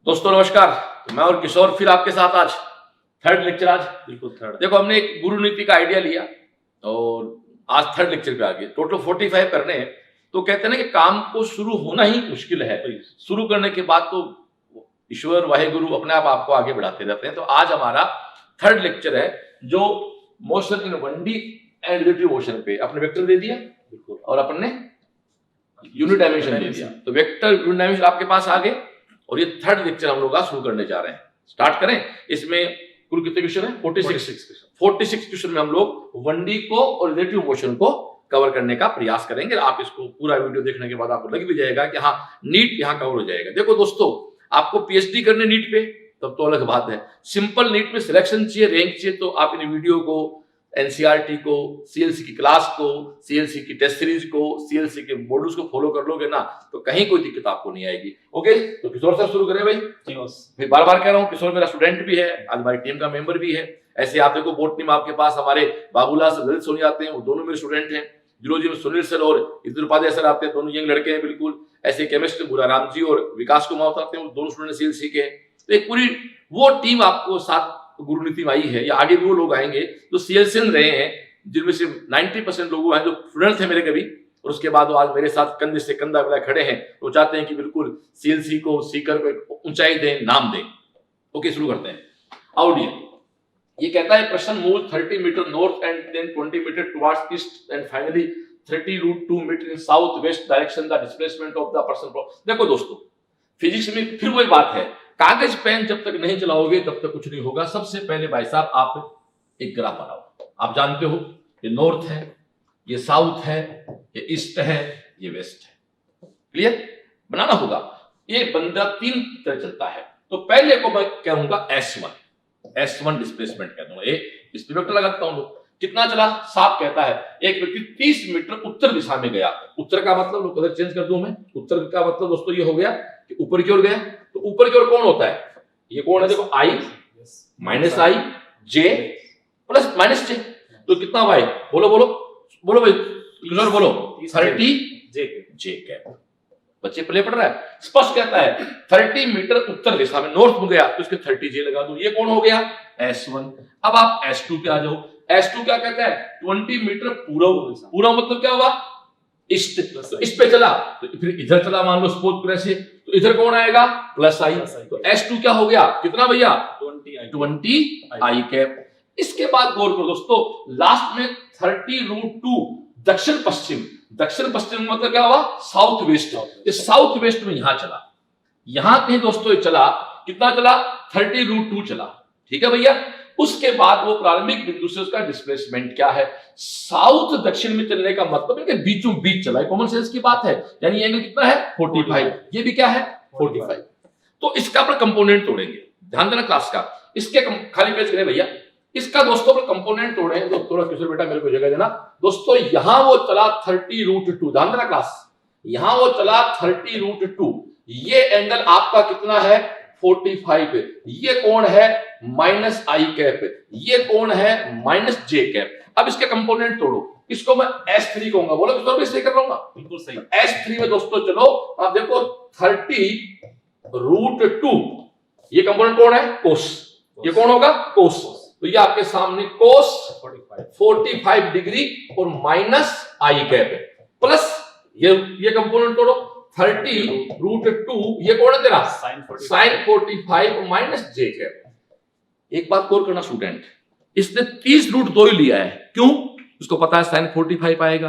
दोस्तों नमस्कार, मैं और किशोर फिर आपके साथ आज थर्ड लेक्चर। आज बिल्कुल थर्ड। देखो, हमने एक गुरु नीति का आइडिया लिया और आज थर्ड लेक्चर पे आ गए। टोटल 45 करने हैं। तो कहते हैं ना कि काम को शुरू होना ही मुश्किल है, शुरू करने के बाद तो ईश्वर वाहेगुरु अपने आप आपको आगे बढ़ाते रहते हैं। तो आज हमारा थर्ड लेक्चर है जो motion in 1D and relative motion पे अपने वेक्टर दे दिया और अपन ने यूनिट डायमेंशन दे दिया। तो वेक्टर यूनिट डायमेंशन आपके पास आ गए और ये थर्ड लेक्चर हम लोग आज शुरू करने जा रहे हैं। स्टार्ट करें। इसमें कुल कितने क्वेश्चन है? 46 क्वेश्चन में हम लोग 1D को और रिलेटिव मोशन को कवर करने का प्रयास करेंगे। आप इसको पूरा वीडियो देखने के बाद आपको लग भी जाएगा कि हाँ, नीट यहाँ कवर हो जाएगा। देखो दोस्तों, आपको पीएचडी करने नीट पे तब तो अलग बात है। सिंपल नीट में सिलेक्शन चाहिए, रैंक चाहिए, तो आप इन वीडियो को, एनसीईआरटी को, सीएलसी की क्लास को, सीएलसी की टेस्ट सीरीज को, सीएलसी के मॉड्यूल्स को फॉलो कर लोगे ना तो कहीं कोई दिक्कत आपको नहीं आएगी। ओके, तो किशोर सर शुरू करें भाई। मैं बार बार कह रहा हूँ, किशोर मेरा स्टूडेंट भी है, आज हमारी टीम का मेंबर भी है। ऐसे आप देखो, बोटनी में आपके पास हमारे बाबूलाल सर, ललित सोनी आते हैं, वो दोनों मेरे स्टूडेंट हैं। जूलॉजी में सुनील सर और इंद्र उपाध्याय सर आते हैं, दोनों यंग लड़के हैं बिल्कुल। ऐसे केमिस्ट्री बुरा राम जी और विकास कुमार आते हैं, वो दोनों स्टूडेंट सीएलसी के। तो एक पूरी वो टीम आपको साथ गुरु नीति में आई है, या आगे भी वो लोग आएंगे जो सीएलसी रहे हैं, जिनमें से 90% लोग हैं जो स्टूडेंट थे मेरे कभी, और उसके बाद वो आज मेरे साथ कंधे से कंधा मिला खड़े हैं। तो चाहते हैं कि बिल्कुल सीएलसी को, सीकर को एक ऊंचाई दें, नाम दें। ओके, शुरू करते हैं। आउडियो ये कहता है, प्रश्न move 30 metre north and then 20 metre towards east and finally 30√2 metre in south west direction the displacement of the person. देखो दोस्तों, फिजिक्स में फिर वही बात है, कागज पेन जब तक नहीं चलाओगे तब तक कुछ नहीं होगा। सबसे पहले भाई साहब आप एक ग्राफ बनाओ। आप जानते हो ये नॉर्थ है, ये साउथ है, ये ईस्ट है, ये वेस्ट है। क्लियर? बनाना होगा। ये बंदा 3 तरह चलता है। तो पहले को मैं कहूंगा S1 डिस्प्लेसमेंट कह दूंगा। इस पे वेक्टर लगाता हूं। कितना चला? साफ कहता है एक व्यक्ति 30 मीटर उत्तर दिशा में गया। उत्तर का मतलब अगर चेंज कर दूं मैं, उत्तर का मतलब दोस्तों ये हो गया कि ऊपर की ओर गया। तो ऊपर की ओर कौन होता है? ये कौन है? देखो, I minus I J plus minus J। तो कितना भाई? बोलो बोलो बोलो भाई, किशोर बोलो। 30 J कैप। बच्चे प्ले पढ़ रहा है, स्पष्ट कहता है 30 मीटर उत्तर दिशा में नॉर्थ में गया तो इसके 30 J लगा दो। ये कौन हो गया? S1। अब आप S2 पे आ जाओ। S2 क्या कहता है? 20 मीटर पूर्व। पूरा मतलब क्या हुआ? ईस्ट। इस पे चला तो फिर इधर चला, मान लो सपोज पूरे से, तो इधर कौन आएगा? Plus I। तो S2 क्या हो गया? कितना भैया? 20 I कैप। इसके बाद गौर करो दोस्तों, लास्ट में 30√2 दक्षिण पश्चिम। दक्षिण पश्चिम मतलब क्या हुआ? South west. इस साउथ वेस्ट में यहां चला, यहां कहीं दोस्तों चला। कितना चला? 30√2 चला। ठीक है भैया। उसके बाद वो प्रारंभिक बिंदु से उसका डिस्प्लेसमेंट क्या है? साउथ दक्षिण में चलने का मतलब इनके बीचों बीच चला है। कॉमन सेंस की बात है। यानी एंगल कितना है? 45। ये भी क्या है? 45। तो इसका पर कंपोनेंट तोड़ेंगे, ध्यान देना क्लास का। इसके खाली पेज करें भैया। इसका दोस्तों पर कंपोनेंट तोड़े हैं। थोड़ा किशोर बेटा मेरे को जगह देना। दोस्तों यहां वो चला 30√2, ध्यान देना क्लास। यहां वो चला 30√2। ये एंगल आपका कितना है? 45। ये कौन है? Minus I cap. ये कौन है? Minus J cap. अब इसके कंपोनेंट तोड़ो। इसको मैं S3 कहूंगा। बोलो किशोर भी सही कर रहा हूं ना? बिल्कुल सही। S3 में दोस्तों चलो, आप देखो 30√2। ये कंपोनेंट कौन है? कोस। ये कौन होगा? कोस। तो ये आपके सामने कोस 45 डिग्री और माइनस I कैप प्लस ये कंपोनेंट तोड़ो 30√2। ये कौन है तेरा? साइन 45 और माइनस J कैप। एक बात और करना स्टूडेंट, इसने 30√2 ही लिया है। क्यों? उसको पता है साइन 45 आएगा,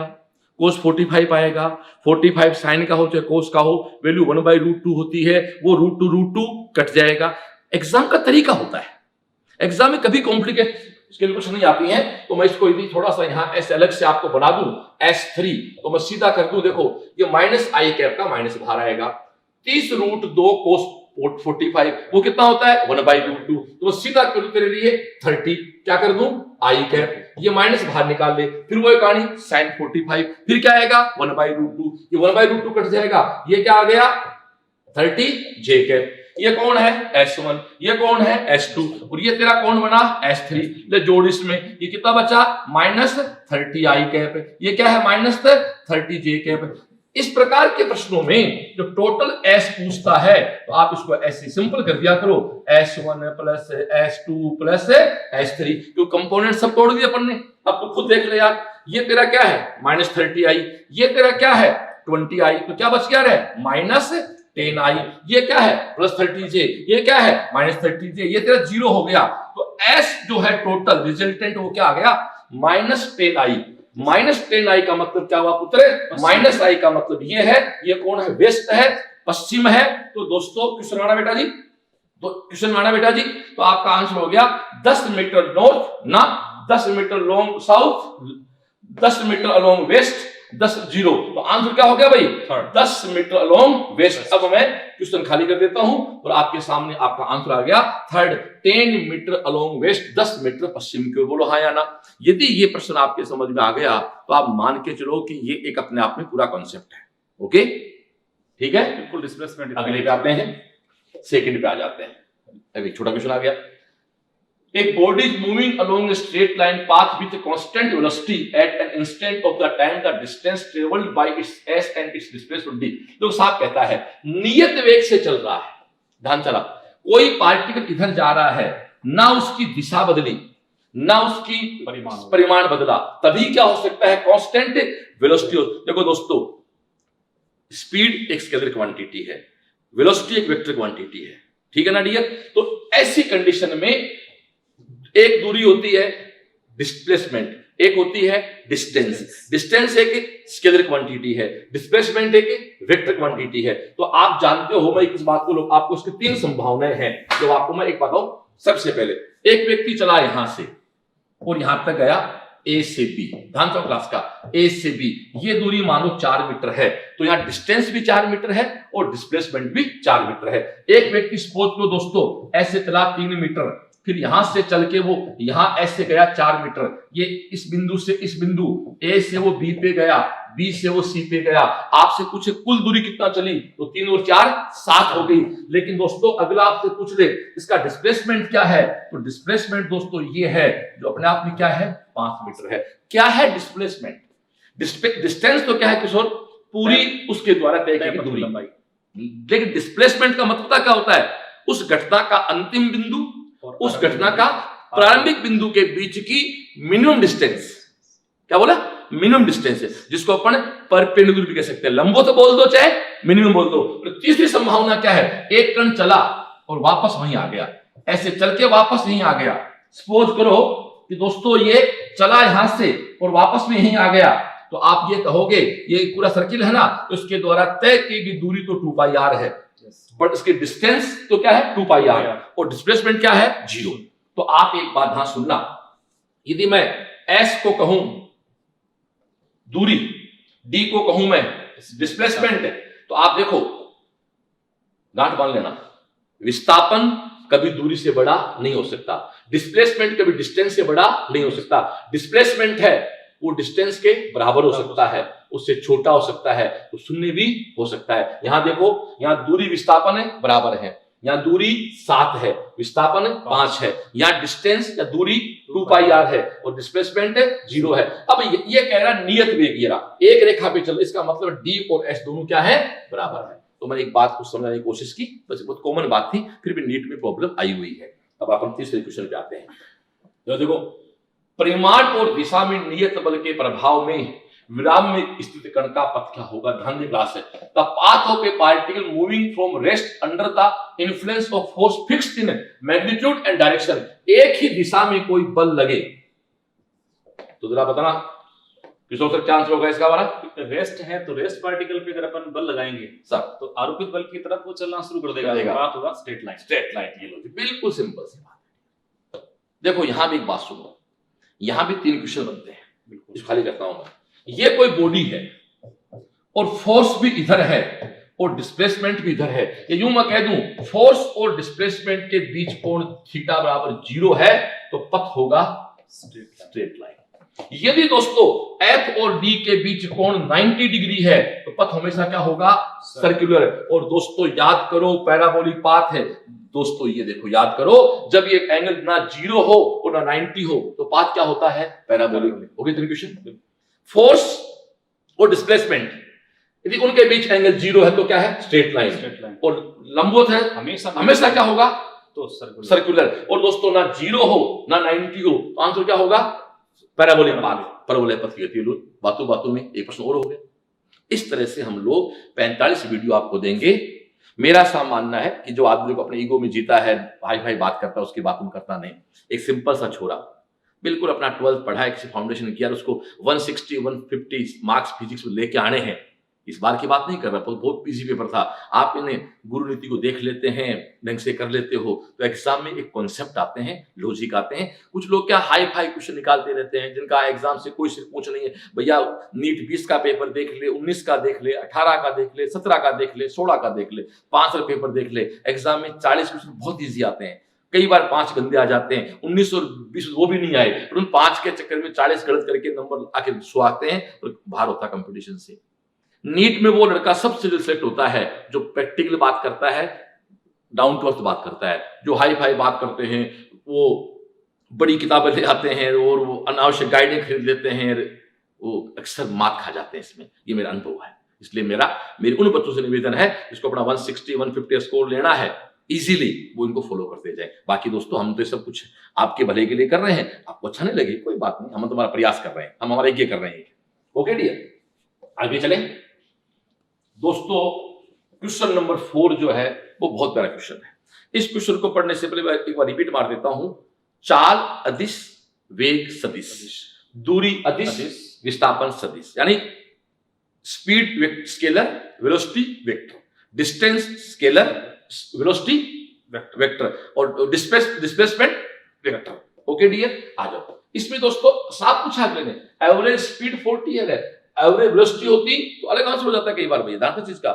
कोस 45 आएगा। 45 साइन का हो चाहे कोस का हो, वैल्यू 1/√2 होती है। वो √2 कट जाएगा। एग्जाम का तरीका होता है। एग्जाम में कभी कॉम्प्लिकेट कैलकुलेशन नहीं आती है। तो मैं इसको यदि थोड़ा सा यहाँ S अलग से आपको बना दूं, S3, तो मैं सीधा कर दूं। देखो, ये माइनस I कैप का माइनस बाहर आएगा। 30√2 कोस 45 वो कितना होता है? 1/√2। तो मैं सीधा करूं तेरे लिए 30, क्या कर दूं? I cap. ये माइनस बाहर निकाल ले। फिर वो कहानी साइन 45। फिर क्या आएगा? 1/√2। ये 1/√2 कट जाएगा। ये क्या आ गया? 30 J कैप। ये कौन है? S1। ये कौन है? S2। और ये तेरा कौन बना? S3। ले जोड़ इसमें। ये कितना बचा? Minus 30 I cap. ये क्या है? Minus 30 J cap. इस प्रकार के प्रश्नों में जो टोटल एस पूछता है तो आप इसको ऐसे सिंपल कर दिया करो, S1 plus S2 plus S3, क्योंकि कंपोनेंट सब तोड़ दिए अपन ने। अब तो खुद देख ले यार, ये तेरा क्या है -30i, ये तेरा क्या है 20i, तो क्या बच गया रे -10i, ये क्या है +30j, ये क्या है -30j, ये तेरा 0 हो गया। तो S जो है टोटल रिजल्टेंट वो क्या आ गया -10i। -10i का मतलब क्या हुआ पुत्र, -i का मतलब ये है, ये कौन है वेस्ट है, पश्चिम है। तो दोस्तों क्वेश्चन आना बेटा जी, तो क्वेश्चन आना बेटा जी, तो आपका आंसर हो गया 10 मीटर नॉर्थ ना 10 metre long south, 10 metre along west, 10 0, तो आंसर क्या हो गया भाई 10 मीटर अलोंग वेस्ट। अब मैं क्वेश्चन खाली कर देता हूं और आपके सामने आपका आंसर आ गया third, 10 metre along west, 10 metre पश्चिम की ओर। बोलो हाँ या ना। यदि ये प्रश्न आपके समझ में आ गया तो आप मान के चलो कि ये एक अपने आप में पूरा कॉन्सेप्ट है। ओके ठीक है, बिल्कुल। डिस्प्लेसमेंट अगले पे आते हैं, सेकंड पे आ जाते हैं। अभी छोटा क्वेश्चन आ गया, एक body is moving along a straight line path with a constant velocity at an instant of the time the distance traveled by its s and its displacement d। तो साहब कहता है नियत वेग से चल रहा है, ध्यान चला, कोई पार्टिकल इधर जा रहा है, ना उसकी दिशा बदली ना उसकी परिमाण बदला, तभी क्या हो सकता है कांस्टेंट वेलोसिटी। देखो दोस्तों, स्पीड एक स्केलर क्वांटिटी है, वेलोसिटी एक वेक्टर क्वांटिटी है, ठीक है ना डियर। तो ऐसी कंडीशन में एक दूरी होती है डिस्प्लेसमेंट, एक होती है डिस्टेंस। डिस्टेंस एक स्केलर क्वांटिटी है, डिस्प्लेसमेंट एक वेक्टर क्वांटिटी है। तो आप जानते हो, मैं इस बात को आपको इसकी 3 संभावनाएं हैं जो आपको मैं एक बताऊं। सबसे पहले एक व्यक्ति चला यहां से और यहां तक गया ए से बी, ध्यान दो क्लास का, ए से बी, ये दूरी मानो 4 मीटर है, तो यहाँ डिस्टेंस भी 4 मीटर है और डिस्प्लेसमेंट भी 4 मीटर है। एक व्यक्ति सपोज करो दोस्तों ऐसे चला 3 मीटर, फिर यहां से चल के वो यहां ऐसे गया 4 मीटर, ये इस बिंदु से इस बिंदु ए से वो बी पे गया, बी से वो सी पे गया। आपसे पूछे कुल दूरी कितना चली, तो 3 और 4 7 हो गई। लेकिन दोस्तों अगला आपसे पूछ ले इसका डिस्प्लेसमेंट क्या है, तो डिस्प्लेसमेंट दोस्तों ये है जो अपने आप में क्या है 5 मीटर है। क्या है डिस्प्लेसमेंट? डिस्टेंस तो क्या है किशोर, पूरी उसके द्वारा तय की दूरी, लेकिन डिस्प्लेसमेंट का मतलब क्या होता है, उस घटना का अंतिम बिंदु उस घटना का प्रारंभिक बिंदु के बीच की मिनिमम डिस्टेंस। क्या बोला, मिनिमम डिस्टेंस है, जिसको अपन परपेंडिकुलर भी कह सकते हैं, लंबो तो बोल दो चाहे मिनिमम बोल दो। तीसरी संभावना क्या है, एक टन चला और वापस वहीं आ गया, ऐसे चल के वापस यहीं आ गया। सपोज करो कि दोस्तों ये चला यहां से और वापस में यहीं आ गया, तो आप ये कहोगे ये पूरा सर्किल है ना, तो इसके द्वारा तय की गई दूरी तो 2πr है, बट इसकी डिस्टेंस तो क्या है 2πr और डिस्प्लेसमेंट क्या है 0। तो आप एक बात ध्यान सुनना, यदि मैं s को कहूं दूरी, d को कहूं मैं डिस्प्लेसमेंट, तो आप देखो गांठ बांध लेना, विस्थापन कभी दूरी से बड़ा नहीं हो सकता, डिस्प्लेसमेंट कभी डिस्टेंस से बड़ा नहीं हो सकता। डिस्प्लेसमेंट है वो डिस्टेंस के बराबर हो सकता है, उससे छोटा हो सकता है, तो शून्य भी हो सकता है। यहां देखो, यहां दूरी विस्थापन है बराबर है, यहां दूरी 7 है, विस्थापन 5 है, यहां डिस्टेंस या दूरी 2πr है और डिस्प्लेसमेंट 0 है। अब ये कह रहा नियत वेग, ये रहा एक रेखा पे चल, इसका मतलब d और s दोनों क्या है बराबर है। तो मैंने एक बात को समझाने की कोशिश की, बस बहुत कॉमन बात थी, फिर भी नीट में प्रॉब्लम आई हुई है। अब अपन तीसरे क्वेश्चन पे आते हैं। तो देखो, परिमाण और दिशा में नियत बल के प्रभाव में विराम में स्थित कण का पथ क्या होगा। ध्यान दें क्लास है, the path of a particle moving from rest under the influence of force fixed in magnitude and direction. एक ही दिशा में कोई बल लगे तो जरा बताना किसों तक चांस होगा इसका वाला। रेस्ट है तो रेस्ट पार्टिकल पे अगर अपन बल लगाएंगे सब तो आरोपित बल की तरफ वो चलना शुरू कर देगा, बात होगा स्ट्रेट लाइन। स्ट्रेट लाइन, ये लो बिल्कुल सिंपल सी बात। देखो यहां भी एक बात सुनो, यहां भी 3 क्वेश्चन बनते हैं, बिल्कुल खाली करता हूं मैं। ये कोई बॉडी है और फोर्स भी इधर है और डिस्प्लेसमेंट भी इधर है, ये यूं मैं कह दूं फोर्स और डिस्प्लेसमेंट के बीच कोण थीटा बराबर 0 है, तो पथ होगा स्ट्रेट लाइन। यदि दोस्तों F और D के बीच कोण 90 डिग्री है तो पथ हमेशा क्या होगा सर्कुलर। और दोस्तों याद करो पैराबोलिक पाथ है, दोस्तों ये देखो याद करो, जब ये एंगल ना 0 हो और ना 90 हो तो पाथ क्या होता है पैराबोलिक। ओके क्वेश्चन, फोर्स और डिस्प्लेसमेंट यदि उनके बीच एंगल 0 है तो क्या है, स्ट्रेट लाइन, और लंबवत है हमेशा क्या होगा, तो सर्कुलर। और दोस्तों ना 0 हो ना 90 हो तो आंसर क्या होगा, पैराबोलिक पाथ, पैराबोलिक पथ कहती है। बातों बातों में एक प्रश्न और हो गया। इस तरह से हम लोग 45 वीडियो आपको देंगे। मेरा सा मानना है कि जो आदमी को अपने ईगो में जीता है, भाई भाई बात करता है, उसकी बात हम करता नहीं। एक सिंपल सा छोरा बिल्कुल अपना 12th पढ़ा है, किसी फाउंडेशन किया, उसको 160 150 मार्क्स फिजिक्स में लेके आने हैं। इस बार की बात नहीं कर रहा, बहुत इजी पेपर था। आप इन्हें गुरु नीति को देख लेते हैं, ढंग से कर लेते हो तो एग्जाम में एक कॉन्सेप्ट आते हैं, लॉजिक आते हैं। कुछ लोग क्या हाई फाई क्वेश्चन निकालते रहते हैं, जिनका एग्जाम से कोई सिर्फ पूछ नहीं है। भैया नीट 20 का पेपर देख ले, 19 का देख ले, 18 का देख ले, 17 का देख ले, 16 का देख ले, 5 साल पेपर देख ले। एग्जाम में 40 क्वेश्चन बहुत ईजी आते हैं, कई बार 5 गंदे आ जाते हैं, 19 और 20 वो भी नहीं आए, पर उन 5 के चक्कर में 40 गलत करके नंबर आके सो आते हैं और बाहर होता कंपटीशन से। नीट में वो लड़का सबसे जो सिलेक्ट होता है जो प्रैक्टिकल बात करता है, डाउन टू अर्थ बात करता है। जो हाई फाई बात करते हैं वो बड़ी किताबें ले आते हैं और वो अनावश्यक गाइडें खरीद लेते हैं, वो अक्सर मात खा जाते हैं। इसमें ये मेरा अनुभव है। इसलिए मेरे उन बच्चों से निवेदन है जिसको अपना 160 150 स्कोर लेना है इजीली, वो इनको फॉलो करते जाए। बाकी दोस्तों हम तो सब कुछ आपके भले के लिए कर रहे हैं, आपको अच्छा नहीं लगे कोई बात नहीं, हम तुम्हारा प्रयास कर रहे हैं, हम हमारा यज्ञ कर रहे हैं। ओके डियर, आगे चलें दोस्तों। क्वेश्चन नंबर 4 जो है वो बहुत प्यारा क्वेश्चन है। इस क्वेश्चन को पढ़ने से पहले एक बार रिपीट मार देता हूं। चाल अदिश, वेग सदिश, दूरी अदिश, विस्थापन सदिश, यानी speed scalar, velocity vector, distance scalar, velocity vector, और डिस्प्लेसमेंट वेक्टर। ओके डियर, आ जाओ। इसमें दोस्तों साफ पूछा अगले ने, एवरेज स्पीड 40 है, एवरेज वेलोसिटी होती तो अलग आंसर हो जाता है। कई बार भैया ध्यान चीज का,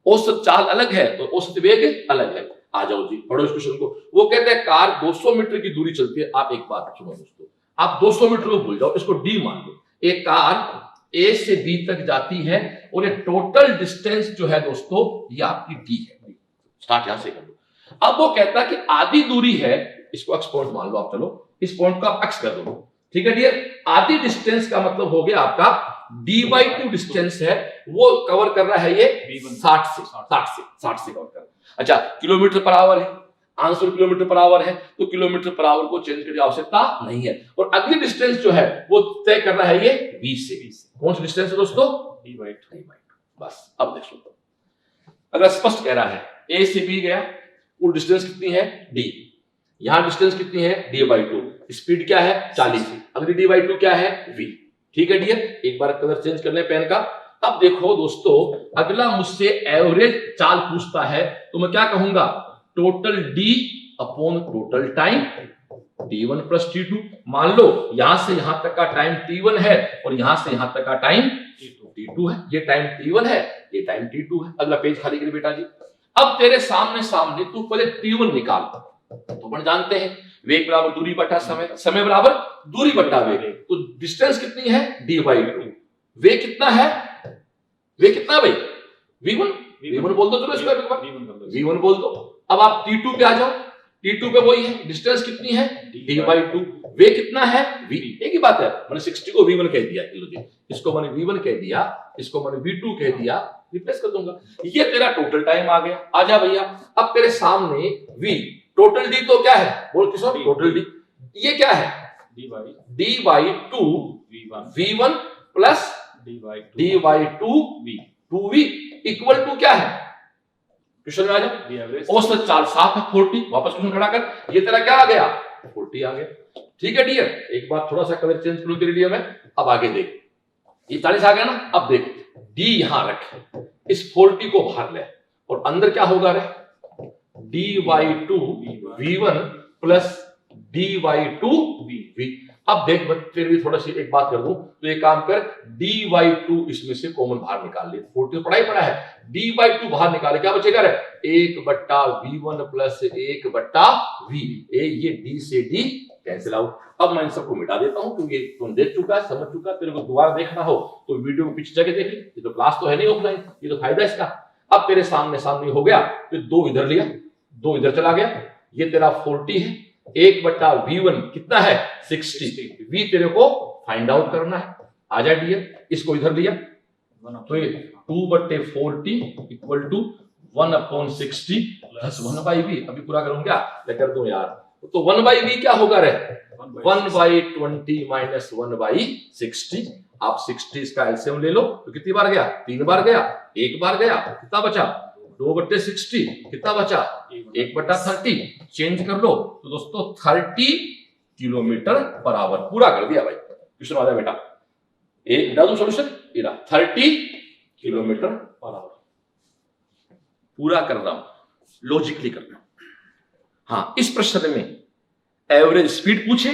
औसत चाल अलग है तो औसत वेग अलग है। आ जाओ जी, पढ़ो इस क्वेश्चन को। वो कहते हैं कार 200 मीटर की दूरी चलती है। आप एक बात सुनो दोस्तों, आप 200 मीटर को भूल जाओ, इसको डी मान लो। एक कार ए से बी तक जाती है और ये टोटल डिस्टेंस जो है दोस्तों ये आपकी डी है। स्टार्ट यहां से कर लो। अब वो कहता है कि आधी दूरी है, इसको एक्स पॉइंट मान लो आप, चलो इस पॉइंट को आप एक्स कर दो, ठीक है डियर। आधी डिस्टेंस का मतलब हो गया आपका d/2 डिस्टेंस है, वो कवर कर रहा है ये 60 से कवर कर रहा है। अच्छा, किलोमीटर पर आवर है, आंसर किलोमीटर पर आवर है, तो किलोमीटर पर आवर को चेंज करने की आवश्यकता नहीं है। और अगली डिस्टेंस जो है वो तय कर रहा है ये v से। कौन सी डिस्टेंस है दोस्तों, d/2। बस अब देखो, अगर स्पष्ट कह रहा है a से b गया, कुल डिस्टेंस कितनी है d, यहां डिस्टेंस कितनी है d/2, स्पीड क्या है 40, अगली d/2 क्या है v। ठीक है डियर, एक बार कलर चेंज कर ले पेन का। अब देखो दोस्तों, अगला मुझसे एवरेज चाल पूछता है तो मैं क्या कहूंगा, total D upon total time, t1 plus t2। मान लो यहां से यहां तक का टाइम t1 है और यहां से यहां तक का टाइम t2 है। ये टाइम t1 है, ये टाइम t2 है। अगला पेज खाली करिए बेटा जी। अब तेरे सामने तू पहले t1 निकाल, तो अपन जानते हैं वेग बराबर दूरी बटा समय, समय बराबर दूरी बटा वेग। तो डिस्टेंस कितनी है d/2, वेग कितना है, वेग कितना भाई v1 बोल दो, चलो इसको v1 बोल दो। अब आप t2 पे आ जाओ, t2 पे वही है, डिस्टेंस कितनी है d/2, वेग कितना है v। एक ही बात है, मैंने 60 को v1 कह दिया, इसको मैंने v1 कह दिया, इसको मैंने v2 कह दिया, रिप्लेस कर दूंगा। ये तेरा टोटल टाइम आ गया। आजा भैया, अब तेरे सामने v, टोटल डी तो क्या है, बोल किशोर, टोटल डी, ये क्या है d/2 v1 plus d/2 2v equal to क्या है, क्वेश्चन में आ जाओ। औसत चाल साफ है 40, वापस क्वेश्चन खड़ा कर, ये तेरा क्या आ गया 40 आ गया। ठीक है डियर, एक बार थोड़ा सा कलर चेंज करूं तेरे लिए मैं। अब आगे देख, ये 40 आ गया ना। अब देख d यहां रख, इस 40 को बाहर ले और अंदर क्या होगा रे, d/2 v1 plus d/2 v। अब देख तेरे लिए थोड़ा सी एक बात कर दूं, तो ये काम कर, d/2 इसमें से कॉमन बाहर निकाल ले, 40 पढ़ाई पड़ा है, d/2 बाहर निकाले, क्या बचेगा रे 1/v1 प्लस 1/v। ये d से d कैंसिल आउट। अब मैं इन सबको मिटा देता हूं क्योंकि तुम देख चुका है, समझ चुका है। तेरे को दोबारा देखना हो तो वीडियो को पीछे जाके देख ली, ये तो क्लास तो है नहीं ऑफलाइन, ये तो फायदा इसका। अब तेरे सामने हो गया, तो 2 इधर लिया, 2 इधर चला गया, ये तेरा 40 है, 1/v1 कितना है 60, v तेरे को फाइंड आउट करना है। आजा डियर, इसको इधर लिया, तो ये 2/40 इक्वल टू 1/60 प्लस 1/v। अभी पूरा करूं क्या, मैं कर दूं यार। तो 1/v क्या होगा रे, 1/20 माइनस 1/60। आप 60 इसका एलसीएम ले लो तो कितनी बार गया, 3 बार गया, 1 बार गया, कितना बचा 2/60, कितना बचा 1/30। चेंज कर लो तो दोस्तों 30 किलोमीटर पर आवर। पूरा कर दिया भाई, क्वेश्चन आ जाए बेटा। एक डाल दूं सॉल्यूशन, 30 किलोमीटर पर आवर। पूरा कर रहा हूं, लॉजिकली कर रहा हूं। हाँ, इस प्रश्न में एवरेज स्पीड पूछे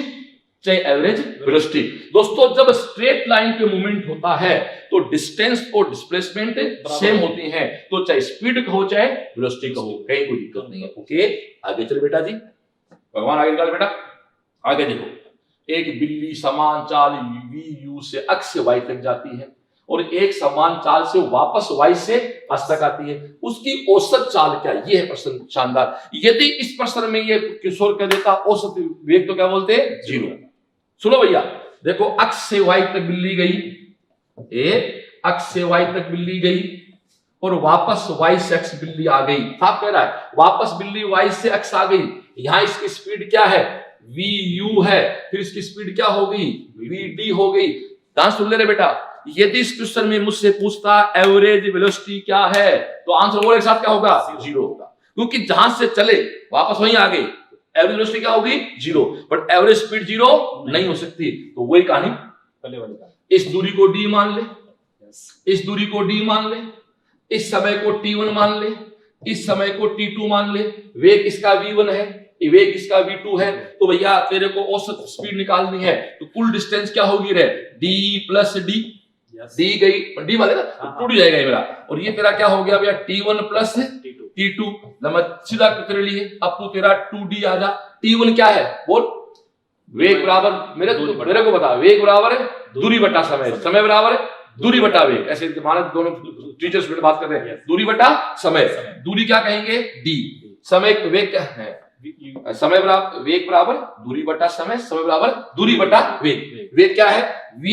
चाहे एवरेज वेलोसिटी। दोस्तों जब स्ट्रेट लाइन पे मूवमेंट होता है तो डिस्टेंस और डिस्प्लेसमेंट सेम होती हैं, तो चाहे स्पीड कहो चाहे वेलोसिटी कहो, कहीं कोई दिक्कत नहीं है। ओके, आगे चलो बेटा जी, भगवान आगे निकाल बेटा। आगे देखो, एक बिल्ली समान चाल वी यू से अक्ष वाई तक जाती है और एक समान चाल से वापस वाई से अक्ष तक आती है, उसकी औसत चाल क्या, ये है प्रश्न शानदार। यदि इस प्रश्न में ये किशोर कह देता औसत वेग तो क्या बोलते हैं, 0। सुनो भैया, देखो अक्ष से वाई तक बिल्ली गई, अक्ष से वाई तक बिल्ली गई और वापस वाई से अक्ष बिल्ली आ गई। साफ कह रहा है, वापस बिल्ली वाई से अक्ष आ गई। यहां इसकी स्पीड क्या है, वी यू है, फिर इसकी स्पीड क्या हो गई, वी डी हो गई। ध्यान सुन ले रे बेटा, यदि इस क्वेश्चन में मुझसे पूछता एवरेज वेलोसिटी क्या है, तो आंसर वो एक साथ क्या होगा, 0 होगा, क्योंकि जहां से चले वापस वहीं आ गई, एवरेज वेलोसिटी क्या होगी 0। बट एवरेज स्पीड 0 नहीं हो सकती, तो वही कहानी पहले वाली कहानी। इस दूरी को d मान ले, इस दूरी को d मान ले, इस समय को t1 मान ले, इस समय को t2 मान ले, वेग इसका v1 है, वेग इसका v2 है, तो भैया तेरे को औसत स्पीड निकालनी है, तो कुल डिस्टेंस क्या होगी रे, d प्लस d, दी गई डी वाले ना टूट जाएगा ये मेरा, और ये तेरा क्या हो गया भैया t1 प्लस t2। नंबर सीधा तेरे लिए, अब तू तेरा 2d आ जा। t1 क्या है बोल, वेग बराबर, मेरे को बता, वेग बराबर है दूरी बटा समय, समय बराबर है दूरी बटा वेग। ऐसे माना दोनों टीचर स्टूडेंट बात कर रहे हैं, दूरी बटा समय। दूरी क्या कहेंगे d, समय वेग क्या है, समय बराबर वेग बराबर दूरी बटा समय, समय बराबर दूरी बटा वेग। वेग क्या है v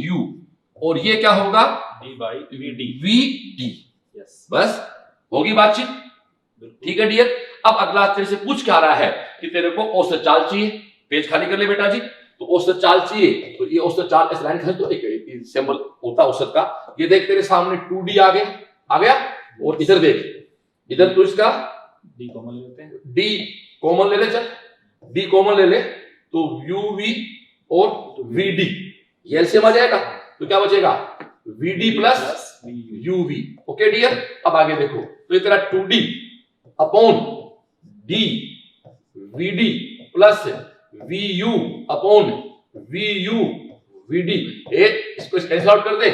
u, और ये क्या होगा वी डी। बस होगी बातचीत, ठीक है डियर। अब अगला तेरे से पूछ क्या रहा है कि तेरे को औसत चाल चाहिए, पेज खाली कर ले बेटा जी। तो औसत चाल चाहिए, तो ये औसत चाल इस लाइन का तो एक सिंबल होता है औसत का। ये देख तेरे सामने 2d आ गया, और इधर देख, इधर तो इसका d कॉमन ले लेते हैं, d कॉमन ले ले, चल d कॉमन ले ले, तो uv और vd ये एलसीएम आ जाएगा, तो क्या बचेगा vd plus uv। Okay dear, अब आगे देखो, तो ये तेरा 2d upon d vd plus vu upon vu vd, इसको कैंसिल आउट कर दे,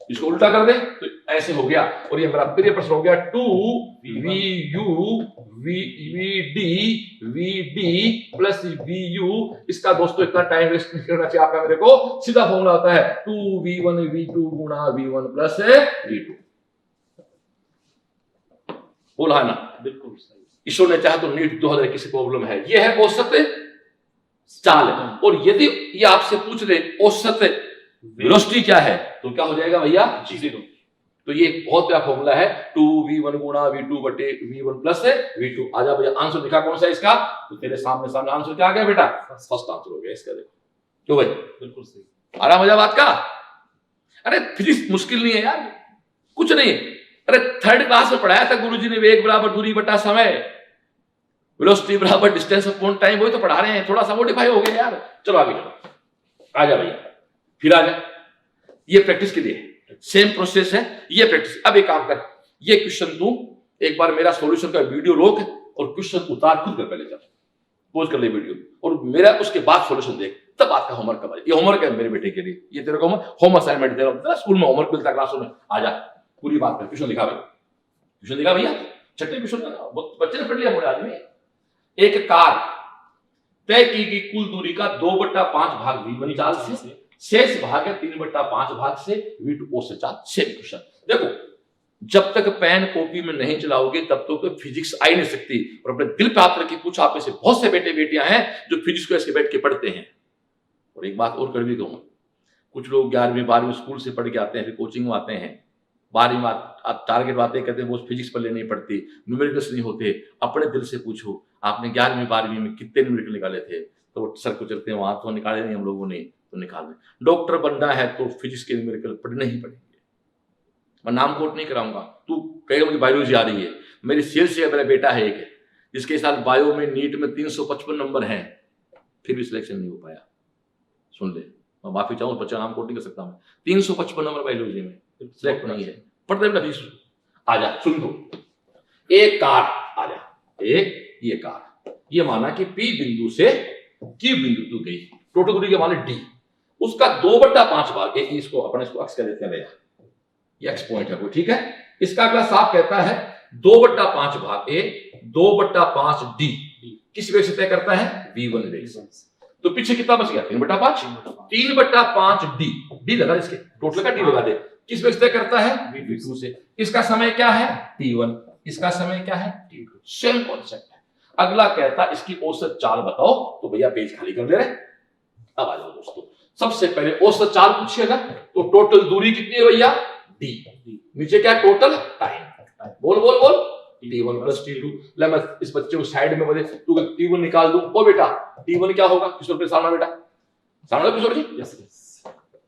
इसको उल्टा कर दे, तो ऐसे हो गया। और ये मेरा प्रिय प्रश्न हो गया 2vu vd vd plus vu। इसका दोस्तों इतना टाइम वेस्ट नहीं करना चाहिए आपका, मेरे को सीधा फॉर्मूला होता है 2v1 v2 गुणा v1 प्लस v2। बोला है ना, बिल्कुल सही। ईश्वर ने चाहा तो नीट 2021 की प्रॉब्लम है, ये है औसत चाल। और यदि ये आपसे पूछ ले औसत वेलोसिटी क्या है, तो क्या हो जाएगा भैया 0। तो ये बहुत बड़ा फॉर्मूला है 2v1 गुणा v2 बटे v1 प्लस v2। आजा भैया, आंसर दिखा कौन सा है इसका, तो तेरे सामने आंसर क्या आ गया बेटा, फर्स्ट आंसर हो गया इसका। देखो क्यों भाई, बिल्कुल सही। आराम हो जा बात का। अरे फिजिक्स मुश्किल नहीं है यार, कुछ नहीं। अरे 3rd क्लास में पढ़ाया था गुरुजी ने, वेग बराबर दूरी बटा समय, वेलोसिटी बराबर डिस्टेंस अपॉन टाइम, वही तो पढ़ा रहे हैं, थोड़ा सा मॉडिफाई हो गया यार। चलो आगे चलो, आजा भैया, फिर आजा। ये प्रैक्टिस के लिए सेम प्रोसेस है, ये प्रैक्टिस। अब एक काम कर, ये क्वेश्चन तू एक बार मेरा सॉल्यूशन का वीडियो रोक और क्वेश्चन उतार खुद कर, पहले चल पोज कर ले वीडियो, और मेरा उसके बाद सॉल्यूशन देख, तब आपका होमवर्क का। ये होमवर्क है मेरे बेटे के लिए, ये तेरे को होम असाइनमेंट दे रहा हूं, स्कूल में होमवर्क मिलता है क्लासों में। आजा पूरी बात कर, क्वेश्चन दिखा भाई, क्वेश्चन दिखा भैया, छठे क्वेश्चन बच्चे ने पढ़ लिया मोड़े आदमी। एक कार तय की गई कुल दूरी का 2/5 भाग v1 चाल से, शेष भाग है 3/5 भाग से v2 औसत चाल। Same question. देखो, जब तक पेन कॉपी में नहीं चलाओगे तब तक तो फिजिक्स आ ही नहीं सकती। और अपने दिल पे हाथ रखी पूछा, आप में से बहुत से बेटे बेटियां हैं जो फिजिक्स को ऐसे बैठ के पढ़ते हैं। और एक बात और कर भी कहूंगा, कुछ लोग 11वीं 12वीं स्कूल से पढ़ के आते हैं, फिर कोचिंग में आते हैं, 12वीं में आप टारगेट बातें कहते हैं वो फिजिक्स पर लेनी पड़ती, न्यूमेरिकल्स नहीं होते। अपने दिल से पूछो आपने 11वीं 12वीं में कितने न्यूमेरिकल निकाले थे, तो सर को चलते हैं वहां तो निकाले नहीं हम लोगों ने, तो निकाल दें। डॉक्टर बनना है तो फिजिक्स के न्यूमेरिकल पढ़ने ही पड़ेंगे। मैं नाम कोट नहीं कराऊंगा, तू कहेगा मुझे बायोलॉजी आ रही है। मेरी सेल्स से मेरा बेटा है एक, जिसके साथ बायो में नीट में 355 नंबर हैं, फिर भी सिलेक्शन नहीं हो पाया। सुन ले, मैं माफी चाहूँ, बच्चा नाम कोट नहीं कर सकता मैं, 355 नंबर बायोलॉजी में सिलेक्ट नहीं है। पढ़ते भी नहीं। आ जा, सुन दो, एक कार आ जा, एक ये कार, ये माना कि पी बिंदु से क्यू बिंदु तू गई, टोटल दूरी के माने डी, उसका 2/5 भाग, एक इसको अपने इसको एक्स कह देते हैं, ये एक्स पॉइंट है कोई, ठीक है। इसका अगला साफ कहता है 2/5 भाग ए 2/5 डी किस वेग से तय करता है, v1 वेग से। तो पीछे कितना बच गया, 3/5, 3/5 डी लगा, इसके टोटल का डी लगा दे, किस वेग से तय करता है, v2 से। इसका समय क्या है, t1, इसका समय क्या है, t2, सेम कॉन्सेप्ट है। अगला कहता इसकी औसत चाल बताओ, तो भैया पेज खाली कर दे रहे। अब आ जाओ दोस्तों, सबसे पहले औसत चाल पूछिएगा, तो टोटल दूरी कितनी है भैया, डी, नीचे क्या टोटल टाइम, बोल बोल बोल, t1 प्लस t2। ले मैं इस बच्चे को साइड में बदले, तू t1 निकाल दूं, ओ बेटा t1 क्या होगा, किशोर पे सामना बेटा, सामना किशोर जी, यस यस,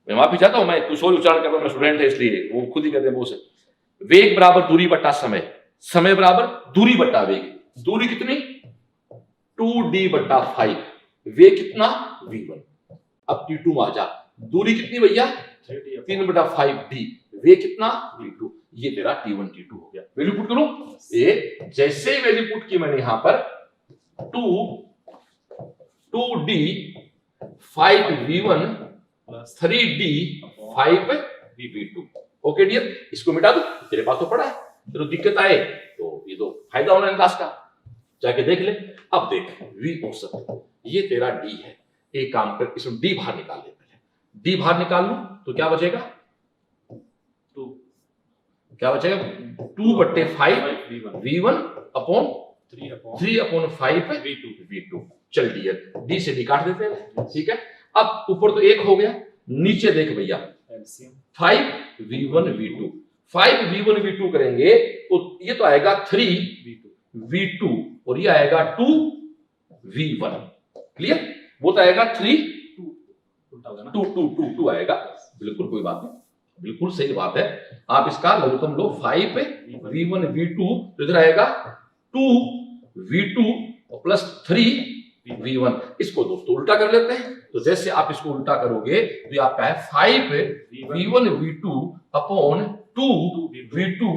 मैं माफी चाहता हूं, मैं किशोर उच्चारण कर रहा हूं, मैं स्टूडेंट है इसलिए, वो खुद ही कहते हैं वो से। वेग बराबर दूरी बटा समय, समय बराबर दूरी बटा वेग, दूरी कितनी 2d/5, वेग कितना v1। अब t2 में आ जा, दूरी कितनी भैया 3/5d, वेग कितना v2, ये तेरा t1 t2 हो गया। वैल्यू पुट करो, ये जैसे वैल्यू पुट की मैंने यहां पर 2d 5v1 3d 5v2, okay dear, इसको मिटा दो, तेरे पास तो पड़ा है, तेरे दिक्कत आए तो ये तो फायदा ऑनलाइन क्लास का, जाके देख ले। अब देख v औसत, ये तेरा d है, एक काम कर इसमें d बाहर निकाल ले, पहले d बाहर निकाल लूं तो क्या बचेगा, 2, क्या बचेगा 2/5 v1 अपॉन 3/5 v2। चल डियर, d से d काट देते हैं, ठीक है। अब ऊपर तो 1 हो गया, नीचे देख भैया 5v1 v2, 5v1 v2 करेंगे तो ये तो आएगा 3v2 और ये आएगा 2v1, क्लियर। वो तो आएगा 2 आएगा, बिल्कुल कोई बात नहीं, बिल्कुल सही बात है। आप इसका लघुत्तम लो 5v1 v2, तो इधर आएगा 2v2 प्लस 3v1। इसको दोस्तों उल्टा कर लेते हैं, तो जैसे आप इसको उल्टा करोगे तो आपका है 5v1 v2 upon 2v2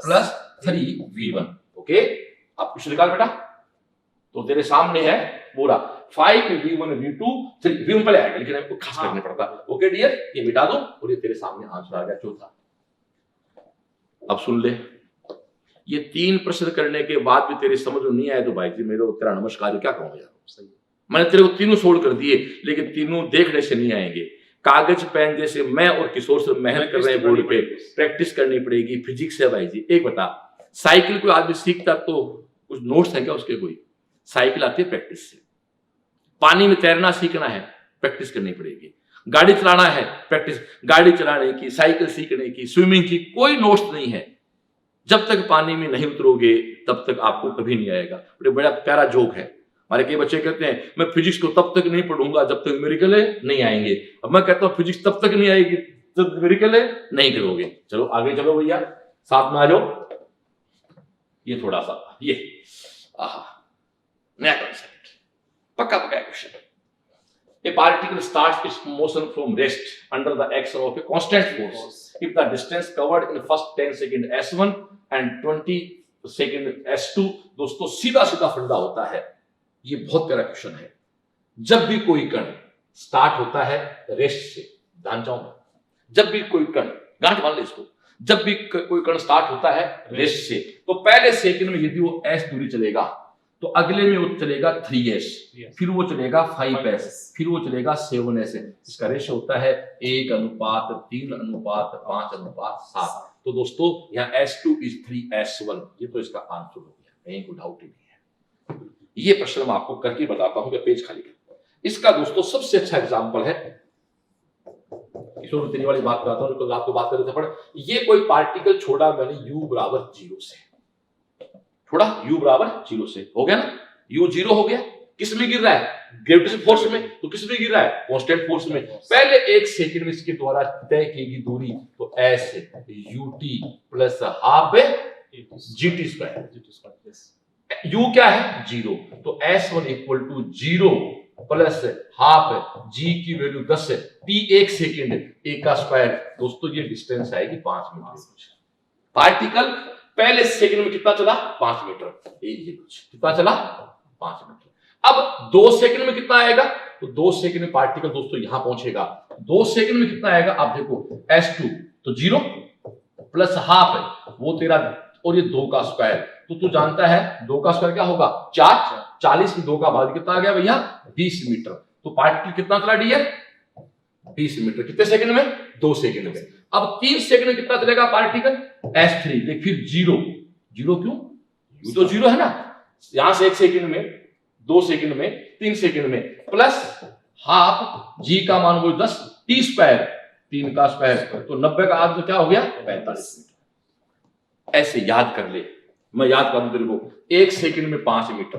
plus 3v1, okay. आप कुछ निकाल बेटा, तो तेरे सामने है पूरा 5v1 v2 3v1 पहले आएगा, लेकिन आपको खास करने पड़ता, ओके डियर, ये मिटा दो और ये तेरे सामने आंसर आ गया चौथा। अब सुन ले, ये 3 प्रश्न करने के बाद भी तेरे समझ में नहीं आया तो भाई जी मेरे तेरा नमस्कार क्या कहूं यार, सही मैंने तेरे को तीनों सोल्व कर दिए, लेकिन तीनों देखने से नहीं आएंगे। कागज पेन जैसे मैं और किशोर से मेहनत कर रहे हैं बोर्ड पे, प्रैक्टिस करनी पड़ेगी। फिजिक्स है भाई जी। एक बता, साइकिल कोई आदमी सीखता तो कुछ नोट्स है क्या उसके, कोई साइकिल आती है प्रैक्टिस से। पानी में तैरना सीखना है, प्रैक्टिस करनी पड़ेगी। गाड़ी चलाना है, प्रैक्टिस, गाड़ी चलाने की, साइकिल सीखने की, स्विमिंग की कोई नोट्स नहीं है। जब तक पानी में नहीं उतरोगे तब तक आपको कभी नहीं आएगा। बड़ा प्यारा जोक है, हमारे कई बच्चे कहते हैं मैं फिजिक्स को तब तक नहीं पढ़ूंगा जब तक न्यूमेरिकल नहीं आएंगे। अब मैं कहता हूं फिजिक्स तब तक नहीं आएगी जब न्यूमेरिकल नहीं करोगे। चलो आगे चलो भैया, साथ में आ जाओ। ये थोड़ा सा ये नया कॉन्सेप्ट, पक्का पक्का question. A particle starts its motion from rest under the action of a constant force if the distance covered in first 10 second s1 and 20 second s2। दोस्तों सीधा सीधा फंडा होता है, ये बहुत प्यारा क्वेश्चन है। जब भी कोई कण स्टार्ट होता है रेस्ट से, ध्यान चाहूंगा, जब भी कोई कण, गांठ मान ले इसको, जब भी कोई कण स्टार्ट होता है रेस्ट से, तो पहले सेकंड में यदि वो s दूरी चलेगा तो अगले में वो चलेगा 3s, फिर वो चलेगा 5s, फिर वो चलेगा 7s। इसका रेशियो होता है 1:3:5:7। तो दोस्तों यहाँ s2 is 3s1, ये तो इसका आंसर हो गया, कहीं कोई डाउट ही नहीं है। ये प्रश्न मैं आपको करके बताता हूं कि पेज खाली कर। इसका दोस्तों सबसे अच्छा एग्जांपल है ईश्वर तेरी वाली बात करता हूँ, कल रात को बात कर रहे थे पर ये कोई पार्टिकल छोड़ा मैंने u बराबर 0 से, छोड़ा u बराबर 0 से, हो गया ना, u 0 हो गया, किस में गिर रहा है, ग्रेविटेशन फोर्स में, तो किस में गिर रहा है, कांस्टेंट फोर्स में। पहले 1 सेकंड में इसके द्वारा तय की गई दूरी तो s ut plus half gt square, u क्या है 0, तो s1 equal to 0 plus half g की वैल्यू 10 t 1 सेकंड, a का स्क्वायर। दोस्तों ये डिस्टेंस आएगी 5 मीटर। पार्टिकल पहले सेकंड में कितना चला, 5 मीटर, ये कुछ कितना चला, 5 मीटर। अब 2 सेकंड में कितना आएगा, तो 2 सेकंड में पार्टिकल दोस्तों यहां पहुंचेगा, 2 सेकंड में कितना आएगा, आप देखो s2 तो 0 प्लस हाफ है वो तेरा, और ये 2 का स्क्वायर, तो तू जानता है 2 का स्क्वायर क्या होगा 4, 40 में 2 का भाग कितना आ गया भैया 20 मीटर। तो पार्टिकल कितना चला डी है 20 मीटर, कितने सेकंड में, 2 सेकंड में। अब 3 सेकंड में कितना चलेगा पार्टिकल s3, देख फिर 0 क्यों, यू तो 0 है ना, यहां से 1 सेकंड में, 2 सेकंड में, 3 सेकंड में, प्लस हाफ g का मान वो 10 t स्क्वायर, 3 का स्क्वायर, तो 90 का आधा तो क्या हो गया 45 मीटर। ऐसे याद कर ले, मैं याद कर दूं तेरे को, 1 सेकंड में 5 मीटर,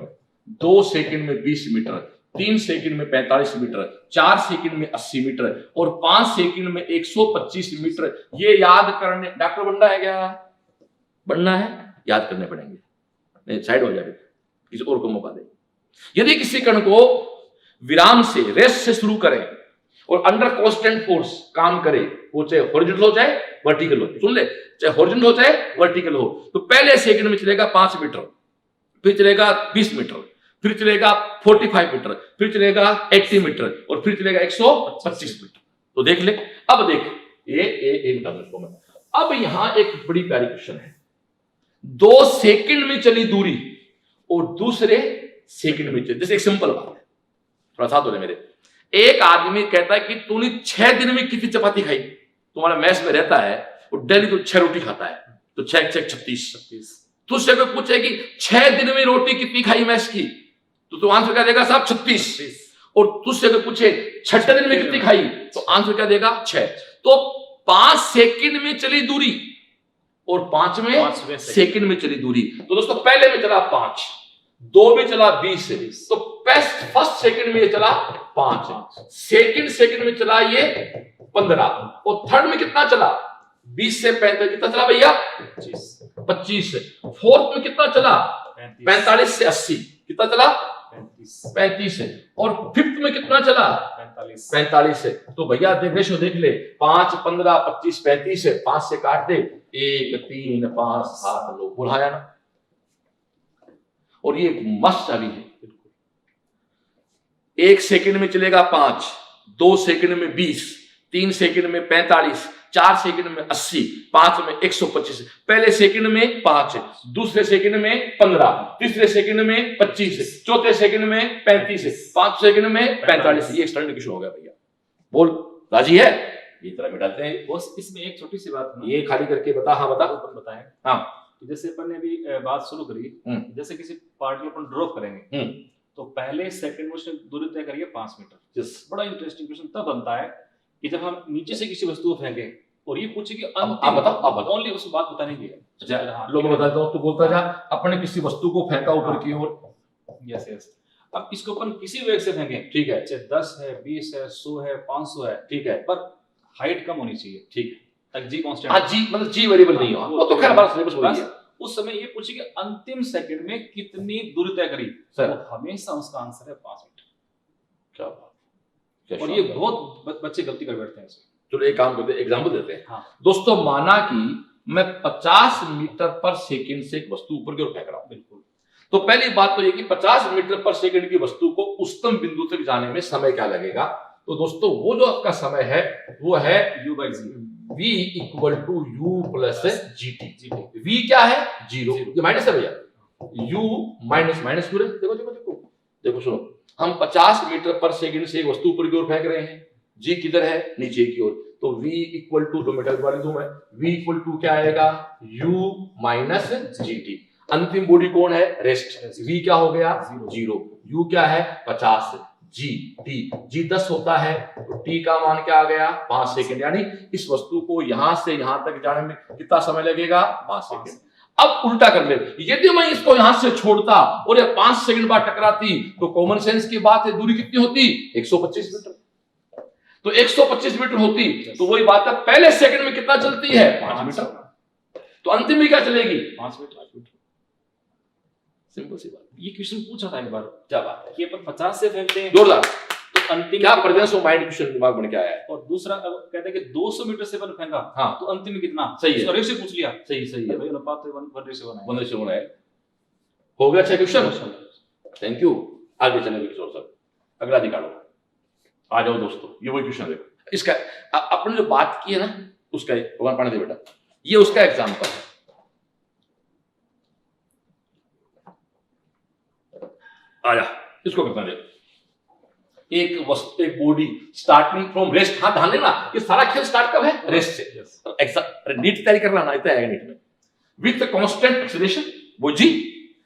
2 सेकंड में 20 मीटर, 3 सेकंड में 45 मीटर, 4 सेकंड में 80 मीटर और 5 सेकंड में 125 मीटर। ये याद करने, डॉक्टर बनना है क्या, बनना है, याद करने पड़ेंगे, नहीं साइड हो जाए, किसी और को मौका दे। यदि किसी कण को विराम से, रेस्ट से शुरू करें और अंडर कांस्टेंट फोर्स काम करे, वो चाहे हॉरिजॉन्टल हो चाहे वर्टिकल हो, सुन ले, चाहे हॉरिजॉन्टल हो चाहे वर्टिकल हो, तो पहले सेकंड में चलेगा 5 मीटर, फिर चलेगा 20 मीटर, फिर चलेगा 45 मीटर, फिर चलेगा 80 मीटर और फिर चलेगा 125 मीटर। तो देख ले, अब देख ये अब यहां एक बड़ी प्यारी क्वेश्चन है, 2 सेकंड में चली दूरी और दूसरे सेकंड में चली, जैसे एक सिंपल बात है, थोड़ा साथ हो रहे मेरे, एक आदमी कहता है कि तूने 6 दिन में कितनी चपाती खाई, तुम्हारा मैस में रहता है और डेली तो 6 रोटी खाता है, तो 6 6 36, तुझसे कोई पूछे कि 6 दिन में रोटी कितनी खाई मैस की, तो तू आंसर क्या देगा साहब 36, और तुझसे कोई पूछे 6 दिन में कितनी खाई, तो आंसर क्या देगा 6। तो 5 सेकंड में चली दूरी और 5वें सेकंड में चली दूरी, तो दोस्तों पहले में चला 5, 2 में चला 20, तो फर्स्ट सेकंड में ये चला 5, सेकंड में चला ये 15 और थर्ड में कितना चला 20 से 35, कितना चला भैया 25, फोर्थ में कितना चला 45 से 80, कितना चला 35, और फिफ्थ में कितना चला 45। तो भैया देख रेशो देख ले, 5 15 25 35, 5 से काट दे, 1 3 5 7 9, बुलाया ना। और ये मस्त चाबी है, 1 सेकंड में चलेगा 5, 2 सेकंड में 20, 3 सेकंड में 45, 4 सेकंड में 80, 5 में 125, पहले सेकंड में 5, दूसरे सेकंड में 15, तीसरे सेकंड में 25, चौथे सेकंड में 35, 5 सेकंड में 45। ये स्टैंडर्ड क्वेश्चन हो गया भैया, बोल राजी है, ये तरह मिटाते हैं। बस इसमें एक छोटी सी बात, ये खाली करके बता, हाँ बता, बताएं। हाँ, जैसे अपन ने अभी बात शुरू करी, जैसे किसी पार्टी अपन ड्रॉप करेंगे, तो पहले सेकंड में उसने दूरी तय करिए 5 मीटर। बड़ा इंटरेस्टिंग क्वेश्चन तब बनता है कि जब हम नीचे से किसी वस्तु को फेंके और ये पूछे कि आप बताओ, ओनली उस बात बताने की है, लोग बताता हूं, तो बोलता जा अपने किसी वस्तु को फेंका ऊपर की ओर, यस यस। अब इसको अपन किसी वेग से फेंके, ठीक है, चाहे 10 है 20 है 100 है 500 है, ठीक है, पर हाइट कम होनी चाहिए, ठीक है, तक जी कांस्टेंट, हां जी, मतलब जी वेरिएबल नहीं हो, वो तो खैर हमारा सिलेबस वही है। उस समय ये पूछे कि अंतिम सेकंड में कितनी दूरी तय करी, सर तो हमेशा उसका आंसर है 5 मीटर। क्या बात, और ये बहुत बच्चे गलती कर बैठते हैं इसमें। चलो एक काम करते हैं, एग्जांपल देते हैं। हाँ। दोस्तों माना कि मैं 50 मीटर पर सेकंड से एक वस्तु ऊपर की ओर फेंक रहा हूं, बिल्कुल, तो पहली बात तो ये कि 50 मीटर पर सेकंड की वस्तु को उच्चतम बिंदु तक जाने में समय क्या लगेगा, तो दोस्तों वो जो आपका समय है वो है u/g, v equal to u plus gt। v क्या है 0, ये माइनस है भैया, u माइनस माइनस पूरे, देखो देखो देखो देखो सुनो, हम 50 मीटर पर सेकंड से एक वस्तु ऊपर की ओर फेंक रहे हैं, g किधर है नीचे की ओर, तो v इक्वल टू, दो मीटर वाली दूं मैं, v इक्वल टू क्या आएगा u माइनस gt। अंतिम बॉडी कौन है रेस्ट, v क्या हो गया 0, u क्या है 50, जी जी 10 होता है तो टी का मान क्या आ गया 5 सेकंड, यानी इस वस्तु को यहां से यहां तक जाने में कितना समय लगेगा 5 सेकंड। अब उल्टा कर ले, यदि मैं इसको यहां से छोड़ता और ये 5 सेकंड बाद टकराती तो कॉमन सेंस की बात है दूरी कितनी होती 125 मीटर। तो 125 मीटर होती तो वही बात है पहले सेकंड में कितना चलती है 5 मीटर, तो अंतिम में क्या चलेगी 5 मीटर। सिंपल सी बात। ये क्वेश्चन पूछा था एक बार, क्या बात है कि अपन 50 से फेंकते हैं जोरदार, तो अंतिम क्या प्रेजेंस ऑफ माइंड क्वेश्चन दिमाग बन के आया है। और दूसरा कहते हैं कि 200 मीटर से अपन फेंका हाँ तो अंतिम में कितना, सही है, इसका रेशियो पूछ लिया, सही है भाई अनुपात तो 1:1 है। हो गया अच्छा क्वेश्चन, थैंक यू। आगे चलेंगे किशोर सर, अगला निकालो, आ जाओ दोस्तों। ये वही क्वेश्चन देखो, इसका अपन जो बात की है ना उसका भगवान पाने दे बेटा, ये उसका एग्जाम्पल है। आजा इसको करता है, एक वस्तु एक बॉडी स्टार्टिंग फ्रॉम रेस्ट, हाँ ध्यान देना ये सारा खेल स्टार्ट कब है रेस्ट से। नीट तैयारी करना ना, इतना है नीट में विथ कांस्टेंट एक्सीलरेशन, वो जी।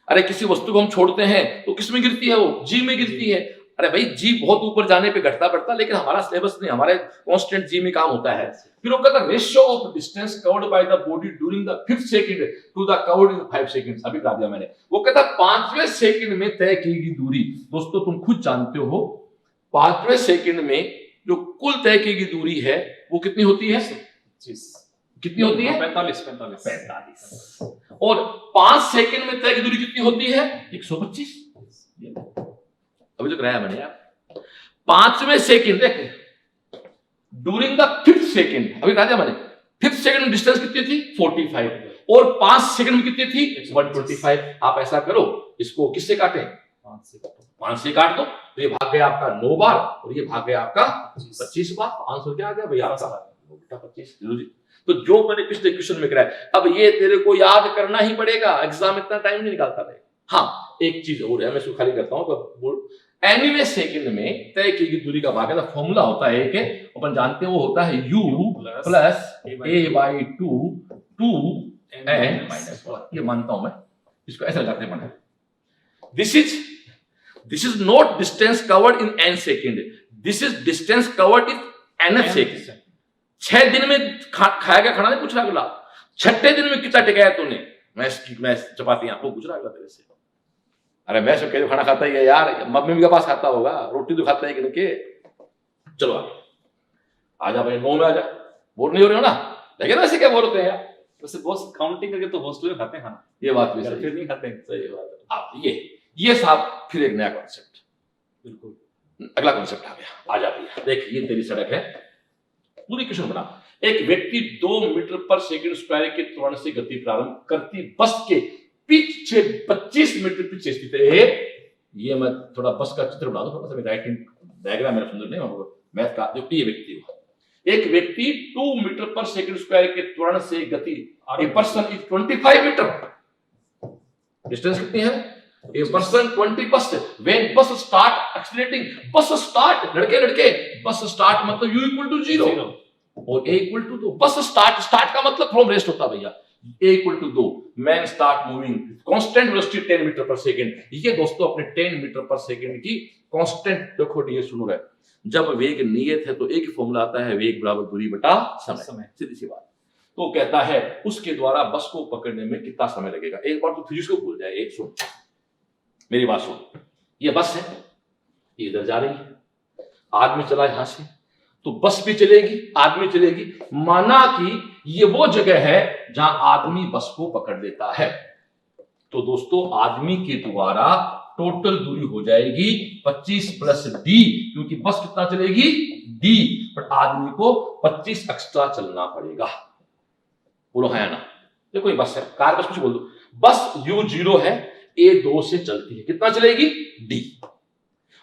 अरे किसी वस्तु को हम छोड़ते हैं तो किस में गिरती है वो जी में गिरती है। अरे भाई जी बहुत ऊपर जाने पे घटता बढ़ता, लेकिन हमारा सिलेबस नहीं, हमारे कांस्टेंट जी में काम होता है। फिर वो कहता है ratio of distance covered by the body during the 5th second to the covered in 5 seconds. अभी बता दिया मैंने। वो कहता है 5वें सेकंड में तय की गई दूरी, दोस्तों तुम खुद जानते हो 5वें सेकंड में जो कुल तय की गई दूरी है वो कितनी होती है, कितनी होती है 45। और 5 सेकंड में तय की दूरी कितनी होती है 125। अभी तो कराया मैंने यार। 5वें सेकंड देख ड्यूरिंग द 5th सेकंड, अभी कहा दिया मैंने 5th सेकंड में डिस्टेंस कितनी थी 45 और 5 सेकंड में कितनी थी 125। आप ऐसा करो, इसको किससे काटें 5 से काट दो, तो ये भाग गया आपका 9 बार और ये भाग गया आपका 25 बार। आंसर क्या आ गया भैया आपका 25। तो जो मैंने पिछले क्वेश्चन में कराया, अब ये तेरे को याद करना ही पड़ेगा, एग्जाम इतना टाइम नहीं निकालता रहेगा। हाँ एक चीज और है, मैं इसको खाली करता हूं तो एनीवे सेकंड में तय की गई दूरी का भाग है, फॉर्मूला होता है एक, अपन जानते हैं वो होता है u plus a/2 2n minus 1। ये मानता हूं मैं, इसको ऐसा लगाते हैं। This is not distance covered in n second, this is distance covered in nth second. 6 दिन में खाया गया खाना नहीं पूछ रहा अगला, 6ठे दिन में कितना टिकाया तूने, मैं चपातियां आपको पूछ रहा अगला तेरे से। अरे मैं सब कैसे खाना खाता ही है यार, मम्मी के पास खाता होगा, रोटी तो खाता है कि नहीं। चलो आगे आजा भाई, 9 में आजा। बोर नहीं हो रहे हो ना, लेकिन ऐसे क्या बोल होते हैं यार, वैसे बॉस काउंटिंग करके तो हॉस्टल में खाते हैं खाना, ये बात भी सही, फिर नहीं खाते। सही बात है। आप ये साहब फिर एक नया कॉन्सेप्ट, बिल्कुल अगला कॉन्सेप्ट आ गया। आजा भैया देख, ये तेरी सड़क है, पूरी क्वेश्चन बना। एक व्यक्ति 2 मीटर पर सेकंड स्क्वायर के त्वरण से गति प्रारंभ करती बस के पीछे 25 मीटर पीछे स्थित है। ये मैं थोड़ा बस का चित्र बना दूं, थोड़ा सा राइटिंग डायग्राम मेरा सुंदर नहीं, मैथ का। जो ये व्यक्ति हुआ, एक व्यक्ति 2 मीटर पर सेकंड स्क्वायर के त्वरण से गति, a person is 25 metre, distance कितनी है a person 20%। When bus start accelerating, bus start लड़के बस स्टार्ट मतलब u इक्वल टू 0 और a इक्वल टू 2। बस स्टार्ट का मतलब फ्रॉम रेस्ट होता है भैया, a equal to 2, man start moving, constant velocity 10 metre per second. ये दोस्तों अपने 10 मीटर पर सेकंड की कांस्टेंट देखो, ये सुनो रहे, जब वेग नियत है तो एक फॉर्मूला आता है, वेग बराबर दूरी बटा समय, सीधी सी बात। तो कहता है उसके द्वारा बस को पकड़ने में कितना समय लगेगा। एक बार तो फिजिक्स को भूल जाए, एक सुन मेरी बात सुन, ये बस है, ये इधर जा रही है, आदमी चला यहां से, तो बस भी चलेगी आदमी चलेगी। माना कि ये वो जगह है जहां आदमी बस को पकड़ लेता है, तो दोस्तों आदमी के द्वारा टोटल दूरी हो जाएगी 25 प्लस डी, क्योंकि बस कितना चलेगी डी, पर आदमी को 25 एक्स्ट्रा चलना पड़ेगा। बोलो है ना, देखो ये बस है, कार बस कुछ बोल दो, बस u0 है, a2 से चलती है, कितना चलेगी d,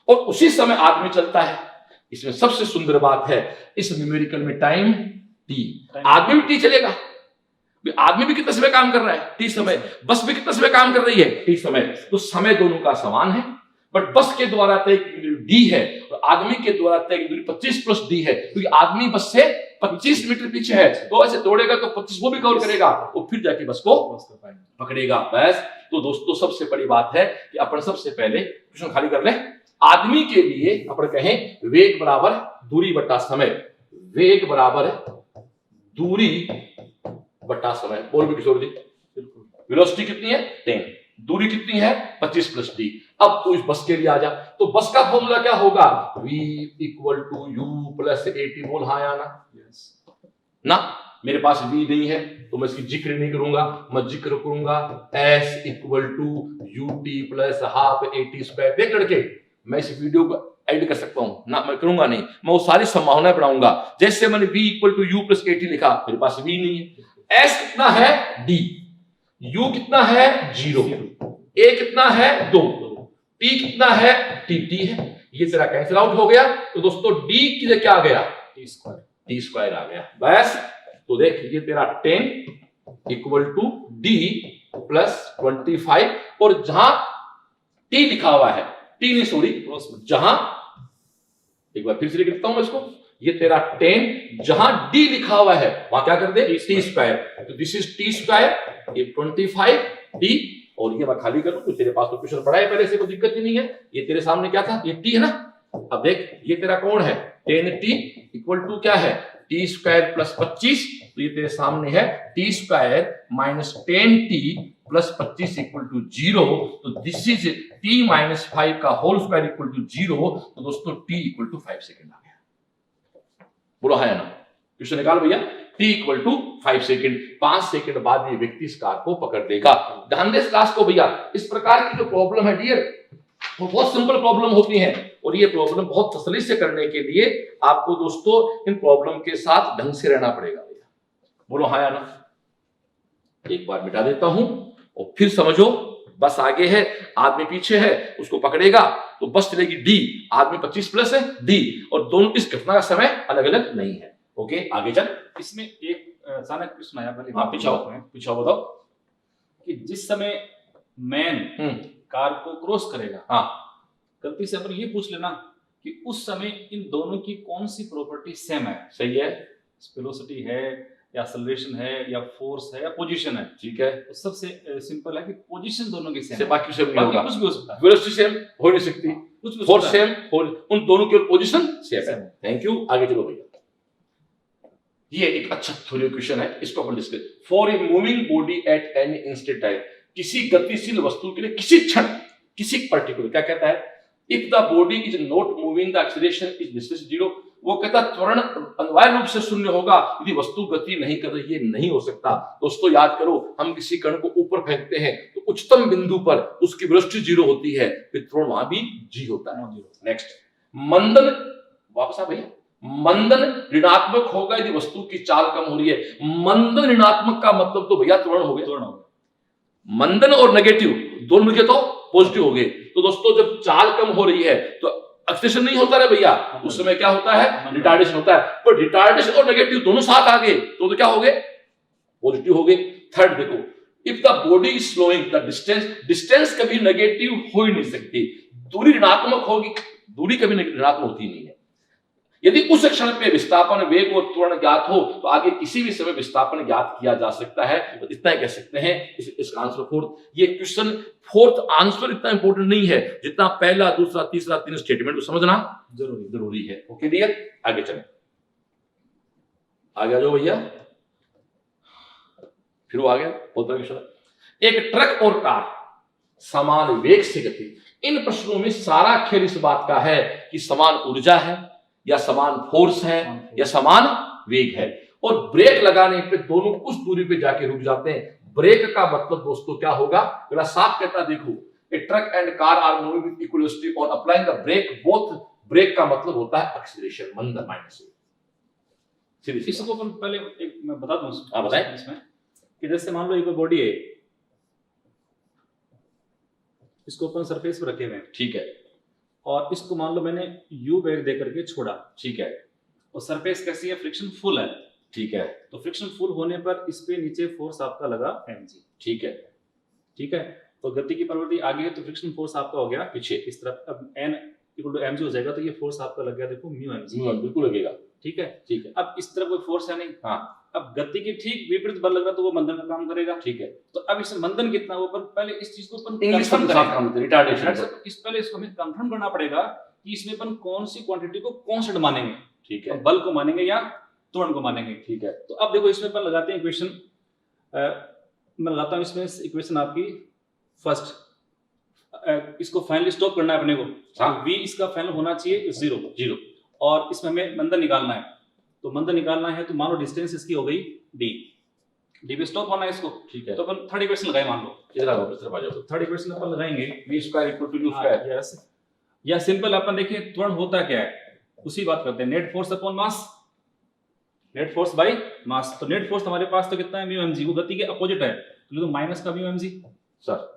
और उसी समय आदमी चलता है। इसमें सबसे सुंदर बात है, इस न्यूमेरिकल में टाइम t, आदमी भी t चलेगा, आदमी भी कितना समय काम कर रहा है t समय, बस भी कितना समय काम कर रही है t समय, तो समय दोनों का समान है। बट बस के द्वारा तय की दूरी d है और आदमी के द्वारा तय की दूरी 25 प्लस d है, क्योंकि आदमी बस से 25 मीटर पीछे है, तो ऐसे दौड़ेगा तो 25 वो भी कवर करेगा और फिर जाके बस को पकड़ेगा। बस तो दोस्तों सबसे बड़ी बात है कि अपन सबसे पहले क्वेश्चन खाली कर ले, आदमी के लिए अपन कहें वेग बराबर दूरी बटा समय, वेग बराबर दूरी बटा समय। बोल भी किशोर जी, वेलोसिटी कितनी है 10, दूरी कितनी है 25 प्लस डी। अब तू इस बस के लिए आ जा, तो बस का फॉर्मूला क्या होगा, v equal to you plus a t. बोल हाँ या ना? ना, मेरे पास v नहीं है तो मैं इसकी जिक्र नहीं करूंगा, मैं जिक्र करूंगा s equal to u t plus half a t square. देख लड़के, मैं इस वीडियो को एडिट कर सकता हूं ना, मैं करूंगा नहीं, मैं वो सारी संभावनाएं बढ़ाऊंगा। जैसे मैंने v equal to you plus a t लिखा, मेरे पास v नहीं है, s कितना है d, u कितना है 0, a कितना है 2, t कितना है tt है। ये तेरा कैंसिल आउट हो गया, तो दोस्तों d की जगह क्या आ गया t स्क्वायर आ गया बस। तो देख ये तेरा 10 इक्वल टू d प्लस 25, और जहां t लिखा हुआ है, t नहीं सॉरी, जहां, एक बार फिर से लिखता हूं मैं इसको, ये तेरा 10 जहां d लिखा हुआ है वहां क्या कर दे t स्क्वायर, तो दिस इज t स्क्वायर, ये 25 d, और ये मैं खाली कर दूं, तो तेरे पास तो क्वेश्चन पढ़ा है पहले से, कोई दिक्कत ही नहीं है। ये तेरे सामने क्या था, ये t है ना। अब देख ये तेरा कौन है 10t इक्वल टू क्या है t स्क्वायर प्लस 25, तो ये तेरे सामने है t square minus 10t plus 25 equal to 0, तो दिस इज t माइनस 5 का होल स्क्वायर इक्वल टू 0, तो दोस्तों t इक्वल टू 5 सेकेंड आ गया। बोलो है ना, क्वेश्चन निकाल भैया, t equal to 5 second. 5 second बाद ये व्यक्ति इस कार को पकड़ लेगा। ध्यान दे इस क्लास को भैया, इस प्रकार की जो प्रॉब्लम है डियर, वो बहुत सिंपल प्रॉब्लम होती है, और ये प्रॉब्लम बहुत तसल्ली से करने के लिए आपको दोस्तों इन प्रॉब्लम के साथ ढंग से रहना पड़ेगा भैया। बोलो हाँ या ना। एक बार मिटा देता हूं और फिर समझो, बस आगे है, आदमी पीछे है, उसको पकड़ेगा तो बस चलेगी डी, आदमी 25 प्लस है डी, और दोनों इस घटना का समय अलग अलग नहीं है। ओके आगे चल। इसमें एक अचानक प्रश्न आया, पहले हाँ पीछा बताओ कि जिस समय मैन कार को क्रॉस करेगा, हाँ गलती से अपन ये पूछ लेना कि उस समय इन दोनों की कौन सी प्रॉपर्टी सेम है। सही है, वेलोसिटी है या एक्सेलरेशन है या फोर्स है या पोजीशन है। ठीक है, तो सबसे सिंपल है कि पोजीशन दोनों की सेम से है, बाकी सेम नहीं होगा, कुछ भी हो सकता है, वेलोसिटी सेम हो नहीं सकती, कुछ भी फोर्स सेम हो, उन दोनों की पोजीशन सेम है। थैंक यू, आगे चलो भैया। ये एक अच्छा थ्योरी क्वेश्चन है, इसको अपन discuss. For a moving body at any instant time, किसी गतिशील वस्तु के लिए किसी क्षण, किसी पर्टिकुलर, क्या कहता है, if the body is not moving the acceleration is distance 0, वो कहता त्वरण अनिवार्य रूप से शून्य होगा यदि वस्तु गति नहीं कर रही, ये नहीं हो सकता। दोस्तों याद करो, हम किसी कण को ऊपर फेंकते हैं तो उच्चतम बिंदु पर उसकी वेलोसिटी 0 होती है, फिर त्वरण वहां भी g होता है। नेक्स्ट, मंदन, वापस आ भैया, मंदन ऋणात्मक होगा यदि वस्तु की चाल कम हो रही है। मंदन ऋणात्मक का मतलब तो भैया त्वरण हो गया, मंदन और नेगेटिव दोनों मिलके तो पॉजिटिव हो गए। तो दोस्तों जब चाल कम हो रही है तो एक्सेलरेशन नहीं होता है भैया, उस समय क्या होता है, रिटार्डेशन होता है। पर रिटार्डेशन और नेगेटिव दोनों साथ आ गए तो क्या हो गए, पॉजिटिव हो गए। थर्ड देखो, if the body is slowing the distance, distance कभी नेगेटिव हो ही नहीं सकती, दूरी ऋणात्मक होगी, दूरी कभी ऋणात्मक होती नहीं है। यदि उस क्षण पे विस्थापन, वेग और त्वरण ज्ञात हो तो आगे किसी भी समय विस्थापन ज्ञात किया जा सकता है। तो इतना ही कह सकते हैं इसका आंसर फोर्थ। ये क्वेश्चन फोर्थ आंसर इतना इंपॉर्टेंट नहीं है जितना पहला, दूसरा, तीसरा, तीन स्टेटमेंट को समझना जरूरी है। ओके डियर, आगे चलें, आगे आ जाओ भैया, फिर वो आ गया बहुत क्वेश्चन। एक ट्रक और कार समान वेग से गति, इन प्रश्नों में सारा खेल इस बात का है कि समान ऊर्जा है या समान फोर्स है या समान वेग है, और ब्रेक लगाने पे दोनों कुछ दूरी पे जाके रुक जाते हैं। ब्रेक का मतलब दोस्तों क्या होगा, मेरा साफ कहता देखो, a truck and car are moving with equal velocity और applying the brake both, brake का मतलब होता है एक्सीलरेशन, मंदन माइनस वेग। इसको अपन पहले एक मैं बता दूं, आप बताएं इसमें कि जैसे मान लो एक बॉडी है, इसको अपन सरफेस पर रखे हुए हैं, ठीक है, और इसको मान लो मैंने यू वेग दे करके छोड़ा, ठीक है, और सरफेस कैसी है, फ्रिक्शन फुल है, ठीक है, तो फ्रिक्शन फुल होने पर इस पे नीचे फोर्स आपका लगा mg, ठीक है, ठीक है। तो गति की प्रवृत्ति आगे है तो फ्रिक्शन फोर्स आपका हो गया पीछे इस तरफ, अब n इक्वल टू mg हो जाएगा, तो ये फोर्स आपका लग गया देखो म्यू mg, बिल्कुल लगेगा। ठीक है। ठीक है। अब इस तरह कोई फोर्स है नहीं। हाँ। अब गति के ठीक विपरीत बल लग रहा तो वो मंदन का काम करेगा। ठीक है। तो अब इसमें मंदन कितना वो पहले इस चीज को अपन इंग्लिश में साफ काम करते हैं, रिटार्डेशन। इस पहले इसको हमें कंफर्म करना पड़ेगा कि इसमें अपन कौन सी क्वांटिटी को कांस्टेंट मानेंगे। ठीक है। बल को मानेंगे या त्वरण को मानेंगे। ठीक है। तो अब देखो इसमें अपन लगाते हैं इक्वेशन, मैं लगाता हूं इसमें इक्वेशन आपकी फर्स्ट, इसको फाइनली स्टॉप करना है अपने को। हाँ। तो v इसका फाइनल होना चाहिए 0 और इसमें हमें मंदन निकालना है। तो मंदन निकालना है तो मान लो डिस्टेंस इसकी हो गई d पे स्टॉप होना है इसको। ठीक है। तो अपन थर्ड इक्वेशन लगाए, मान लो इधर आ जाओ। तो थर्ड इक्वेशन अपन लगाएंगे v square equal to u square. Yes, या सिंपल अपन देखिए त्वरण होता क्या है उसी बात करते हैं, net force upon mass, net force by mass. तो नेट फोर्स हमारे पास तो कितना है म्यू mg, वो गति के अपोजिट है तो माइनस का mu mg sir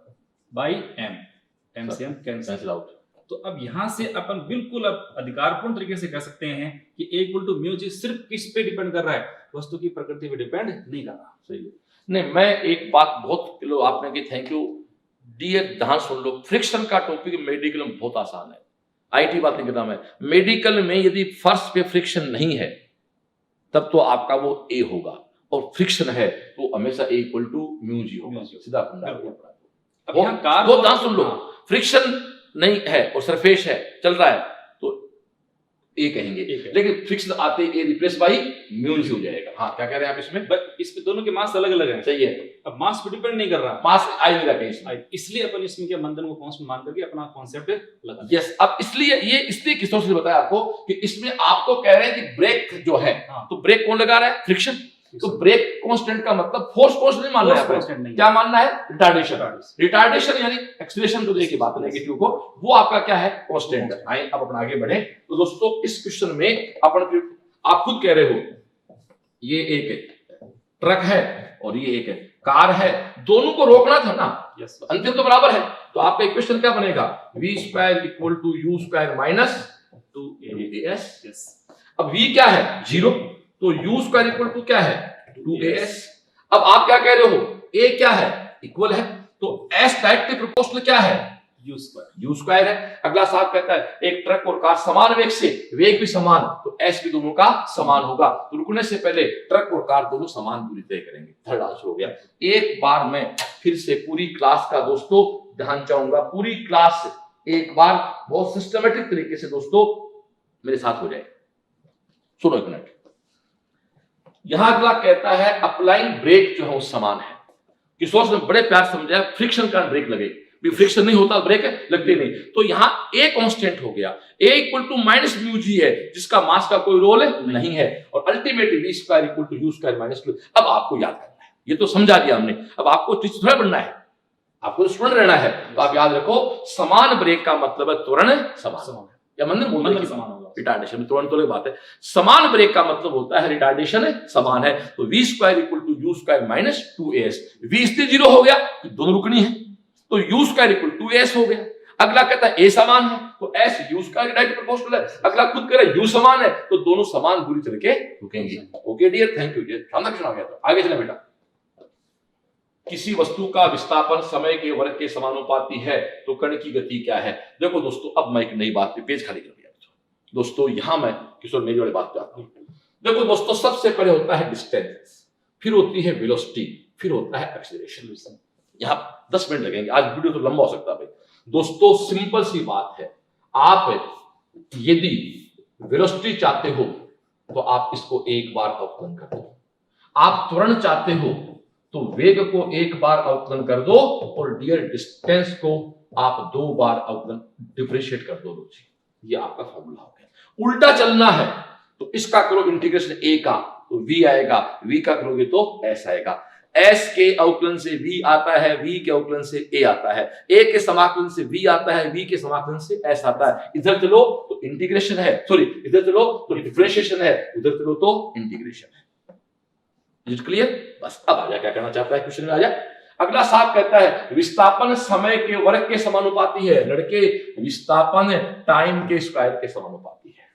by m से m कैंसिल आउट। तो अब यहां से अपन बिल्कुल अब अधिकारपूर्ण तरीके से कह सकते हैं कि a equal to mu G सिर्फ किस पे डिपेंड कर रहा है, वस्तु की प्रकृति पे डिपेंड नहीं कर रहा। सही है। नहीं, मैं एक बात बहुत लो आपने की, थैंक यू डियर, ध्यान सुन लो। फ्रिक्शन का टॉपिक मेडिकल में बहुत आसान है, आईटी बात नहीं करता मैं। मेडिकल में यदि फर्श पे फ्रिक्शन नहीं है तब तो आपका वो ए होगा, और फ्रिक्शन है तो हमेशा ए इक्वल टू म्यू जी होगा, सीधा फंडा। अब यहाँ कार वो ध्यान सुन लो, फ्रिक्शन नहीं है और सरफेस है चल रहा है तो ए कहेंगे, लेकिन फ्रिक्शन आते ए रिप्लेस बाई म्यू जी हो जाएगा। हाँ, क्या कह रहे हैं आप इसमें? इस पे दोनों के मास अलग अलग है। सही है। अब मास पे डिपेंड नहीं कर रहा, मास आई नहीं रखे इसमें, इसलिए अपन इसमें क्या मंदन को कांस्टेंट मान करके अपना कॉन्सेप्ट लगा। यस। अब इसलिए ये इसलिए किस तरह से बताया आपको कि इसमें आपको कह रहे हैं कि ब्रेक जो है, तो ब्रेक कौन लगा रहा है? फ्रिक्शन। तो ब्रेक कांस्टेंट का मतलब फोर्स कांस्टेंट नहीं मानना है, क्या मानना है? रिटार्डेशन। रिटार्डेशन यानी एक्सीलरेशन को देखिए बात नेगेटिव को, वो आपका क्या है? कांस्टेंट। आइए अब अपन आगे बढ़े। तो दोस्तों इस क्वेश्चन में अपन, आप खुद कह रहे हो ये एक ट्रक है और ये एक कार है, दोनों को रोकना था ना। यस, अंतिम तो बराबर है, तो आपका इक्वेशन क्या बनेगा? v square equal to u square minus 2as। अब v क्या है? 0, तो u स्क्वायर इक्वल टू क्या है? 2as। अब आप क्या कह रहे हो? a क्या है? इक्वल है, तो s डायरेक्टली प्रोपोर्शनल क्या है? u स्क्वायर है। अगला साहब कहता है एक ट्रक और कार समान वेग से, वेग भी समान, तो s भी दोनों का समान होगा। तो रुकने से पहले ट्रक और कार दोनों समान दूरी तय करेंगे। थर्ड आंसर हो गया। एक बार मैं फिर से पूरी क्लास का दोस्तों ध्यान चाहूंगा, पूरी क्लास एक बार बहुत सिस्टमेटिक तरीके से दोस्तों मेरे साथ हो जाए। सुनो एक मिनट। यहां अगला कहता है अप्लाइंग ब्रेक जो है वो समान है। किशोर ने बड़े प्यार समझाया, फ्रिक्शन का ब्रेक लगे, फ्रिक्शन नहीं होता ब्रेक लगते नहीं। तो यहां ए कांस्टेंट हो गया, a equal to minus mu g है जिसका मास का कोई रोल नहीं है, और ultimately v square equal to u square minus. अब आपको याद करना है, ये तो समझा दिया हमने, अब आपको टीचर थोड़ा बनना है, आपको स्टूडेंट रहना है। तो आप याद रखो समान ब्रेक का मतलब है त्वरण समान या मंदन समान होगा। रिटार्डेशन में त्वरण तो बात है, समान ब्रेक का मतलब होता है रिटार्डेशन समान है। तो v square equal to u square minus 2as। V इसलिए 0 हो गया दोनों रुकनी है, तो u square equal to s हो गया। अगला कहता है a समान है तो s you square direct proportional है। अगला खुद कह रहा है u समान है तो दोनों समान दूरी चल के रुकेंगे। Okay dear, thank you dear. शानदार क्वेश्चन आ गया। तो आगे चले बेटा। किसी वस्तु का विस्थापन समय के वर्ग के समानुपाती है तो कण की गति क्या है? देखो दोस्तों, अब मैं एक नई बात पे पेज खाली कर दिया दोस्तों। यहां मैं किशोर मेरी वाली बात पे आता हूं। देखो दोस्तों, सबसे पहले होता है डिस्टेंस, फिर होती है वेलोसिटी, फिर होता है एक्सीलरेशन। यहां 10 मिनट लगेंगे, आज वीडियो तो लंबा हो सकता है भाई। दोस्तों सिंपल सी बात है, आप यदि वेलोसिटी चाहते हो तो आप इसको एक बार अवकलन कर दो, आप त्वरण चाहते हो तो वेग को एक बार अवकलन कर दो, और डियर डिस्टेंस को आप 2 बार अवकलन डिफरेंशिएट कर दो। ये आपका फॉर्मूला हो गया। उल्टा चलना है तो इसका करो इंटीग्रेशन a का तो v आएगा, v का करोगे तो s आएगा। s के अवकलन से v आता है, v के अवकलन से a आता है, a के समाकलन से v आता है, v के समाकलन से s आता है। इधर चलो तो इंटीग्रेशन है, सॉरी इधर चलो तो डिफरेंशिएशन है, उधर चलो तो इंटीग्रेशन है। Is it clear? बस अब आजा क्या कहना चाहता है क्वेश्चन में, आजा। अगला साहब कहता है विस्थापन समय के वर्ग के समानुपाती है। लड़के, विस्थापन टाइम के स्क्वायर के समानुपाती है।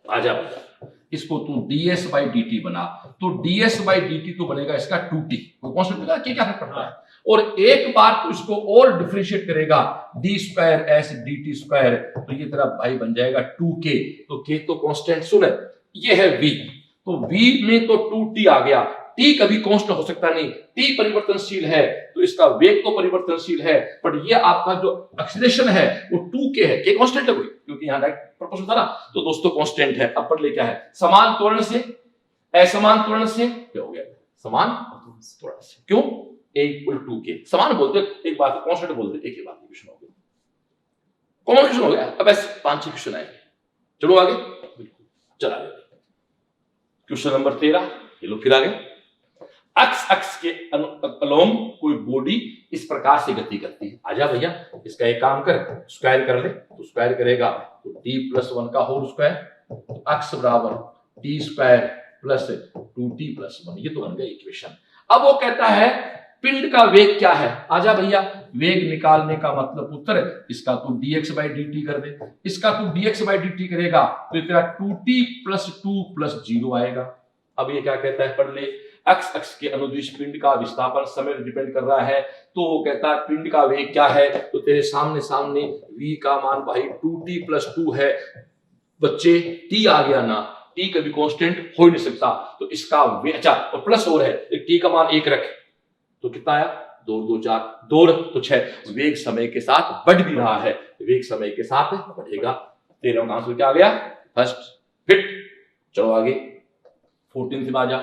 आजा बता, इसको तू ds by dt बना, तो ds by dt तो बनेगा इसका 2t। वो कौन सा क्या फर्क पड़ता है? और एक बार तो इसको और डिफरेंशिएट करेगा, d square s dt square, तो ये तेरा भाई बन जाएगा 2k। तो k तो कांस्टेंट सुन, ये है v, तो v में तो 2t आ गया, t कभी कांस्टेंट हो सकता नहीं, t परिवर्तनशील है तो इसका वेग तो परिवर्तनशील है, बट ये आपका जो एक्सीलरेशन है वो 2k है, k कांस्टेंट है कोई, क्योंकि यहां डायरेक्ट प्रोपोर्शनल था ना, तो दोस्तों कांस्टेंट है। अपर ले क्या है, समान त्वरण से असमान त्वरण से क्या हो गया, समान त्वरण से, क्यों, a इक्वल 2k, समान बोलते एक बात, कांस्टेंट बोलते एक ही बात, क्वेश्चन हो गया, कॉमन क्वेश्चन हो गया। अब ऐसे 5-6 क्वेश्चन आएंगे, चलो आगे, चला गया क्वेश्चन नंबर 13, ये लो फिर आगे। अक्ष के अलोंग कोई बॉडी इस प्रकार से गति करती है, आजा भैया इसका एक काम कर, स्क्वायर कर ले, तो स्क्वायर करेगा तो t+1 का होल स्क्वायर, तो अक्ष बराबर t² प्लस 2t+1, ये तो बन गया इक्वेशन। अब वो कहता है पिंड का वेग क्या है, आजा भैया वेग निकालने का मतलब उत्तर, इसका तो dx/dt कर दे, इसका तो dx/dt करेगा तो तेरा 2t+2+0 आएगा। अब ये क्या कहता है, पढ़ ले, अक्ष के अनुदिश पिंड का विस्थापन समय डिपेंड कर रहा है, तो वो कहता है पिंड का वेग क्या है, तो तेरे सामने v का मान भाई 2t+2 है, बच्चे t आ गया ना, t कभी कांस्टेंट हो ही नहीं सकता, तो इसका वेग, अच्छा और प्लस और है, t का मान 1 रख तो कितना आया, 2 2 4 2 तो 6, वेग समय के साथ बढ़ भी रहा है, वेग समय के साथ बढ़ेगा। 13 का आंसर क्या आ गया, फर्स्ट फिट। चलो आगे 14 में आ जा,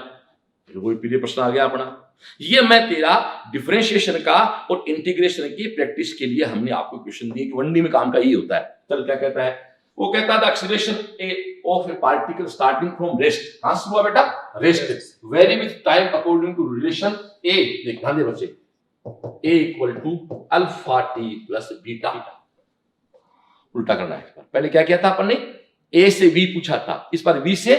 फिर वही पीले प्रश्न आ गया अपना, ये मैं तेरा डिफरेंशिएशन का और इंटीग्रेशन की प्रैक्टिस के लिए हमने आपको क्वेश्चन दिए कि 1D में काम का यही होता है। चल क्या कहता है, वो कहता था acceleration of a particle starting from rest, कहां से हुआ बेटा, rest, vary with time according to relation a, देख ध्यान दे बच्चे, a equal to alpha t plus beta, उल्टा करना है, पहले क्या किया था अपन ने, a से v पूछा था, इस बार v से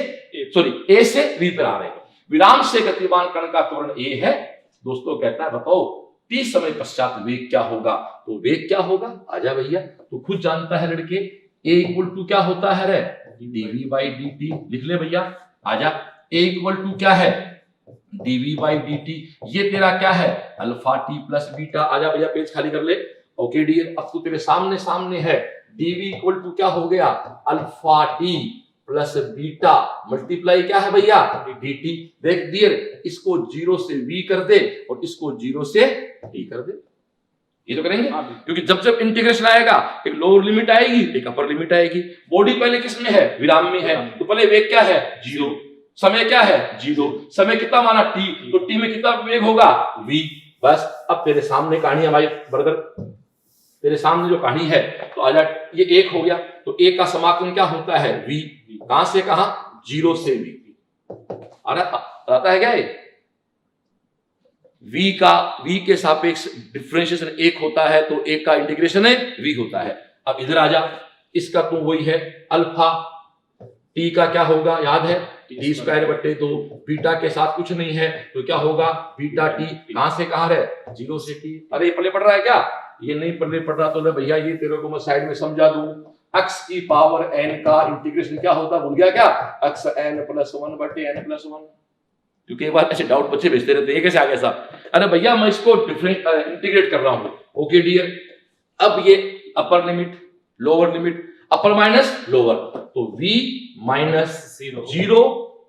a से v पर आ रहे हैं, विराम से गतिमान कण का त्वरण a है, दोस्तों कहता है बताओ t समय पश्चात वेग क्या होगा, तो वेग क्या होगा, आजा भैया तो खुद जानता है लड़के, a इक्वल टू क्या होता है रे, dv/dt, लिख ले भैया, आजा a इक्वल टू क्या है, dv/dt, ये तेरा क्या है, अल्फा टी प्लस बीटा, आजा भैया पेज खाली कर ले। ओके डियर, अब तो तेरे सामने है, dv इक्वल टू क्या हो गया, alpha t plus beta multiply क्या है भैया, dt। देख डियर, इसको 0 से v कर दे और इसको 0 से t कर दे, ये तो करेंगे क्योंकि जब इंटीग्रेशन आएगा एक लोअर लिमिट आएगी एक अपर लिमिट आएगी, बॉडी पहले किस में है, विराम में है, तो पहले वेग क्या है 0, समय क्या है 0, समय कितना माना t, तो t में कितना वेग होगा v, बस। अब तेरे सामने कहानी हमारी ब्रदर, तेरे सामने जो कहानी है, तो आजा ये 1 हो गया, तो 1 का समाकलन क्या होता है v, कहां से कहां, 0 से v, आता है क्या ये, v के सापेक्ष डिफरेंशिएशन 1 होता है, तो 1 का इंटीग्रेशन है v होता है। अब इधर आ जा, इसका तो वही है अल्फा, t का क्या होगा याद है, t²/2, बीटा के साथ कुछ नहीं है तो क्या होगा बीटा t, कहां से कहां है 0 से t। अरे ये पल्ले पड़ रहा है क्या, ये नहीं पल्ले पड़ रहा तो भैया ये तेरे को मैं साइड में समझा दूं, x की पावर n का इंटीग्रेशन क्या होता है, भूल गया क्या, x n+1/n+1, क्योंकि एक बार ऐसे डाउट बच्चे भेजते रहते हैं, ये कैसे आ गया साहब, अरे भैया मैं इसको इंटीग्रेट कर रहा हूं। ओके डियर, अब ये upper limit lower limit, upper minus lower, तो v minus 0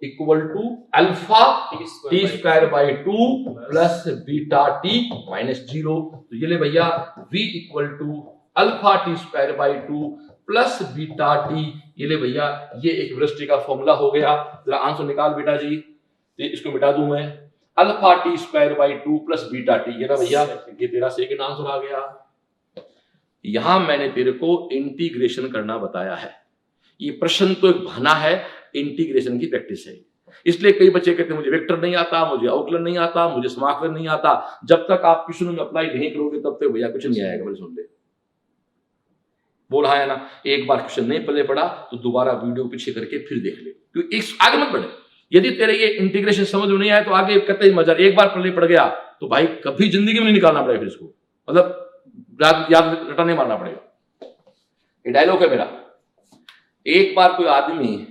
equal to alpha t²/2 plus beta t minus 0, तो ये ले भैया v equal to alpha t²/2 plus beta t, ये ले भैया ये एक वेलोसिटी का फॉर्मूला हो गया। जरा आंसर निकाल बेटा जी, तो इसको मिटा दूं मैं, alpha t²/2 plus beta t, ये ना भैया ये तेरा सेकंड आंसर आ गया। यहां मैंने तेरे को इंटीग्रेशन करना बताया है, ये प्रश्न तो एक बहाना है, इंटीग्रेशन की प्रैक्टिस है, इसलिए कई बच्चे कहते हैं मुझे वेक्टर नहीं आता, मुझे अवकलन नहीं आता, मुझे समाकलन नहीं आता, जब तक आप क्वेश्चन में अप्लाई नहीं करोगे तब तक भैया कुछ नहीं आएगा, बोले सुन ले, बोला है ना, एक बार क्वेश्चन नहीं पल्ले पड़ा तो दोबारा वीडियो पीछे करके फिर देख ले, क्योंकि एक आगे मत बढ़े, यदि तेरे ये इंटीग्रेशन समझ में नहीं आया तो आगे कहते ही मजा, एक बार पल्ले पड़ गया तो भाई कभी जिंदगी में नहीं निकालना पड़ेगा, फिर इसको मतलब याद रटा नहीं मारना पड़ेगा। ये डायलॉग है मेरा, एक बार कोई आदमी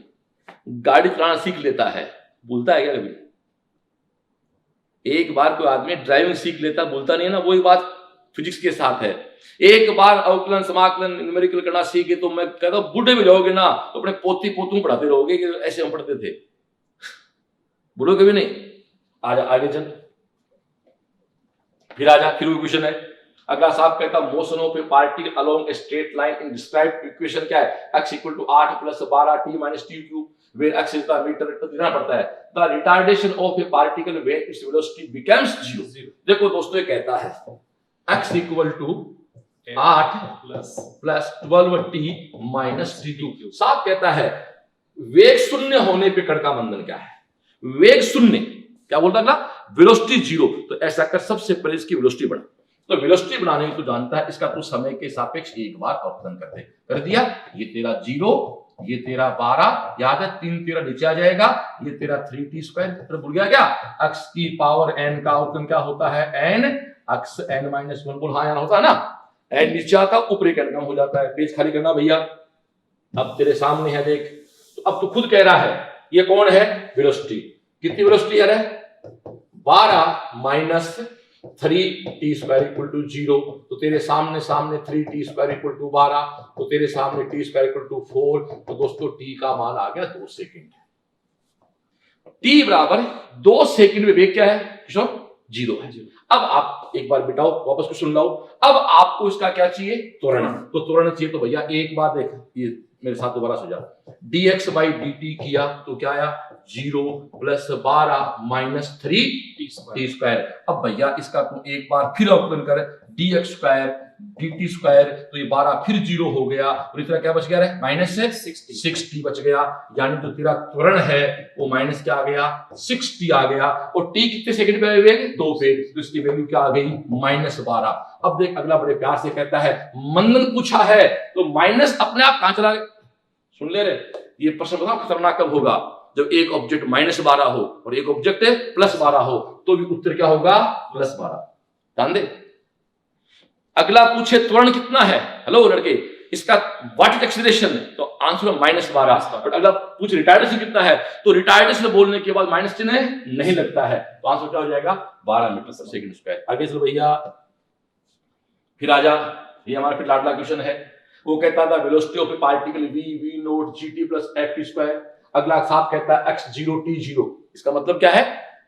गाड़ी चलाना सीख लेता है, भूलता है क्या कभी, एक बार कोई आदमी ड्राइविंग सीख लेता भूलता नहीं है ना, वही बात फिजिक्स के साथ है। एक बार अवकलन समाकलन न्यूमेरिकल करना सीखे तो मैं कहता हूं बुढ़े में जाओगे ना तो अपने पोती पोतों पढ़ाते रहोगे कि ऐसे हम पढ़ते थे, बोलोगे भी नहीं। आजा आगे चल, फिर आजा, फिर वो क्वेश्चन है अगला। साहब कहता motion of a particle along a straight line in described equation क्या है, x equal to 8 plus 12 t minus t cube where x is the meter, तो देना पड़ता है। the retardation of a particle when its velocity becomes 0। देखो दोस्तों ये कहता है x equal to 8 plus 12 t minus t cube. साहब कहता है वेग शून्य होने पे कण का मंदन क्या है, वेग शून्य क्या बोलता है ना, वेलोसिटी 0। तो ऐसा कर सबसे पहले इसकी वेलोसिटी बढ़ा, तो वेलोसिटी बढ़ाने की तो जानता है इसका तो समय के सापेक्ष एक बार अवकलन करते कर दिया। ये तेरा 0, ये तेरा 12, याद है 3 तेरा नीचे आ जाएगा, ये तेरा 3t स्क्वायर। भूल गया क्या, x की पावर n का अवकलन क्या होता है, n x n माइनस 1। बोल हाँ यहाँ होता है ना, n नीचे आता ऊपर एक n कम हो जाता है। पेज खाली करना भैया। अब तेरे सामने है देख, तो अब तू खुद कह रहा है ये कौन है, वेलोसिटी। कितनी वेलोसिटी है, 12 minus 3t square equal to 0। तो तेरे सामने 3t स्क्वायर इक्वल टू 12, तो तेरे सामने t स्क्वायर इक्वल टू 4। तो दोस्तों t का मान आ गया 2 सेकंड। t बराबर 2 सेकंड में वेग क्या है किशोर, 0 है। अब आप एक बार बिटाओ, वापस को सुन लो। अब आपको इसका क्या चाहिए, त्वरण। तो त्वरण चाहिए तो भैया एक बार देख, ये मेरे साथ दोबारा सो जा, dx बाई dt किया तो क्या आया, 0 प्लस 12 माइनस 3t स्क्वायर। अब भैया इसका तू एक बार फिर अवकलन कर, dx स्क्वायर dt स्क्वायर, तो ये 12 फिर 0 हो गया, और इतना क्या बच गया रे, माइनस से 60 बच गया। यानी जो तेरा त्वरण है वो माइनस क्या आ गया, 60 आ गया। और t कितने सेकंड पे वेग, 2 पे, तो इसकी वैल्यू क्या आ गई, माइनस 12। अब देख अगला बड़े प्यार से कहता है मंदन पूछा है तो माइनस अपने आप कहां चला गया। सुन ले रे, ये प्रश्न बताओ खतरनाक कब होगा, जब एक ऑब्जेक्ट माइनस 12 हो और एक ऑब्जेक्ट प्लस 12 हो, तो भी उत्तर क्या होगा, प्लस 12। ध्यान दे। अगला पूछे त्वरण कितना है, हेलो लड़के, इसका व्हाट एक्सीलरेशन, तो आंसर माइनस 12। और अगला पूछ रिटार्डेशन कितना है, तो रिटार्डेशन बोलने के बाद माइनस चिन्ह नहीं लगता है, तो आंसर क्या हो जाएगा, 12 मीटर पर सेकंड स्क्वायर। आगे चलो भैया, फिर आजा, ये हमारा फिर लाडला क्वेश्चन है। वो कहता था velocity of a particle v not gt plus ft square. अगला साहब कहता है x0 t0। इसका मतलब क्या है,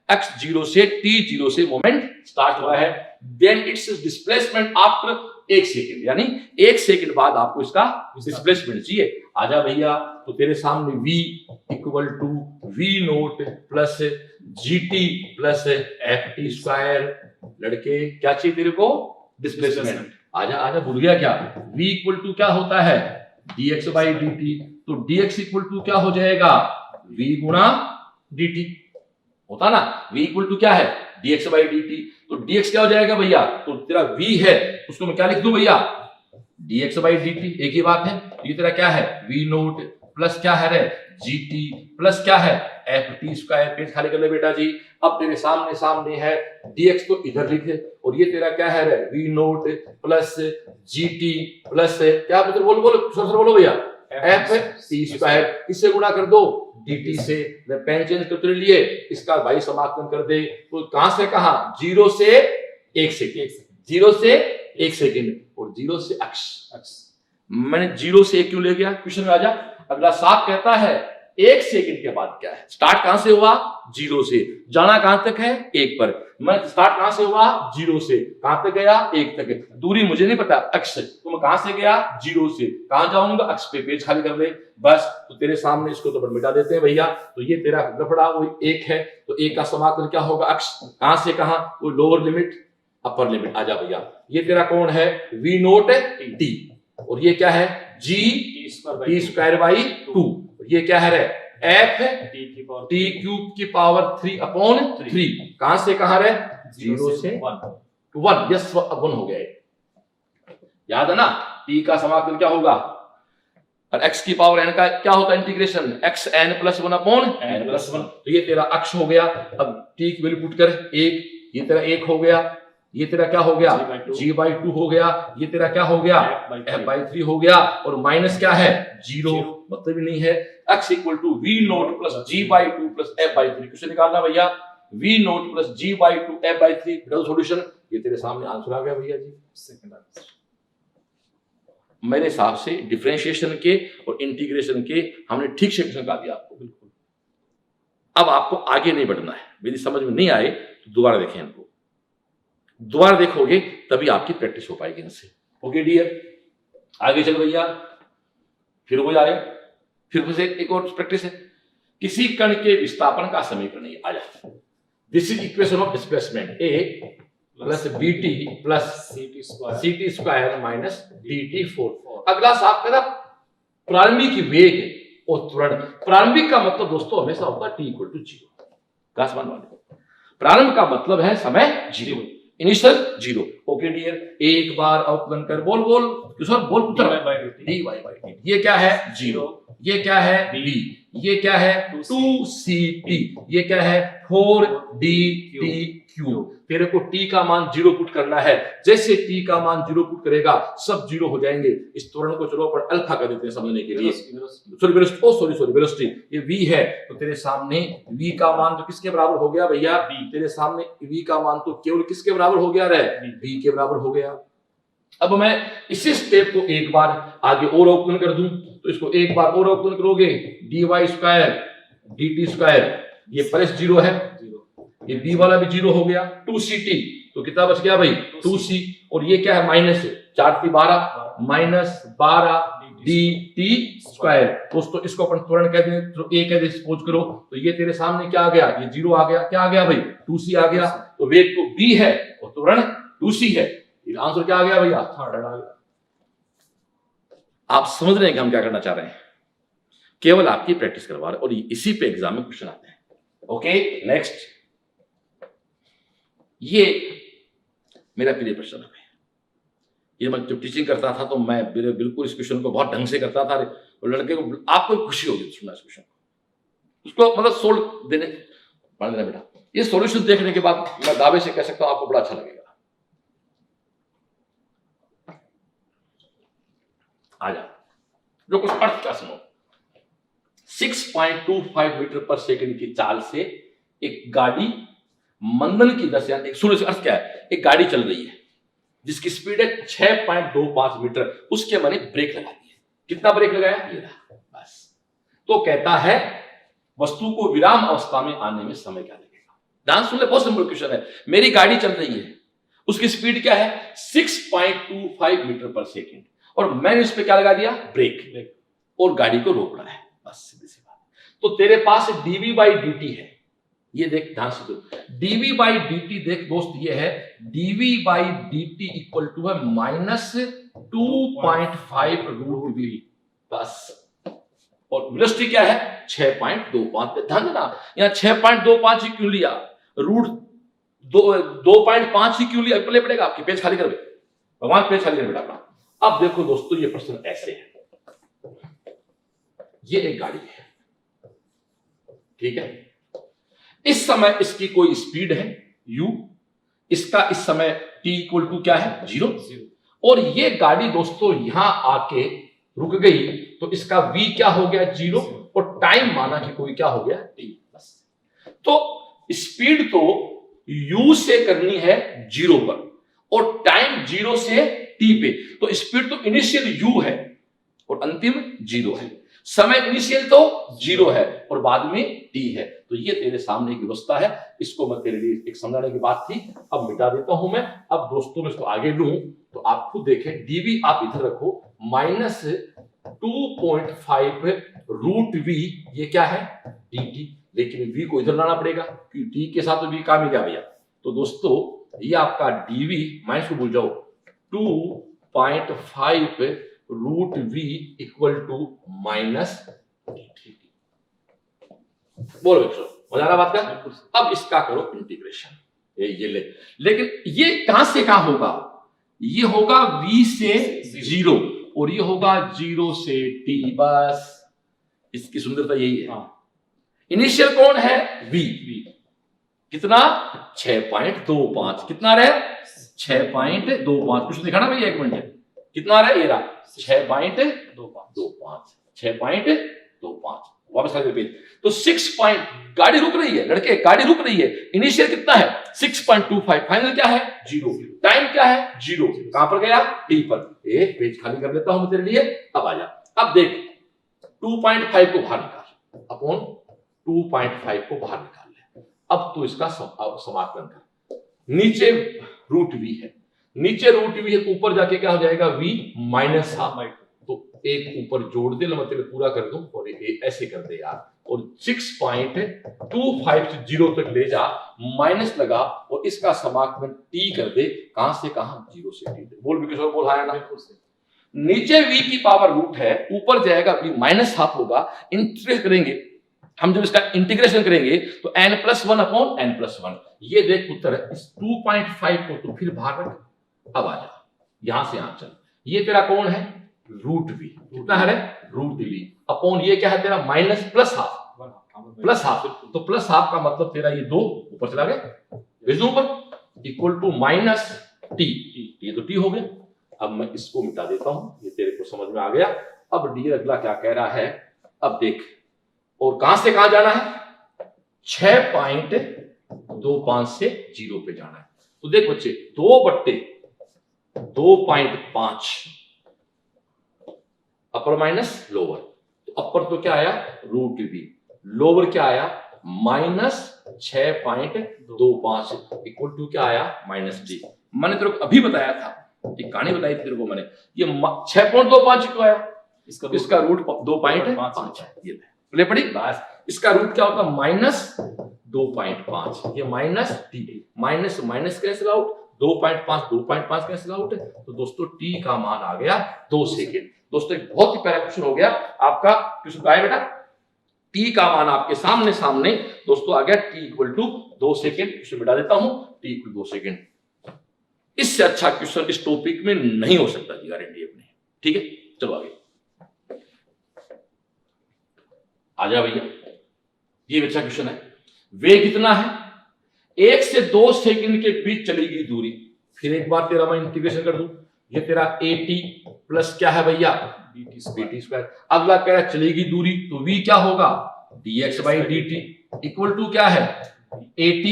x0 से t0 से मोमेंट स्टार्ट हुआ है, then its displacement after 1 second, यानी 1 सेकंड बाद आपको इसका डिस्प्लेसमेंट चाहिए। आजा भैया, तो तेरे सामने v equal to v naught plus gt plus ft square. लड़के क्या चाहिए तेरे को, डिस्प्लेसमेंट। आजा आजा, भूल गया क्या, v इक्वल टू क्या होता है, dx बाई dt। तो dx इक्वल टू क्या हो जाएगा, v गुणा dt होता ना, v इक्वल टू क्या है, dx बाई dt। तो dx क्या हो जाएगा भैया, तो तेरा v है उसको मैं क्या लिख दूं भैया, dx बाई dt, एक ही बात है। ये तेरा क्या है, v नोट प्लस क्या है रे, gt प्लस क्या है, ft स्क्वायर। पेज खाली कर ले बेटा जी। अब तेरे सामने है dx, तो इधर लिख दे, और ये तेरा क्या है रे, v naught plus gt plus क्या पुत्र, बोलो बोलो सर बोलो भैया, ft स्क्वायर। इससे गुणा कर दो dt से, मैं पेन चेंज करते लिए इसका भाई समाकलन कर दे। तो कहां से कहां, 0 से 1 सेकंड, 0 से 1 सेकंड और 0 से अक्ष। मैंने 0 से 1 क्यों ले गया, क्वेश्चन में आजा। अगला साफ कहता है 1 सेकंड के बाद क्या है, स्टार्ट कहां से हुआ, 0 से, जाना कहां तक है, 1 पर। मैं स्टार्ट कहां से हुआ, 0 से, कहां तक गया, 1 तक। दूरी मुझे नहीं पता, अक्ष से, तो मैं कहां से गया, 0 से, कहां जाऊंगा, अक्ष पे। पेज खाली कर ले बस। तो तेरे सामने इसको तो मिटा देते हैं भैया। तो ये तेरा लफड़ा वो 1 है, तो 1 का समाकलन क्या होगा, अक्ष कहां से कहां, वो लोअर लिमिट अपर लिमिट। आजा भैया, ये तेरा कौन है, v नोट t, और ये क्या है, g t स्क्वायर बाई 2। ये क्या है रे, f t क्यूब की पावर 3 अपॉन 3। कहां से कहां रे, 0 से 1। यस 1 हो गया, याद है ना। t का समाकलन क्या होगा, और x की पावर n का क्या होता है, integration x n plus 1 upon n plus 1। तो ये तेरा अक्ष हो गया। अब t की वैल्यू पुट कर 1, ये तेरा 1 हो गया, ये तेरा क्या हो गया, g बाई 2 हो गया, ये तेरा क्या हो गया, f बाई 3 हो गया, और माइनस क्या है, 0, मतलब ही नहीं है। x equal to v naught plus g by 2 plus f by 3। Question निकालना भैया, v naught plus g by 2 f by 3। Solution ये तेरे सामने आंसर आ गया भैया जी। Second answer. मेरे हिसाब से डिफरेंशिएशन के और इंटीग्रेशन के हमने ठीक से क्वेश्चन बता दिया आपको। बिल्कुल। अब आपको आगे नहीं बढ़ना है, यदि समझ में नहीं आए तो दोबारा देखें इनको, दोबारा देखोगे तभी आपकी प्रैक्टिस हो पाएगी इनसे। ओके डियर, आगे चल भैया, फिर हो जाए, फिर से एक और प्रैक्टिस है। किसी कण के विस्थापन का समीकरण आ जाए। This is equation of displacement a plus b t plus c t square minus d t 4। अगला साफ करा प्रारंभिक वेग और त्वरण। प्रारंभिक का मतलब दोस्तों हमेशा होता है टी इक्वल टू 0। क्लास 1 वाले प्रारंभ का मतलब है समय 0, इनिशियल 0। ओके डियर, एक बार अवकलन कर, बोल बोल किशोर बोल पुत्र, dy by dt। ये क्या है 0, ये क्या है b, ये क्या है 2ct, ये क्या है 4dtq। तेरे को t का मान 0 पुट करना है। जैसे t का मान 0 पुट करेगा सब 0 हो जाएंगे। इस त्वरण को चलो पर अल्फा कर देते हैं समझने के लिए। सॉरी वेलोसिटी, ये v है तो तेरे सामने v का मान तो किसके बराबर हो गया भैया? तेरे सामने v का मान तो केवल किसके बराबर हो गया रे? v के बराबर हो गया। अब मैं इसी स्टेप को एक बार आगे और अवकलन कर दूं तो इसको एक बार और अवकलन करोगे dy स्क्वायर dt स्क्वायर, ये प्लस 0 है, ये b वाला भी 0 हो गया। 2ct तो कितना बच गया भाई 2c, और ये क्या है माइनस 4 × 12 माइनस 12 dt स्क्वायर। दोस्तों इसको अपन त्वरण कह दें तो a कह दे सपोज करो, तो ये तेरे सामने क्या आ गया? ये 0 आ गया। क्या आ गया भाई? 2c आ गया। तो वेग तो b है और त्वरण 2c है। ये आंसर क्या आ गया भैया? थर्ड आ गया। आप समझ रहे हैं कि हम क्या करना चाह रहे हैं? केवल आपकी प्रैक्टिस करवा रहे हैं और इसी पे एग्जाम में क्वेश्चन आते हैं। ओके नेक्स्ट, ये मेरा प्रिय प्रश्न है। ये मैं जब टीचिंग करता था तो मैं बिल्कुल इस क्वेश्चन को बहुत ढंग से करता था और लड़के को आपको खुशी होगी सुनना इस क्वेश्चन को, उसको मतलब सोल्व देने पढ़ देना बेटा। ये सॉल्यूशन देखने के बाद मैं दावे से कह सकता हूं आपको बड़ा अच्छा लगेगा। आ जा जो कुछ अर्थ का सुनो। 6.25 मीटर पर सेकंड की चाल से एक गाड़ी मंदन की दर से, सुनो अर्थ क्या है? एक गाड़ी चल रही है जिसकी स्पीड है 6.25 मीटर, उसके मैंने ब्रेक लगा दी है। कितना ब्रेक लगाया? ये रहा बस। तो कहता है वस्तु को विराम अवस्था में आने में समय क्या लगेगा? ध्यान सुन ले, बहुत सिंपल क्वेश्चन है। मेरी गाड़ी चल रही है, उसकी स्पीड क्या है? 6.25 मीटर पर सेकंड, और मैंने उस पर क्या लगा दिया? ब्रेक, और गाड़ी को रोक रहा है। बस सीधी सी बात। तो तेरे पास dv by dt है, ये देख ध्यान से दो। dv by dt देख दोस्त, ये है dv by dt equal to है -2.5 रूट v। बस, और वेलोसिटी क्या है? 6.25 पे ध्यान देना। यहां 6.25 ही क्यों लिया? रूट 2.5 ही क्यों लिया? ले पड़ेगा आपके पेज खाली कर दे भगवान, पेज खाली कर बेटा अपना। अब देखो दोस्तों, ये प्रश्न ऐसे है। ये एक गाड़ी है, ठीक है। इस समय इसकी कोई स्पीड है u, इसका इस समय t इक्वल टू क्या है? 0। और ये गाड़ी दोस्तों यहां आके रुक गई तो इसका v क्या हो गया? 0, और टाइम माना कि कोई क्या हो गया? t। बस, तो स्पीड तो u से करनी है 0 पर और टाइम 0 से t पे। तो स्पीड तो इनिशियल u है और अंतिम 0 है। समय इनिशियल तो 0 है और बाद में t है। तो ये तेरे सामने की व्यवस्था है। इसको मैं तेरे लिए एक समझाने की बात थी, अब मिटा देता हूं मैं। अब दोस्तों मैं इसको आगे लूं तो आप खुद देखें। dv आप इधर रखो, -2.5 रूट v, ये क्या है? dt। लेकिन v को इधर लाना पड़ेगा क्योंकि t के साथ तो v काम ही क्या भैया। तो दोस्तों ये आपका dv माइनस को भूल जाओ, 2.5 root v equal to -dt। बोलो बच्चों, मजा आ रहा बात का? अब इसका करो इंटीग्रेशन, ये ले। लेकिन ये कहां से कहां होगा? ये होगा v से 0 और ये होगा 0 से t। बस इसकी सुंदरता यही है। इनिशियल कौन है? v। कितना? 6.25। कितना रहे? 6.25। कुछ दिखाना भैया, एक मिनट। कितना रहा? ये रहा 6.25। 6.25। वापस खाली पेज। तो 6 पॉइंट, गाड़ी रुक रही है लड़के, गाड़ी रुक रही है। इनिशियल कितना है 6.25, फाइनल क्या है 0, टाइम क्या है 0, कहां पर गया टी पर। एक पेज खाली कर लेता हूं तेरे लिए, अब आ जा। अब देख 2.5 को बाहर निकाल, अपॉन 2.5 को बाहर निकाल ले। अब तो इसका समाकलन कर, नीचे रूट वी है, नीचे रूट वी है, ऊपर जाके क्या हो जाएगा v माइनस हाफ। तो एक ऊपर जोड़ दे, मतलब पूरा कर दूं और ऐसे कर दे यार, और 6.25 से 0 तक ले जा, माइनस लगा और इसका समाकलन t कर दे, कहां से कहां 0 से t। बोल भी किशोर, बोल, आया ना। नीचे v की पावर रूट है, ऊपर जाएगा v माइनस हाफ होगा। इंटीग्रेट करेंगे हम, जब इसका इंटीग्रेशन करेंगे तो n+1 अपॉन n+1। ये देख उत्तर है। इस 2.5 को तो फिर बाहर रख। अब आ जा, यहां से यहां चल, ये तेरा कौन है रूट वी, कितना है रूट वी, अपॉन ये क्या है तेरा minus plus half, plus half. तो प्लस हाफ का मतलब तेरा ये 2 ऊपर चला गया, भेज दूं ऊपर, इक्वल टू माइनस टी, ये तो टी हो गया। अब मैं इसको मिटा देता हूं, ये तेरे को समझ में आ गया। अब डी अगला क्या कह रहा है, अब देख, और कहां से कहां जाना है 6.25 से 0 पे जाना है। तो देख बच्चे 2/2.5 अपर माइनस लोअर, तो अपर तो क्या आया रूट वी, लोअर क्या आया माइनस 6.25 इक्वल टू क्या आया माइनस डी। मैंने तेरे को अभी बताया था, एक कहानी बताई थी तेरे को मैंने, ये 6.25 क्यों आया, इसका रूट 2.5 है। ये ले पड़ी बस, इसका रूट क्या होता माइनस 2.5, ये minus T, minus minus cancel out, 2.5 cancel out, तो दोस्तों टी का मान आ गया 2 सेकेंड। दोस्तों एक बहुत ही प्यारा क्वेश्चन हो गया आपका, क्वेश्चन का है बेटा, टी का मान आपके सामने सामने दोस्तों आ गया, t equal to 2 second. Question मिटा देता हूं, टी इक्वल 2 सेकेंड। इससे अच्छा क्वेश्चन इस टॉपिक में नहीं हो सकता जी, गारंटी अपनी, ठीक है। चलो आगे आ जा भैया, ये अच्छा क्वेश्चन है। वेग कितना है 1 से 2 सेकंड के बीच चलेगी दूरी। फिर एक बार तेरा मैं इंटीग्रेशन कर दूं, ये तेरा at प्लस क्या है भैया bt स्क्वायर। अगला कह रहा है चलेगी दूरी, तो v क्या होगा dx/dt इक्वल टू क्या है at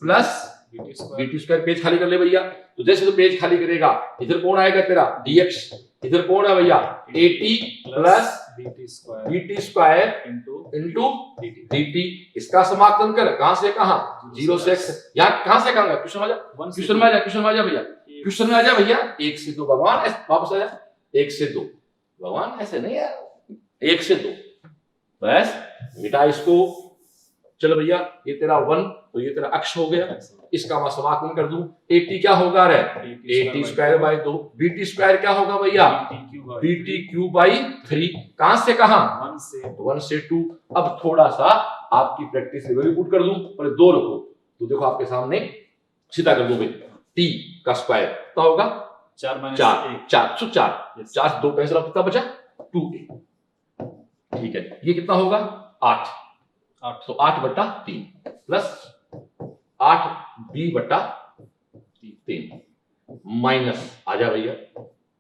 plus bt square. Page खाली कर ले भैया। तो जैसे तो पेज खाली करेगा, इधर कौन आएगा तेरा dx, इधर कौन है भैया at plus bt square into dt। इसका समाकलन कर, कहां से कहां 0 से x, यहां कहां से कहां क्वेश्चन आ जा, क्वेश्चन में आ जा, क्वेश्चन में आ जा भैया, क्वेश्चन में आ जा भैया। 1 से 2 भगवान, वापस आ जा, 1 से 2 भगवान, ऐसे नहीं यार, 1 से 2 बस मिटा इसको। चलो भैया ये तेरा 1, तो ये तेरा अक्ष हो गया, इसका मैं समाकलन कर दूं, at क्या होगा रे at square by 2, bt square क्या होगा भैया bt क्यूब बाई 3। कहां से कहां 1 से 2। अब थोड़ा सा आपकी प्रैक्टिस लेवल पुट कर दूं, पर 2 रखो, तो देखो आपके सामने सीधा कर दो भाई, t का स्क्वायर कितना होगा 4 2 कैंसिल आउट, कितना बचा 2a, ठीक है। ये कितना होगा 8, तो 8/3 प्लस 8b/3 माइनस आ जा भैया,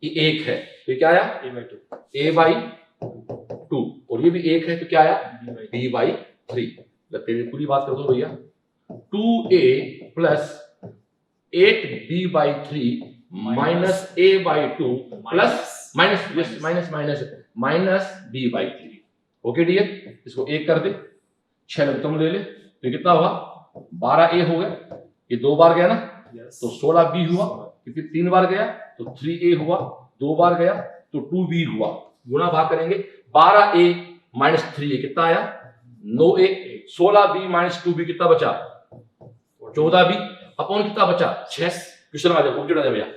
ये 1 है तो क्या आया a/2, और ये भी 1 है तो क्या आया b/3। तेरी पूरी बात कर दो भैया, 2a plus 8b/3 minus a/2 plus minus b/3। Okay dear, इसको 1 कर दे, 6 लघुत्तम ले ले, तो कितना हुआ 12a हो गया, ये 2 बार गया ना, तो 16b हुआ, फिर 3 बार गया तो 3a हुआ, 2 बार गया तो 2b हुआ, गुणा भाग करेंगे 12a माइनस 3a कितना आया 9a, 16b माइनस 2b कितना बचा 14b, अपॉन कितना बचा 6। क्वेश्चन आ जाए, ऑब्जेक्ट आ जाए भैया।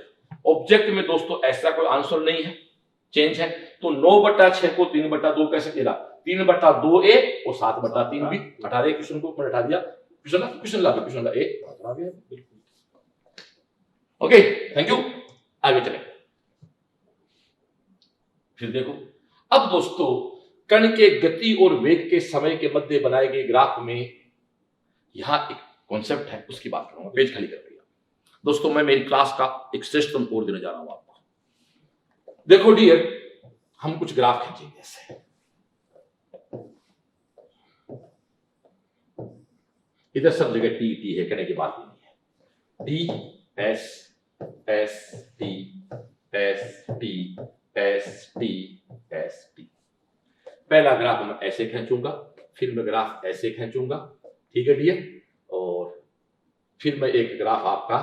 ऑब्जेक्ट में दोस्तों ऐसा कोई आंसर नहीं है, चेंज है, तो 9/6 को 3/2 कैसे तेरा 3/2a और 7/3b हटा दे, क्वेश्चन को हटा दिया, क्वेश्चन ला ए आ गया। ओके थैंक यू, आगे चले। फिर देखो, अब दोस्तों कण के गति और वेग के समय के मध्य बनाए गए ग्राफ में यहां एक कॉन्सेप्ट है, उसकी बात करूंगा। पेज खाली कर दिया दोस्तों, मैं मेरी क्लास का एक सिस्टम और देने जा रहा हूं आपको। देखो डियर, हम कुछ ग्राफ खींचेंगे ऐसे, इधर सब जगह टी टी है, कहने की बात ही नहीं है। T S S T S T S T S T. पहला ग्राफ मैं ऐसे खींचूंगा, फिर मैं ग्राफ ऐसे खींचूंगा, ठीक है डियर। और फिर मैं एक ग्राफ आपका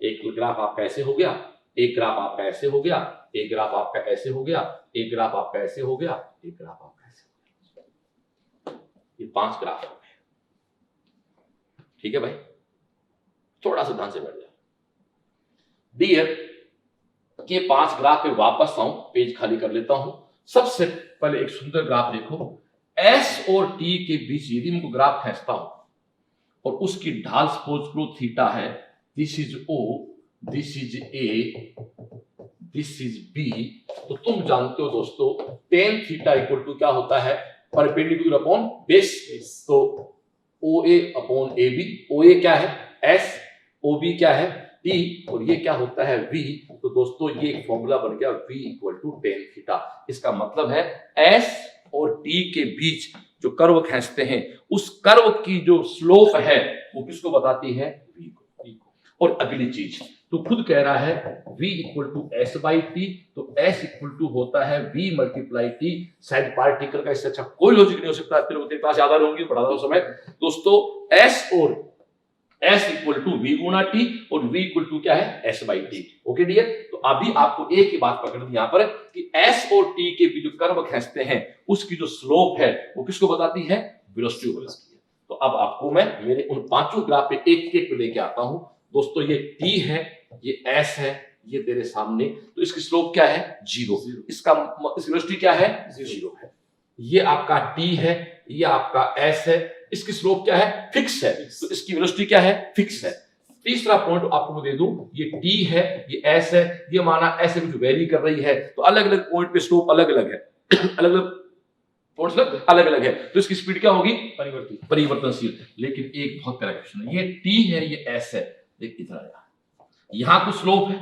ऐसे हो गया, एक ग्राफ आपका ऐसे हो गया, एक ग्राफ आपका ऐसे हो गया, एक ग्राफ आपका ऐसे हो गया, एक ग्राफ आपका ऐसे हो गया। ये 5 ग्राफ हो गए, ठीक है भाई। थोड़ा सा ध्यान से बैठ जाओ डियर। ये 5 ग्राफ पे वापस आऊं, पेज खाली कर लेता हूं। सबसे पहले एक सुंदर ग्राफ देखो, एस और टी के बीच यदि मैं ग्राफ खींचता हूं और उसकी ढाल सपोज करो थीटा है, this is O, this is A, this is B, तो तुम जानते हो दोस्तों tan थीटा इक्वल टू क्या होता है, परपेंडिकुलर अपॉन बेस। तो ओ ए अपॉन ए बी, ओ ए क्या है एस, ओ बी क्या है टी, और ये क्या होता है v। तो दोस्तों ये एक फॉर्मूला बन गया v equal to tan theta. इसका मतलब है s और t के बीच जो कर्व खींचते हैं उस कर्व की जो स्लोप है वो किसको बताती है, v को। और अगली चीज तो खुद कह रहा है v equal to S by T, तो s इक्वल टू होता है v मल्टीप्लाई टी। शायद पार्टिकल का इससे अच्छा कोई लॉजिक नहीं हो सकता। तेरे पास याद आ रही होंगी, पढ़ा था उस समय दोस्तों। s और s इक्वल टू v गुना टी, और v इक्वल टू क्या है s by T. Okay dear, तो अभी आपको एक ही बात पकड़नी यहां पर कि s और t के बीच जो कर्व खींचते हैं उसकी जो स्लोप है वो किसको बताती है, वेलोसिटी को बताती है। तो अब आपको मैं मेरे उन 5 ग्राफ पे एक एक पे लेके आता हूं दोस्तों। ये t है, ये s है, ये तेरे सामने, तो इसकी स्लोप क्या है 0। इसका वेलोसिटी क्या है 0 है। ये आपका t है, ये आपका s है, इसकी स्लोप क्या है फिक्स है, तो इसकी वेलोसिटी क्या है फिक्स है। तीसरा पॉइंट आपको दे दूं, ये t है, ये s है, ये माना s कुछ वेरी कर रही है, तो अलग अलग पॉइंट पे स्लोप अलग अलग है अलग अलग पॉइंट्स अलग अलग है, तो इसकी स्पीड क्या होगी परिवर्तनशील। लेकिन एक बहुत प्यारा क्वेश्चन है, ये t है, ये s है, देख इधर आया, यहां कुछ स्लोप है,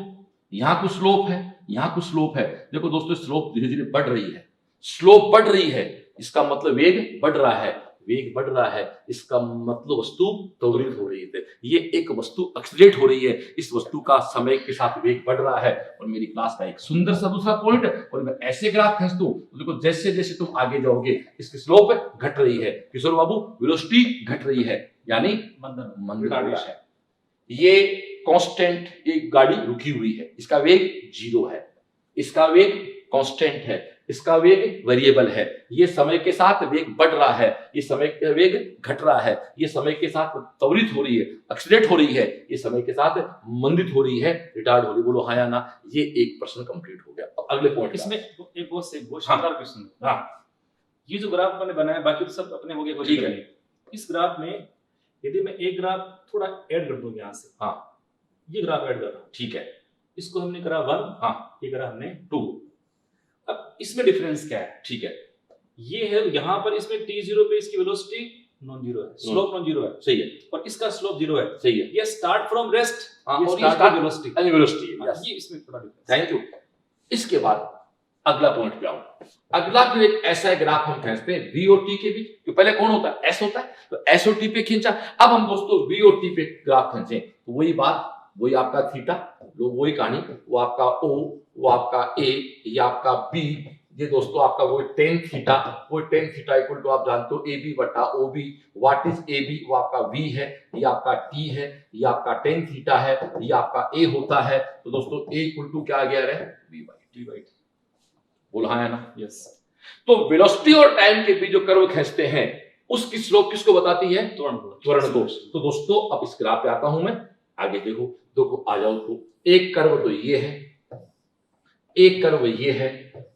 यहां कुछ स्लोप है, यहां कुछ स्लोप है। देखो दोस्तों स्लोप धीरे धीरे बढ़ रही है, स्लोप बढ़ रही है, इसका मतलब वेग बढ़ रहा है, वेग बढ़ रहा है, इसका मतलब वस्तु त्वरित हो रही है। ये एक वस्तु एक्सीलरेट हो रही है, इस वस्तु का समय के साथ वेग बढ़ रहा है। और मेरी क्लास का एक सुंदर सा दूसरा पॉइंट, और मैं ऐसे ग्राफ खींच दूं तो देखो जैसे जैसे तुम आगे जाओगे इसकी स्लोप घट रही है, किशोर बाबू वेलोसिटी घट रही है, यानी मंदन है। ये कांस्टेंट, एक गाड़ी रुकी हुई है, इसका वेग 0 है, इसका वेग कांस्टेंट है, इसका वेग वेरिएबल है। ये समय के साथ वेग बढ़ रहा है, ये समय का वेग घट रहा है, ये समय के साथ त्वरित हो रही है, एक्सीलरेट हो रही है, ये समय के साथ मंदित हो रही है, रिटार्ड हो रही है। बोलो हाँ या ना। ये एक प्रश्न कंप्लीट हो गया। अब अगले पॉइंट इसमें एक बहुत शानदार क्वेश्चन है। हाँ, ये जो ग्राफ मैंने बनाया बाकी तो सब अपने हो गए, ठीक है। इस ग्राफ में यदि मैं एक ग्राफ थोड़ा ऐड कर दूं यहाँ से, हाँ ये ग्राफ ऐड कर रहा हूं, ठीक है, इसको हमने करा 1, हाँ ये करा हमने 2। अब इसमें डिफरेंस क्या है, ठीक है, ये है यहाँ पर इसमें t0 पे इसकी वेलोसिटी नॉन जीरो है, स्लोप नॉन जीरो है, सही है, और इसका स्लोप 0 है, सही है। ये स्टार्ट फ्रॉम रेस्ट, और ये स्टार्ट वेलोसिटी, यानी वेलोसिटी, ये इसमें थोड़ा डिफरेंस। Thank you. इसके बाद अगला पॉइंट पे आऊं। अगला फिर एक ऐसा ग्राफ हम खींचते हैं v और t के बीच, तो पहले कौन होता है s होता है, तो s और t पे खींचा। अब हम दोस्तों v और t पे ग्राफ खींचे, तो वही बात, वही आपका थीटा, वही कहानी, वो आपका o, वो आपका a, ये आपका b, ये दोस्तों आपका वो tan थीटा, वो tan थीटा इक्वल टू आप जानते हो ab बटा ob। व्हाट इज ab, वो आपका v है, ये आपका t है, ये आपका tan थीटा है, ये आपका a होता है। तो दोस्तों a इक्वल टू क्या आ गया है v बाई t। बोला है ना, यस। तो वेलोसिटी और टाइम के बीच जो कर्व खींचते हैं उसकी स्लोप किसको बताती है, त्वरण को। तो दोस्तों अब इस ग्राफ पे आता हूं मैं, आगे देखो आ जाओ। तो एक कर्व तो ये है, एक कर्व ये है,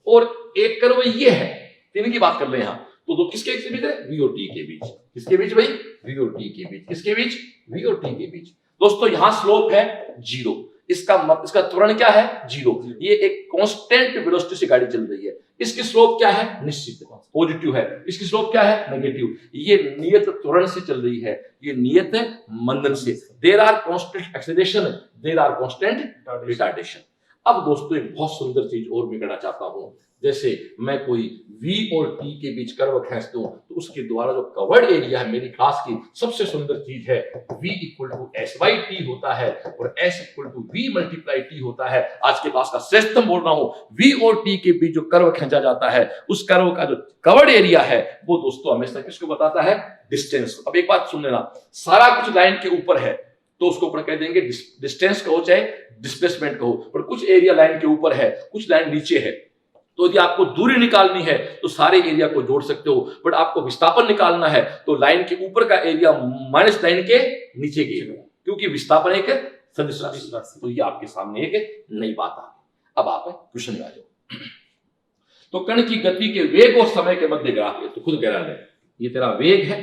और एक कर्व ये है, तीन की बात कर रहे हैं यहां। तो दो किसके बीच है, v और t के बीच। किसके बीच भाई, v और t के बीच। किसके बीच, v और t के बीच। दोस्तों यहां स्लोप है 0, इसका त्वरण क्या है 0। ये एक कांस्टेंट वेलोसिटी से गाड़ी चल रही है, इसकी स्लोप क्या है निश्चित पॉजिटिव है, इसकी स्लोप क्या है नेगेटिव। ये नियत त्वरण से चल रही है, ये नियत मंदन से। There are constant acceleration, there are constant retardation. अब दोस्तों एक बहुत सुंदर चीज और मैं कहना चाहता हूं, जैसे मैं कोई V और T के बीच कर्व खींच दूं तो उसके द्वारा जो कवर्ड एरिया है मेरी क्लास की सबसे सुंदर चीज है V equal to S by T होता है और S equal to V multiply T होता है। आज के क्लास का श्रेष्ठतम बोल रहा हूं, V और T के बीच जो कर्व खींचा जाता है उस कर्व का जो कवर्ड एरिया है वो दोस्तों हमेशा किसको बताता है? डिस्टेंस। अब एक बात सुन लेना, सारा कुछ लाइन के ऊपर है तो उसको ऊपर कह देंगे डिस्टेंस कहो चाहे डिस्प्लेसमेंट कहो, पर कुछ एरिया लाइन के ऊपर है कुछ लाइन नीचे है, तो यदि आपको दूरी निकालनी है तो सारे एरिया को जोड़ सकते हो, बट आपको विस्थापन निकालना है तो लाइन के ऊपर का एरिया माइनस लाइन के नीचे के, क्योंकि विस्थापन एक सदिश राशि। तो ये आपके सामने एक नई बात आ गई। अब आप क्वेश्चन में आ जाओ। तो कण की गति के वेग और समय के मध्य ग्राफ है, तो खुद कह रहा है ये तेरा वेग है,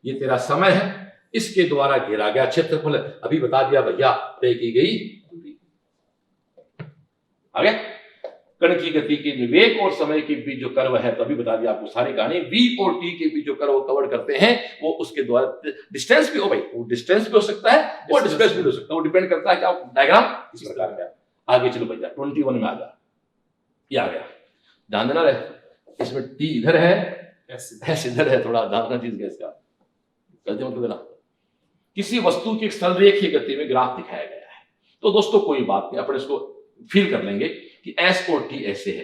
ये तेरा समय है, इसके द्वारा घेरा गया क्षेत्रफल। अभी बता दिया भैया तय की गई दूरी। आगे कण की गति के वेग और समय के बीच जो कर्व है, तो अभी बता दिया आपको सारी कहानी। V और T के बीच जो कर्व कवर करते हैं वो उसके द्वारा डिस्टेंस भी हो भाई, वो डिस्टेंस भी हो सकता है और डिस्प्लेस भी हो सकता है, वो डिपेंड करता है क्या डायग्राम इस प्रकार का। आगे चलो भैया 21 में आ जा, ये आ गया। ध्यान देना रहे, इसमें T इधर है, S इधर है, थोड़ा ध्यान रखना चीज इसका गलती मत देना। किसी वस्तु की स्थल रेखीय गति में ग्राफ दिखाया गया है, तो दोस्तों कोई बात नहीं, अपन इसको फील कर लेंगे कि S और T ऐसे है।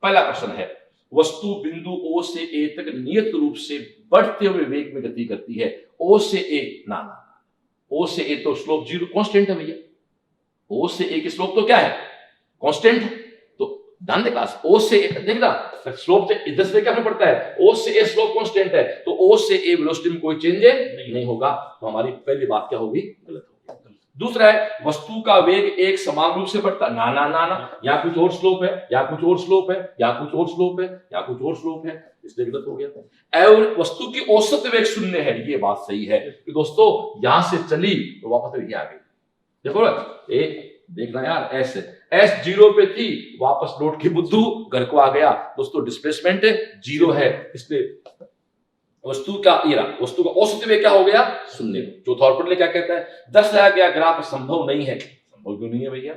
पहला प्रश्न है, वस्तु बिंदु O से A तक नियत रूप से बढ़ते हुए वेग में गति करती है। O से A ना O से A तो स्लोप 0 कांस्टेंट है भैया, O से A की स्लोप तो क्या है? कांस्टेंट। तो ध्यान दे क्लास, O से A देखना स्लोप से इधर से क्या फर्क पड़ता है? O से A स्लोप कांस्टेंट है, तो O से A वेलोसिटी में कोई चेंज नहीं होगा, तो हमारी पहली बात क्या होगी? गलत होगी। दूसरा है, वस्तु का वेग एक समान रूप से बढ़ता ना ना ना ना, या कुछ और स्लोप है, या कुछ और स्लोप है, या कुछ और स्लोप है, या कुछ और स्लोप है, इसलिए गलत हो गया। और वस्तु की औसत वेग शून्य है, ये बात सही है कि दोस्तों यहां से चली तो वापस ये आ गई। देखो ए देखना यार, S 0 पे थी, वापस लौट के बुद्धू घर को आ गया। दोस्तों डिस्प्लेसमेंट 0 है, इसलिए वस्तु का वस्तु का औसत वेग क्या हो गया? शून्य। चौथा और पढ़ ले क्या कहता है? दर्शाया गया ग्राफ संभव नहीं है। संभव क्यों नहीं है भैया?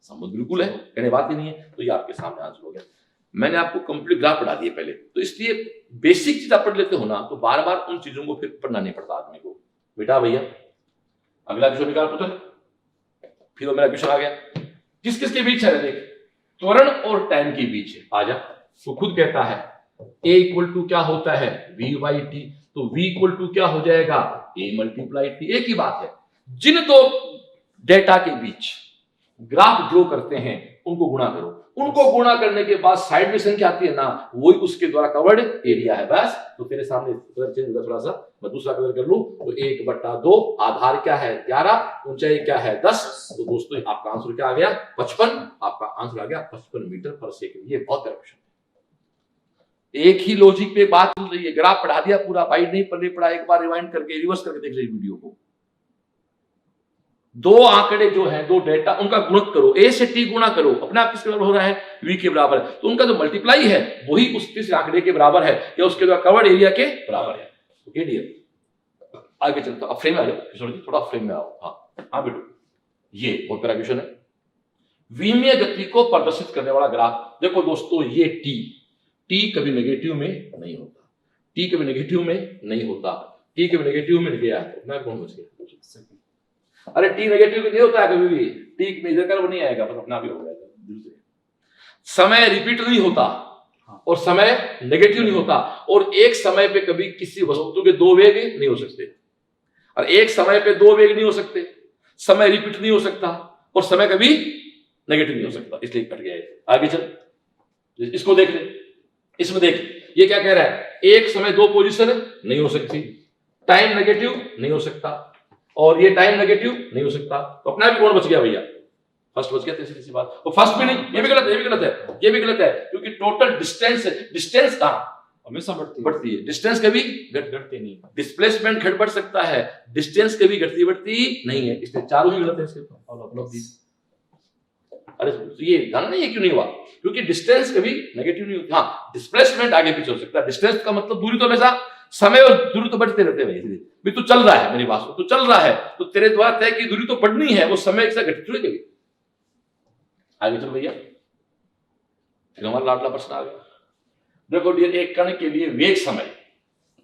संभव बिल्कुल है, कहने बात ही नहीं है। तो ये आपके सामने आंसर हो गया। मैंने आपको कंप्लीट ग्राफ पढ़ा दिए पहले, तो इसलिए बेसिक चीज आप पढ़ लेते हो ना, तो बार बार उन चीजों को फिर पढ़ना नहीं पड़ता आदमी को। बेटा भैया अगला क्वेश्चन निकाल पुत्र। फिर वो मेरा क्वेश्चन आ गया, किस किस के बीच है? देख, त्वरण और टाइम के बीच है। आजा, तो खुद कहता है A इक्वल टू क्या होता है? V by T. तो V इक्वल टू क्या हो जाएगा? A multiply T. एक ही बात है, जिन दो डेटा के बीच ग्राफ ड्रॉ करते हैं उनको गुणा करो, उनको गुणा करने के बाद साइड में संख्या आती है ना, वही उसके द्वारा कवर्ड एरिया है। बस, तो तेरे सामने कलर चेंज होगा थोड़ा सा, मैं दूसरा कलर कर लूं तो 1/2, आधार क्या है 11, ऊंचाई क्या है 10। तो दोस्तों आपका आंसर क्या आ गया? 55। आपका आंसर आ गया 55 मीटर पर सेकंड। ये बहुत क्वेश्चन, एक ही लॉजिक पे बात चल रही है। ग्राफ पढ़ा दिया पूरा, बाइट नहीं पढ़ा, एक बार रिवाइंड करके रिवर्स करके देख लीजिए वीडियो को। दो आंकड़े जो हैं, दो डेटा, उनका गुणक करो, A से T गुणा करो, अपने आप किसके बराबर हो रहा है? V के बराबर। तो उनका जो मल्टीप्लाई है वही उस तीसरे आंकड़े के बराबर है या उसके द्वारा कवर्ड एरिया के बराबर है। ओके डियर, आगे चलते हैं। अब फ्रेम में आ जाओ, थोड़ा फ्रेम में आओ। हाँ बेटू, ये बहुत बड़ा क्वेश्चन है। विमीय गति को प्रदर्शित करने वाला ग्राफ। देखो दोस्तों, ये T कभी नेगेटिव में नहीं होता, T कभी नेगेटिव में नहीं होता, T कभी नेगेटिव में गया तो मैं कौन बच गया? अरे T नेगेटिव में नहीं होता है कभी भी, T में इधर कर्व नहीं आएगा, बस अपना भी हो गया। समय रिपीट नहीं होता और समय नेगेटिव नहीं होता, और एक समय पे कभी किसी वस्तु के दो वेग नहीं हो सकते, और एक समय पे दो वेग नहीं हो सकते, समय रिपीट नहीं हो सकता और समय कभी नेगेटिव नहीं हो सकता, इसलिए कट गया। आगे चल, इसको देख ले, इसमें देख, ये क्या कह रहा है? एक समय दो पोजीशन नहीं हो सकती, टाइम नेगेटिव नहीं हो सकता, और ये टाइम नेगेटिव नहीं हो सकता। तो अपना भी कौन बच गया भैया? फर्स्ट बच गया। तीसरी बात, और फर्स्ट भी नहीं, ये भी गलत है, ये भी गलत है, ये भी गलत है, क्योंकि टोटल डिस्टेंस हमेशा बढ़ती है, डिस्टेंस कभी घटती नहीं। डिस्प्लेसमेंट घट बढ़ सकता है, डिस्टेंस कभी बढ़ती नहीं है, इसलिए चारों ही गलत है इसके। अरे तो ये ध्यान नहीं, ये क्यों नहीं हुआ? क्योंकि डिस्टेंस कभी नेगेटिव नहीं होती। हाँ, डिस्प्लेसमेंट आगे पीछे हो सकता है। डिस्टेंस का मतलब दूरी, तो हमेशा समय और दूरी तो बढ़ते रहते हैं भाई। तू चल रहा है, मेरी बात तो चल रहा है, तो तेरे द्वारा तय की दूरी तो बढ़नी है, वो समय एक साथ घटित हो जाएगी। आगे चलो भैया, फिर हमारा लाडला प्रश्न आ गया। देखो डियर, एक कण के लिए वेग समय,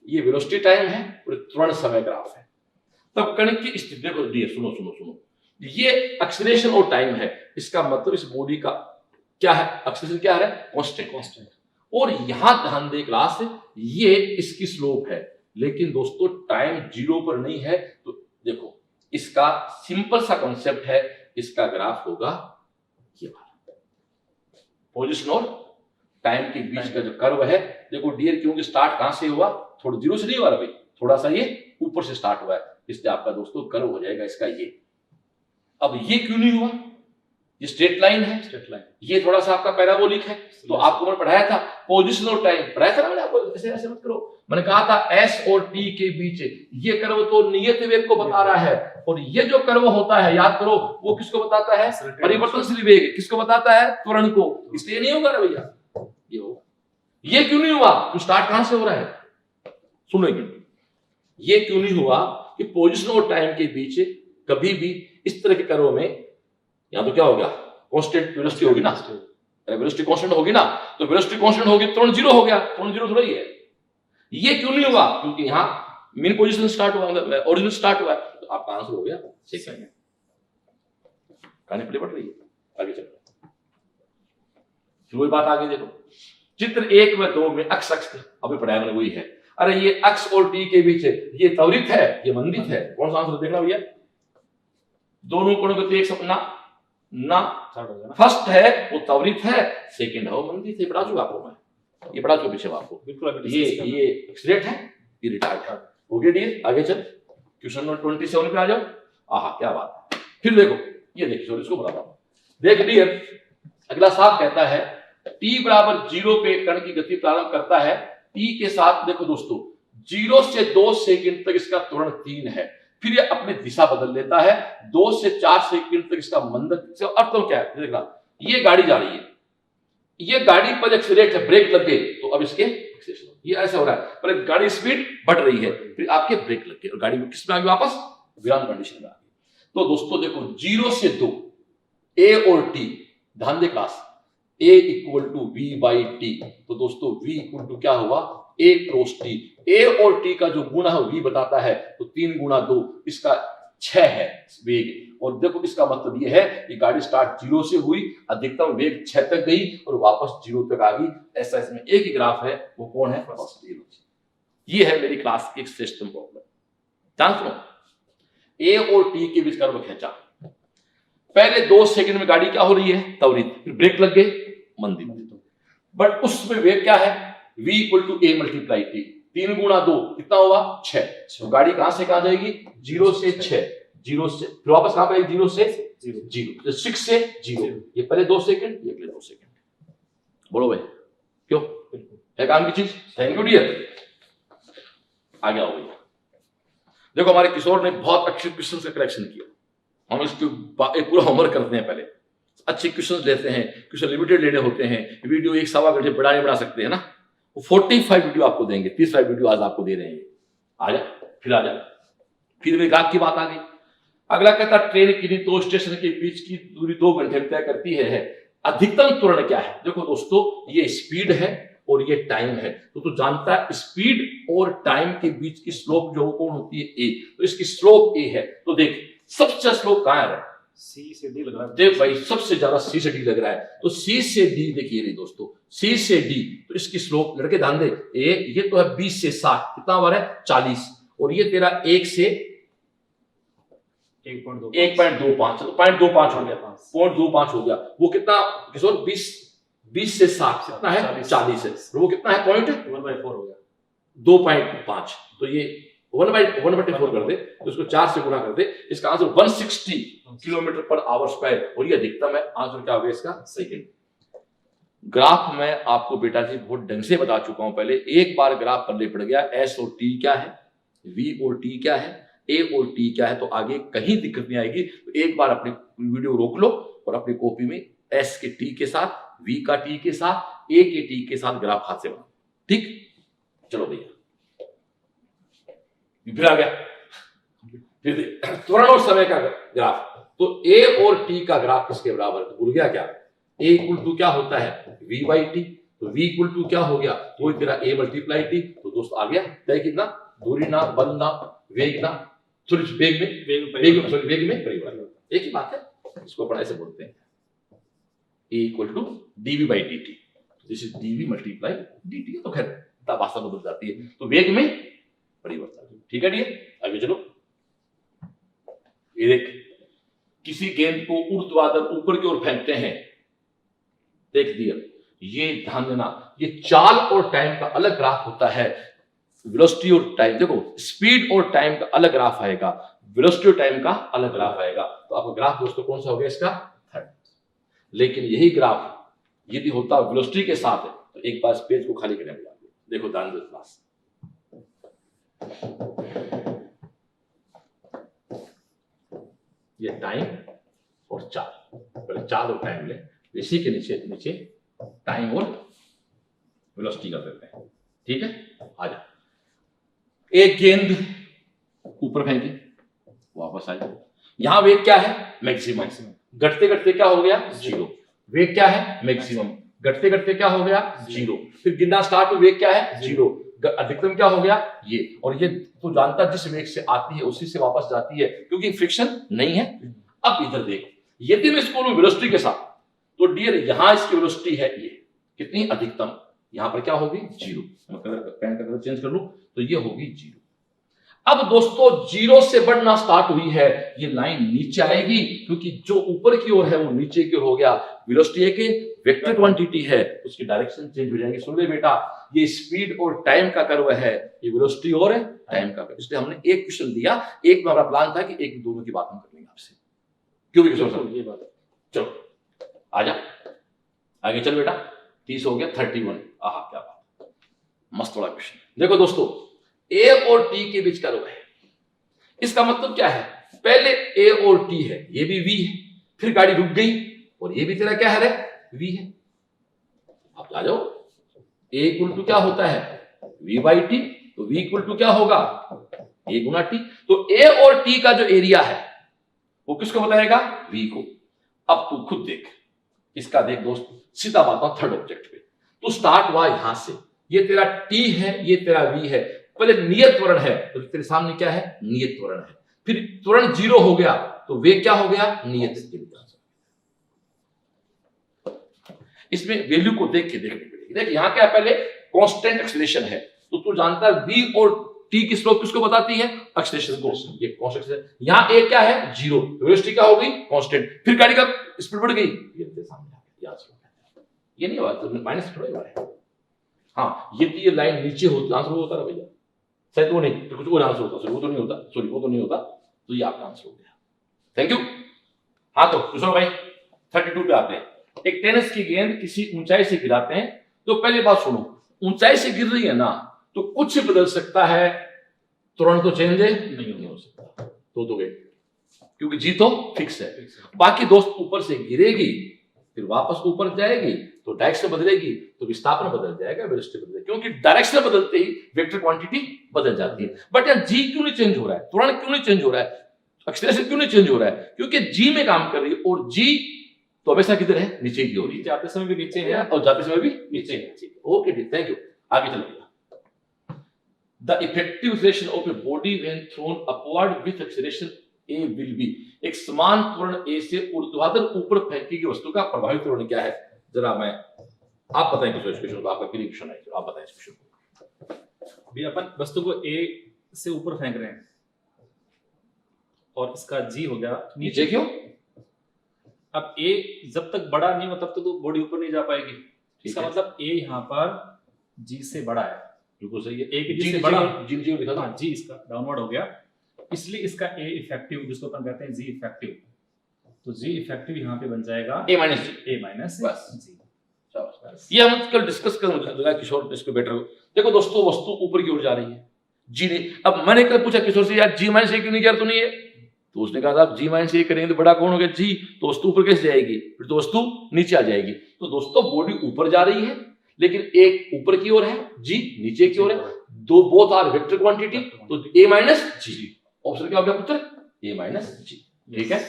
ये वेलोसिटी टाइम है और त्वरण समय ग्राफ है। तब कण की स्थिति देखो डियर, सुनो सुनो सुनो, ये एक्सीलरेशन और टाइम है, इसका मतलब इस बॉडी का क्या है, एक्सीलरेशन क्या है, कांस्टेंट। और यहां ध्यान दे क्लास, ये इसकी स्लोप है, लेकिन दोस्तों टाइम 0 पर नहीं है। तो देखो इसका सिंपल सा कॉन्सेप्ट है, इसका ग्राफ होगा ये वाला, पोजीशन और टाइम के बीच का जो कर्व है। देखो डियर, क्योंकि स्टार्ट कहां से हुआ, थोड़ा 0 से नहीं हुआ भाई, थोड़ा सा ये ऊपर से स्टार्ट हुआ है, इसलिए आपका दोस्तों कर्व हो जाएगा इसका ये। अब ये क्यों नहीं हुआ, ये स्ट्रेट लाइन है, ये थोड़ा सा आपका पैराबोलिक है। तो आपको मैंने पढ़ाया था पोजीशन और टाइम, पढ़ाया था ना मैंने आपको, ऐसे ऐसे मत करो। मैंने कहा था एस और टी के बीच ये कर्व तो नियत वेग को बता रहा है, और ये जो कर्व होता है याद करो वो किसको बताता है, परिवर्तनशील वेग। किसको बताता है, त्वरण को। इसलिए नहीं होगा ना भैया, ये होगा। ये क्यों नहीं हुआ, तो स्टार्ट कहां से हो रहा है, सुनेंगे। ये क्यों नहीं हुआ कि पोजीशन और टाइम के बीच कभी भी इस तरह के कर्व में, यहां तो क्या हो गया, कांस्टेंट वेलोसिटी होगी ना, वेलोसिटी कांस्टेंट होगी ना, तो वेलोसिटी कांस्टेंट होगी, त्वरण 0 हो गया, त्वरण 0 थोड़ा ही है। ये क्यों नहीं हुआ, क्योंकि यहां मीन पोजीशन स्टार्ट हुआ, ओरिजिन स्टार्ट हुआ, तो आपका आंसर हो गया सेकंड। कहानी प्ले बढ़ रही है, आगे चलो। फिर वही बात आगे देखो, चित्र 1 व 2 में अक्ष अभी पढ़ाया मैंने, वही है। अरे ये अक्ष और टी के बीच ये त्वरित है, ये मंदित है, कौन सा आंसर देखना भैया, दोनों कोणों के तो एक सपना ना, फर्स्ट है वो त्वरित है, सेकंड है वो मंदित है। पढ़ा चुका आपको मैं, ये पढ़ा चुका पीछे आपको, ये एक्सलेट है, ये रिटार्ड है। ओके डियर, आगे चल क्वेश्चन नंबर 27 पे आ जाओ। आहा क्या बात है। फिर देखो ये देखिए, इसको बता रहा हूं, देख डियर, अगला साफ कहता है t बराबर 0 पे कण की गति प्रारंभ करता है, t के साथ देखो दोस्तों 0 से 2 सेकंड तक इसका त्वरण 3 है, फिर ये अपनी दिशा बदल लेता है, 2 से 4 सेकंड तक इसका मंदक से अर्थ तो क्या है, देखना ये गाड़ी जा रही है, ये गाड़ी पर एक्सीलरेट है, ब्रेक लग गई तो अब इसके एक्सीलरेशन, ये ऐसा हो रहा है, पर गाड़ी स्पीड बढ़ रही है, फिर आपके ब्रेक लग गए और गाड़ी किस में आ गई, वापस विराम कंडीशन में आ गई। तो दोस्तों देखो 0 से 2 ए और टी, ध्यान दे class, A equal to V by T, तो दोस्तों V इक्वल टू क्या हुआ, A क्रॉस टी। A और T का जो गुणा है V बताता है, तो 3 गुणा 2 इसका 6 है वेग। और देखो इसका मतलब ये है कि गाड़ी स्टार्ट 0 से हुई, अधिकतम वेग 6 तक गई और वापस 0 तक आ गई। ऐसा इसमें एक ही ग्राफ है, वो कौन है, ये है मेरी क्लास की सिस्टम प्रॉब्लम। ध्यान सुनो, A और T के बीच कर्व खींचा, पहले 2 सेकंड में गाड़ी क्या हो रही है, त्वरित, फिर ब्रेक लग गए, मंदित, बट उसमें वेग क्या है, v equal to A multiply T, 3 गुणा 2 कितना हुआ, 6। तो गाड़ी कहां से कहां जाएगी, 0 से 6, 0 से फिर वापस कहां पे, 0 से 0, 6 से 0, ये पहले 2 सेकंड, ये अगले 2 सेकंड। बोलो भाई क्यों, है काम की चीज। थैंक यू डियर, आगे आओ भैया। देखो हमारे किशोर ने बहुत अच्छे क्वेश्चन का करेक्शन किया, हम इसके एक पूरा होमवर्क करते हैं, पहले अच्छे क्वेश्चंस लेते हैं, क्वेश्चन लिमिटेड लेने होते हैं, वीडियो 1-1.25 घंटे बड़ा सकते हैं ना, वो 45 वीडियो आपको देंगे, 30 वीडियो आज आपको दे रहे हैं। आजा फिर एक आग की बात आ गई। अगला कहता ट्रेन किन्हीं 2 स्टेशन के बीच की दूरी 2 घंटे में तय करती है, अधिकतम त्वरण क्या है। देखो दोस्तों ये स्पीड है और ये टाइम है, तो जानता है स्पीड और टाइम के बीच की स्लोप जो कौन होती है, ए, तो इसकी स्लोप ए है। तो देख सबसे स्लोप कहां है, C से D लग रहा है, देख भाई सबसे ज्यादा C से D लग रहा है, तो C से D देखिए रे दोस्तों, C से D, तो इसकी स्लोप लड़के ध्यान दे, ये तो है 20 से 60, कितना बार है 40, और ये तेरा 1 से 1.25, तो 0.25 हो गया, 0.25 हो गया, वो कितना किशोर 20 से 60 कितना है 40 है, वो कितना है 1/4 हो गया, 2.5, तो ये 1/4 कर दे, तो इसको 4 से गुणा कर दे, इसका आंसर 160 किलोमीटर पर आवर्स पे, और ये अधिकतम है, आंसर क्या होगा इसका, सेकंड। ग्राफ मैं आपको बेटा जी बहुत ढंग से बता चुका हूं पहले, एक बार ग्राफ पल्ले पड़ गया, एस और टी क्या है, वी और टी क्या है, ए और टी क्या है, तो आगे कहीं दिक्कत नहीं आएगी। तो एक बार अपनी वीडियो रोक लो और अपनी कॉपी में एस के टी के साथ, वी का टी के साथ, ए के टी के साथ ग्राफ हाथ से बनाओ, ठीक। चलो भैया फिर आ गया, फिर त्वरण और समय का ग्राफ, तो ए और टी का ग्राफ किसके बराबर है, तो भूल गया क्या, ए इक्वल टू क्या होता है, v बाई टी, तो v इक्वल टू क्या हो गया, वो तेरा a मल्टीप्लाई t, तो दोस्त आ गया तय कितना, दूरी ना, बल ना, वेग ना, सॉरी वेग में परिवर्तन, एक ही बात है, इसको अपन ऐसे बोलते हैं a equal to dv by dt, this is dv multiply dt, तो खैर भाषा बदल जाती है, तो वेग में परिवर्तन। ठीक है डियर, आगे चलो। ये देख, किसी गेंद को ऊर्ध्वाधर ऊपर की ओर फेंकते हैं, देख दिया, ये ध्यान देना, ये चाल और टाइम का अलग ग्राफ होता है, वेलोसिटी और टाइम, देखो स्पीड और टाइम का अलग ग्राफ आएगा, वेलोसिटी और टाइम का अलग ग्राफ आएगा, तो आपका ग्राफ दोस्तों कौन सा हो गया इसका, थर्ड। लेकिन यही ग्राफ यदि होता वेलोसिटी के साथ है, तो एक बार पेज को खाली करने में देखो ध्यान दे क्लास, ये टाइम और चाल, पहले चाल और टाइम ले, इसी के नीचे टाइम और वेलोसिटी कर देते हैं। ठीक है, आ जा, एक गेंद ऊपर फेंकी, वापस आ जाए, यहां वेग क्या है, मैक्सिमम, घटते घटते क्या हो गया, जीरो, वेग क्या है, मैक्सिमम, घटते घटते क्या हो गया, जीरो, फिर गिनना स्टार्ट, तो वेग क्या है, जीरो, अधिकतम क्या हो गया ये, और ये तो जानता जिस वेग से आती है उसी से वापस जाती है, क्योंकि फ्रिक्शन नहीं है। अब इधर देखो, यदि मैं इसको लूं वेलोसिटी के साथ, तो डियर यहां इसकी वेलोसिटी है ये कितनी, अधिकतम, यहां पर क्या होगी, जीरो, मैं कलर पेन का कलर चेंज कर लूं तो ये होगी जीरो। अब दोस्तों जीरो से बढ़ना स्टार्ट हुई है, ये लाइन नीचे आएगी, क्योंकि जो ऊपर की ओर है वो नीचे की ओर हो गया, वेलोसिटी एक वेक्टर क्वांटिटी है, उसकी डायरेक्शन चेंज हो जाएगी। सुन ले बेटा, ये स्पीड और टाइम का कर्व है, ये वेलोसिटी और है टाइम का कर्व, इसलिए हमने एक क्वेश्चन दिया, एक में हमारा प्लान था कि एक दोनों की बात हम कर लेंगे आपसे, क्यों भी ये बात। चलो आजा, आगे चल बेटा, 30 हो गया, 31, आहा क्या बात, मस्त वाला क्वेश्चन। देखो दोस्तों, ए और टी के बीच कर्व है, इसका मतलब क्या है, पहले ए और टी है, ये भी वी है, फिर गाड़ी रुक गई और ये भी तेरा क्या है, वी है। अब आ जाओ, ए इक्वल टू क्या होता है, वी बाई टी, तो वी इक्वल टू क्या होगा, ए गुना टी, तो ए और टी का जो एरिया है वो किसको बताएगा, वी को। अब तू खुद देख, इसका देख दोस्त, सीधा बात थर्ड ऑब्जेक्ट पे, तो स्टार्ट हुआ यहां से, ये तेरा टी है, ये तेरा वी है, पहले नियत त्वरण है, तो तेरे सामने क्या है, नियत त्वरण है, फिर त्वरण जीरो हो गया तो वेग क्या हो गया, नियत। इसमें वैल्यू को देख के देखनी पड़ेगी। देख यहां क्या है, पहले कांस्टेंट एक्सेलरेशन है, तो तू जानता है वी और टी की स्लोप किसको बताती है, एक्सेलरेशन को, ये कांस्टेंट। यहां ए क्या है, जीरो, वेलोसिटी क्या हो गई, कांस्टेंट, फिर गाड़ी का स्पीड बढ़ गई, ये तेरे सामने आ गया, याद रखो, ये नहीं हुआ तो माइनस थोड़ा हुआ है। हाँ, ये लाइन नीचे होती, आंसर होता ना भैया, शायद वो नहीं, कुछ और आंसर होता, वो तो नहीं होता, सॉरी वो तो नहीं होता, तो ये आपका आंसर हो गया। Thank you. हाँ तो कुशल भाई 32 पे आते हैं। एक टेनिस की गेंद किसी ऊंचाई से गिराते हैं, तो पहले बात सुनो, ऊंचाई से गिर रही है ना, तो कुछ बदल सकता है, तुरंत तो चेंज नहीं हो सकता, तो गए, क्योंकि जी तो फिक्स है। बाकी दोस्त ऊपर से गिरेगी, फिर वापस ऊपर जाएगी, तो डायरेक्शन बदलेगी, तो विस्थापन बदल जाएगा, वेलोसिटी बदल जाएगी, क्योंकि डायरेक्शन बदलते ही वेक्टर क्वांटिटी बदल जाती है। बट यार जी क्यों नहीं चेंज हो रहा है, त्वरण क्यों नहीं चेंज हो रहा है, एक्सेलरेशन क्यों नहीं चेंज हो रहा है, क्योंकि जी में काम कर रही है, और जी तो हमेशा किधर है, नीचे की ओर, जाते समय भी नीचे है और जाते समय भी नीचे है। ओके ठीक, थैंक यू। आगे चलिए, the effective acceleration of a body when throne upward with acceleration A will be, एक समान त्वरण ए से ऊर्ध्वाधर ऊपर फेंकी गई वस्तु का प्रभावी त्वरण क्या है, जरा मैं आप बताएं किस क्वेश्चन को, आपका क्वेश्चन है, आप बताएं इस क्वेश्चन को। भी अपन वस्तु को ए से ऊपर फेंक रहे हैं और इसका जी हो गया नीचे, क्यों, अब ए जब तक बड़ा नहीं हो तब तक तो बॉडी ऊपर नहीं जा पाएगी, इसका मतलब ए यहाँ पर जी से बड़ा है, बिल्कुल सही है, ए के जी से बड़ा, जी लिखा था, जी इसका डाउनवर्ड हो गया, इसलिए इसका ए इफेक्टिव जिसको अपन कहते हैं जी इफेक्टिव, तो जी इफेक्टिव यहाँ पे बन जाएगा ए माइनस बस जी। ये हम कल डिस्कस कर, मुझे लगा किशोर इसको बेटर हो। देखो दोस्तों, वस्तु ऊपर की ओर जा रही है, जी नहीं, अब मैंने कल पूछा किशोर से, यार जी माइनस ए क्यों नहीं किया, तो नहीं है, तो उसने कहा साहब जी माइनस ए करेंगे तो बड़ा कौन हो गया जी, तो वस्तु ऊपर कैसे जाएगी, फिर तो वस्तु नीचे आ जाएगी। तो दोस्तों बॉडी ऊपर जा रही है, लेकिन एक ऊपर की ओर है, जी नीचे की ओर है, दो बोथ आर वेक्टर क्वांटिटी, तो ए माइनस जी, ऑप्शन क्या हो गया पुत्र, ए माइनस जी। ठीक है,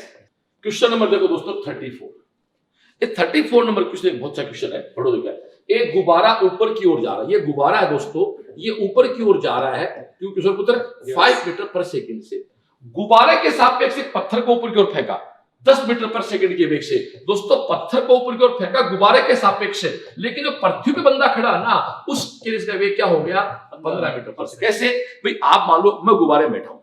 क्वेश्चन नंबर देखो दोस्तों 34, ये 34 नंबर क्वेश्चन बहुत अच्छा क्वेश्चन है, पढ़ो देखो, एक गुब्बारा ऊपर की ओर जा रहा है, ये गुब्बारा है दोस्तों, ये ऊपर की ओर जा रहा है क्योंकि किशोर पुत्र 5 मीटर पर सेकंड से। गुब्बारे के सापेक्ष एक पत्थर को ऊपर की ओर फेंका 10 मीटर पर सेकंड के वेग से। दोस्तों पत्थर को ऊपर की ओर फेंका गुब्बारे के सापेक्ष, लेकिन जो पृथ्वी पे बंदा खड़ा ना उसके इसका वेग क्या हो गया 15 मीटर पर सेकंड। कैसे भाई, आप मान लो मैं गुब्बारे में बैठा हूं,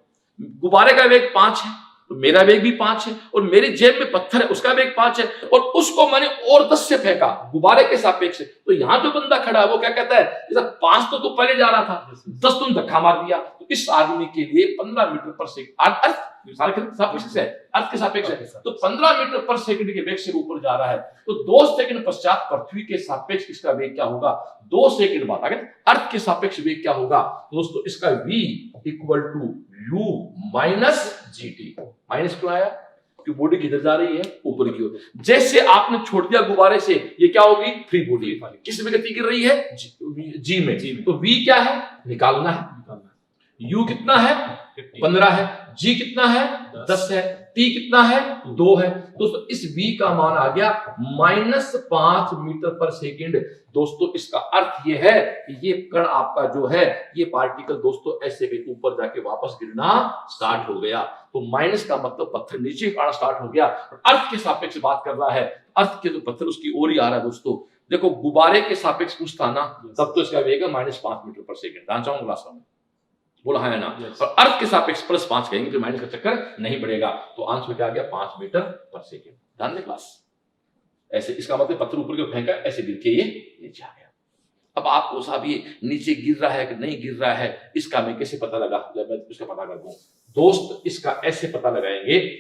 गुब्बारे का वेग 5 है तो मेरा वेग भी 5 है, और मेरी जेब में पत्थर है उसका वेग 5 है, और उसको मैंने और 10 से फेंका गुब्बारे के सापेक्ष, तो यहां जो बंदा खड़ा है वो क्या कहता है, जैसा 5 तो तू पहले जा रहा था, 10 तुम धक्का मार दिया, तो इस आदमी के लिए 15 मीटर पर सेकंड अर्थ के सापेक्ष है, तो 15 मीटर पर सेकंड के वेग से ऊपर जा रहा है, तो 2 सेकंड पश्चात पृथ्वी के सापेक्ष इसका वेग क्या होगा, 2 सेकंड बाद आगे अर्थ के सापेक्ष वेग क्या होगा दोस्तों, इसका v equal to u minus gt। Minus क्यों आया, क्योंकि बॉडी किधर जा रही है ऊपर की ओर। जैसे आपने छोड़ दिया गुब्बारे से, ये क्या होगी फ्री बॉडी, किस में गति गिर रही है जी में, तो v क्या है निकालना है, u कितना है 15 है, g कितना है 10 है, t कितना है 2 है, दोस्तों इस v का मान आ गया -5 मीटर पर सेकंड। दोस्तों इसका अर्थ ये है कि ये कण आपका जो है, ये पार्टिकल दोस्तों ऐसे भी ऊपर जाके वापस गिरना स्टार्ट हो गया, तो माइनस का मतलब पत्थर नीचे आना स्टार्ट हो गया, अर्थ के सापेक्ष बात कर रहा है, अर्थ के तो पत्थर उसकी ओर ही आ रहा है। दोस्तों देखो गुब्बारे के सापेक्ष कुछ था ना, तब तो इसका वेग है -5 मीटर पर सेकंड, ध्यान चाहूंगा क्लास में बोला है ना, और अर्थ के सापेक्ष +5 कहेंगे तो माइनस का चक्कर नहीं पड़ेगा, तो आंसर क्या आ गया 5 मीटर पर सेकंड। ध्यान दे क्लास, ऐसे इसका मतलब पत्थर ऊपर क्यों फेंका, ऐसे गिर के ये नीचे आ गया। अब आपको साहब ये नीचे गिर रहा है कि नहीं गिर रहा है, इसका मैं कैसे पता लगा, मैं इसका पता कर दूं दोस्त, इसका ऐसे पता लगाएंगे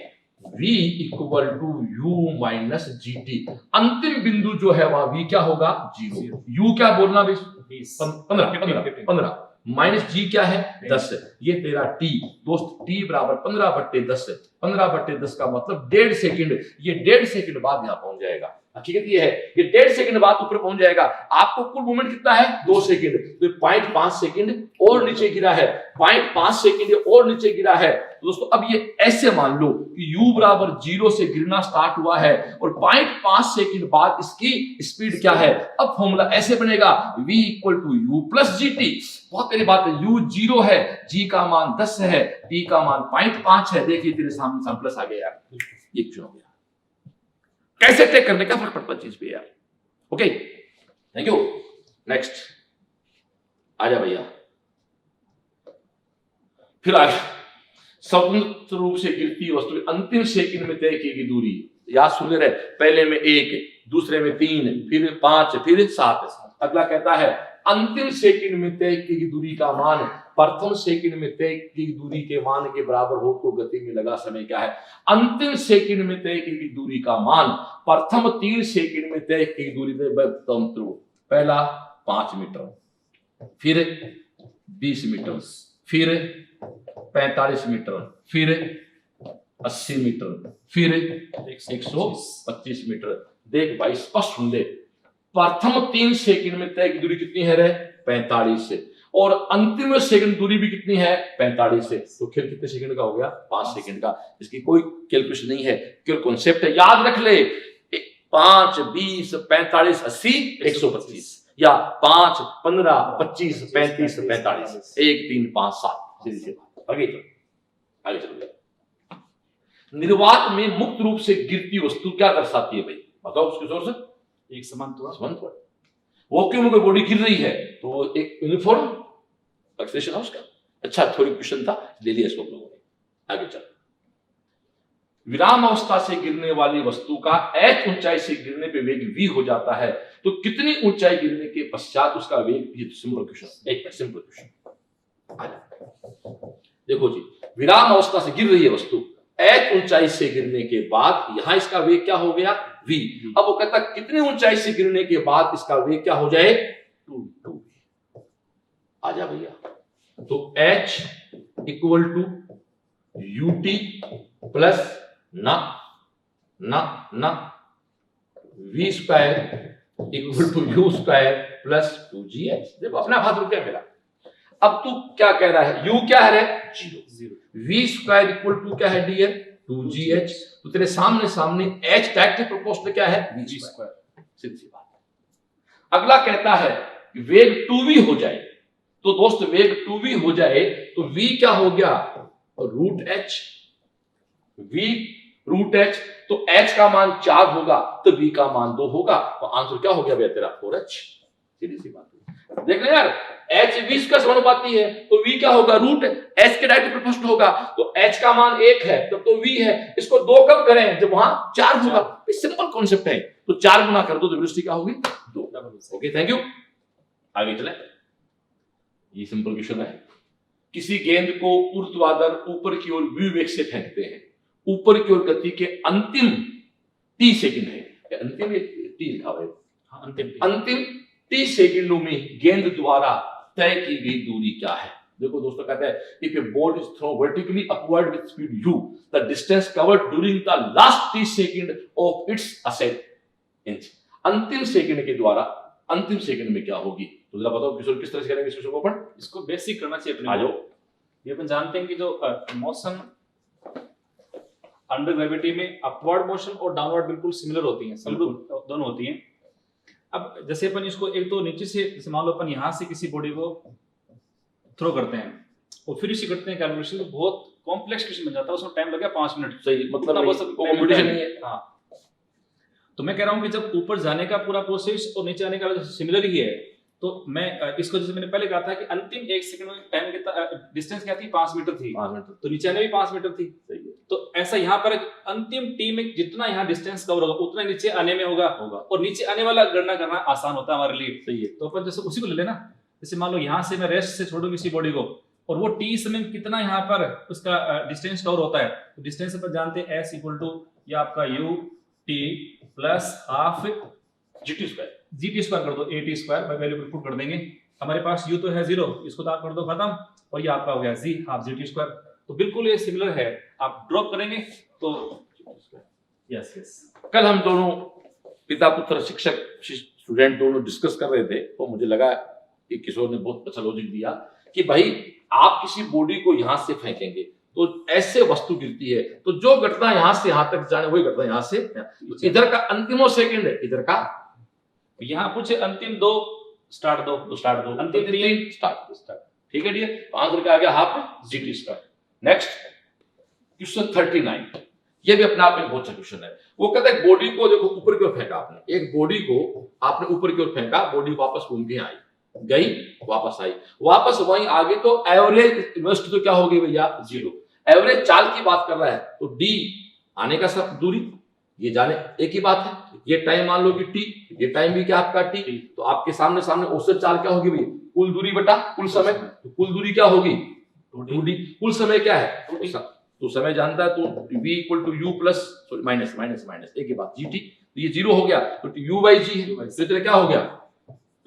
v equal to u minus gt, अंतिम बिंदु जो है वहां v क्या होगा 0, u क्या बोलना 15 माइनस जी क्या है 10, ये तेरा टी दोस्त, टी बराबर 15/10, 15/10 का मतलब 1.5 सेकंड, ये 1.5 सेकंड बाद यहां पहुंच जाएगा। हकीकत ये है ये 1.5 सेकंड बाद ऊपर पहुंच जाएगा। आपको कुल मूवमेंट कितना है 2 सेकंड, तो 0.5 सेकंड और नीचे गिरा है, 0.5 सेकंड और नीचे गिरा है। तो दोस्तों अब ये ऐसे मान लो कि u बराबर 0 से गिरना स्टार्ट हुआ है और 0.5 सेकंड बाद इसकी स्पीड क्या है। अब फॉर्मूला ऐसे बनेगा v equal to u plus gt। बहुत तेरी बात है, u 0 है, g का मान 10 है, t का मान 0.5 है। देखिए तेरे सामने प्लस आ गया यार, ये क्यों हो गया, कैसे टेक करने का फर्क पड़ता चीज पे यार। Okay thank you. नेक्स्ट आजा भैया, फिर आगे स्वतंत्र रूप से गिरती वस्तु अंतिम सेकंड में तय की दूरी, याद सुन ले रहे, पहले में 1, दूसरे में 3, फिर 5, फिर 7। अगला कहता है अंतिम सेकंड में तय की दूरी का मान प्रथम सेकंड में तय की दूरी के मान के बराबर हो तो गति में लगा समय क्या है। अंतिम सेकंड में तय की दूरी का मान प्रथम 3 सेकंड में तय की दूरी में स्वतंत्र, पहला 5 मीटर, फिर 20 मीटर, फिर 45 मीटर, फिर 80 मीटर, फिर 125 मीटर। देख भाई स्पष्ट सुन ले, प्रथम 3 सेकंड में तय की दूरी कितनी है रे 45 से, और अंतिम सेकंड दूरी भी कितनी है 45 से, तो खेल कितने सेकंड का हो गया 5 सेकंड का। इसकी कोई कैलकुलेशन नहीं है, केवल कॉन्सेप्ट है, याद रख ले 5, 20, 45, 80, 125 या 5, 15, 25, 35, 45, 1, 3, 5, 7। सीधी सी बात, आगे चलो। निर्वात में मुक्त रूप से गिरती वस्तु क्या दर्शाती है भाई, बताओ उसके जोर से। एक समान वो क्यों कोई बॉडी गिर रही है तो एक यूनिफॉर्म एक्सेलेरेशन है उसका। अच्छा थोड़ी क्वेश्चन था, ले लिया इसको लोगों ने। आगे चल, विराम अवस्था से गिरने वाली वस्तु का h ऊंचाई से गिरने पे वेग v हो जाता है, तो कितनी ऊंचाई गिरने के पश्चात उसका वेग, ये सिंपल क्वेश्चन, एक सिंपल क्वेश्चन। देखो जी, विराम अवस्था से गिर रही है वस्तु, h ऊंचाई से गिरने के बाद यहां इसका वेग क्या हो गया v। अब वो कहता कितनी ऊंचाई से गिरने के बाद इसका वेग क्या हो जाए 2v। आजा भैया, तो h equal to ut plus v square equal to u square plus 2gh। देखो अपना हाथ रुक गया मेरा। अब तू क्या कह रहा है, u क्या है 0, v स्क्वायर इक्वल टू क्या है डियर 2gh, तो तेरे सामने h डायरेक्टली प्रोपोर्शनल क्या है v स्क्वायर। सीधी सी बात। अगला कहता है कि वेग 2v हो जाए, तो दोस्त वेग 2v हो जाए तो v क्या हो गया, root H, v root H, तो h का मान 4 होगा तो v का मान 2 होगा, तो आंसर क्या हो गया भैया तेरा 4h। सीधी सी बात है, देख रहे यार, h 20 का समानुपाती है तो v क्या होगा, रूट h के डायरेक्ट प्रोपोर्शनल होगा, तो h का मान 1 है तब तो v है, इसको 2 कब करें, जब वहां 4 होगा, सिंपल कॉन्सेप्ट है, तो 4 गुना कर दो तो वेलोसिटी क्या होगी 2। ओके थैंक यू, आगे चले। ये सिंपल क्वेश्चन है, किसी गेंद को ऊर्ध्वाधर ऊपर की ओर v वेग से फेंकते हैं, ऊपर की ओर गति के अंतिम t सेकंड है, अंतिम t लिखा हुआ है, अंतिम t सेकंडों में गेंद द्वारा तय की गई दूरी क्या है। देखो दोस्तों कहता है if A ball is thrown vertically upward with speed u, the distance covered during the last t second of its asset inch. अंतिम सेकंड के द्वारा अंतिम सेकंड में क्या होगी, तो जरा बताओ किशोर किस तरह से करेंगे इस क्वेश्चन को अपन। इसको बेसिक करना चाहिए अपने। आ जाओ, ये अपन जानते हैं कि जो मोशन अंडर ग्रेविटी में अपवर्ड मोशन और डाउनवर्ड बिल्कुल सिमिलर होती हैं, दोनों होती हैं। अब जैसे अपन इसको एक तो नीचे से, जैसे मान लो अपन यहाँ से किसी बॉडी को थ्रो करते हैं और फिर इसी करते हैं कैलकुलेशन, तो बहुत कॉम्प्लेक्स क्वेश्चन बन जाता है, उसमें टाइम लगेगा 5 मिनट। सही, मतलब कॉम्पिटिशन नहीं है। हाँ, तो मैं कह रहा हूँ कि जब ऊपर जाने का पूरा प्रोसेस और नीचे आने का सिमिलर ही है, तो मैं इसको जैसे मैंने पहले कहा था कि अंतिम 1 सेकंड में टाइम कितना, डिस्टेंस क्या थी 5 मीटर थी, 5 मीटर, तो नीचे आने भी 5 मीटर थी। सही है। तो ऐसा यहाँ पर अंतिम टी में जितना यहाँ डिस्टेंस कवर होगा उतना नीचे आने में होगा, और नीचे आने वाला गणना करना आसान होता है हमारे लिए। सही है। तो अपन जैसे उसी को ले लेना, जैसे मान लो यहाँ से मैं रेस्ट से छोड़ू किसी बॉडी को, और वो टी समय कितना यहाँ पर उसका डिस्टेंस कवर होता है, तो डिस्टेंस अपन जानते हैं एस इक्वल टू या आपका you t plus half GT square, GT square कर दो, A T square by value put कर देंगे। हमारे पास यू तो है 0, इसको तो आप कर दो खत्म, और ये आपका हो गया जी हाफ जीटी स्क्वायर। तो बिल्कुल ये सिमिलर है, आप ड्रॉप करेंगे तो यस यस। कल हम दोनों पिता पुत्र शिक्षक स्टूडेंट दोनों डिस्कस कर रहे थे, तो मुझे लगा कि किशोर ने बहुत अच्छा लॉजिक दिया कि भाई आप किसी बॉडी को यहां से फेंकेंगे तो ऐसे वस्तु गिरती है, तो जो घटना यहां से यहां तक जाने वही घटना यहां से, इधर का अंतिमो सेकंड है, इधर का यहाँ पूछे अंतिम 2 स्टार्ट 2 तो स्टार्ट 2, अंतिम 3 स्टार्ट। ठीक है डियर, तो आंसर क्या आ गया half GT square. Next question 39, ये भी अपने आप में बहुत अच्छा क्वेश्चन है। वो कहता है बॉडी को देखो ऊपर की ओर फेंका आपने, एक बॉडी को आपने ऊपर की ओर फेंका, बॉडी वापस घूम के आई, गई वापस आई, वापस वहीं आ गई, तो एवरेज वेलोसिटी तो क्या होगी भैया 0। एवरेज चाल की बात कर रहा है, तो डी आने का सब दूरी, ये जाने एक ही बात है, ये टाइम मान लो कि टी, ये टाइम भी क्या आपका टी, तो आपके सामने सामने औसत चाल क्या होगी भैया, कुल दूरी बटा कुल समय, तो कुल दूरी क्या होगी 2d, कुल समय क्या है तो समय जानता है, तो v equal to you plus minus minus minus एक ही बात gt, तो ये 0 हो गया, तो u बाई जी है, तो तेरे क्या हो गया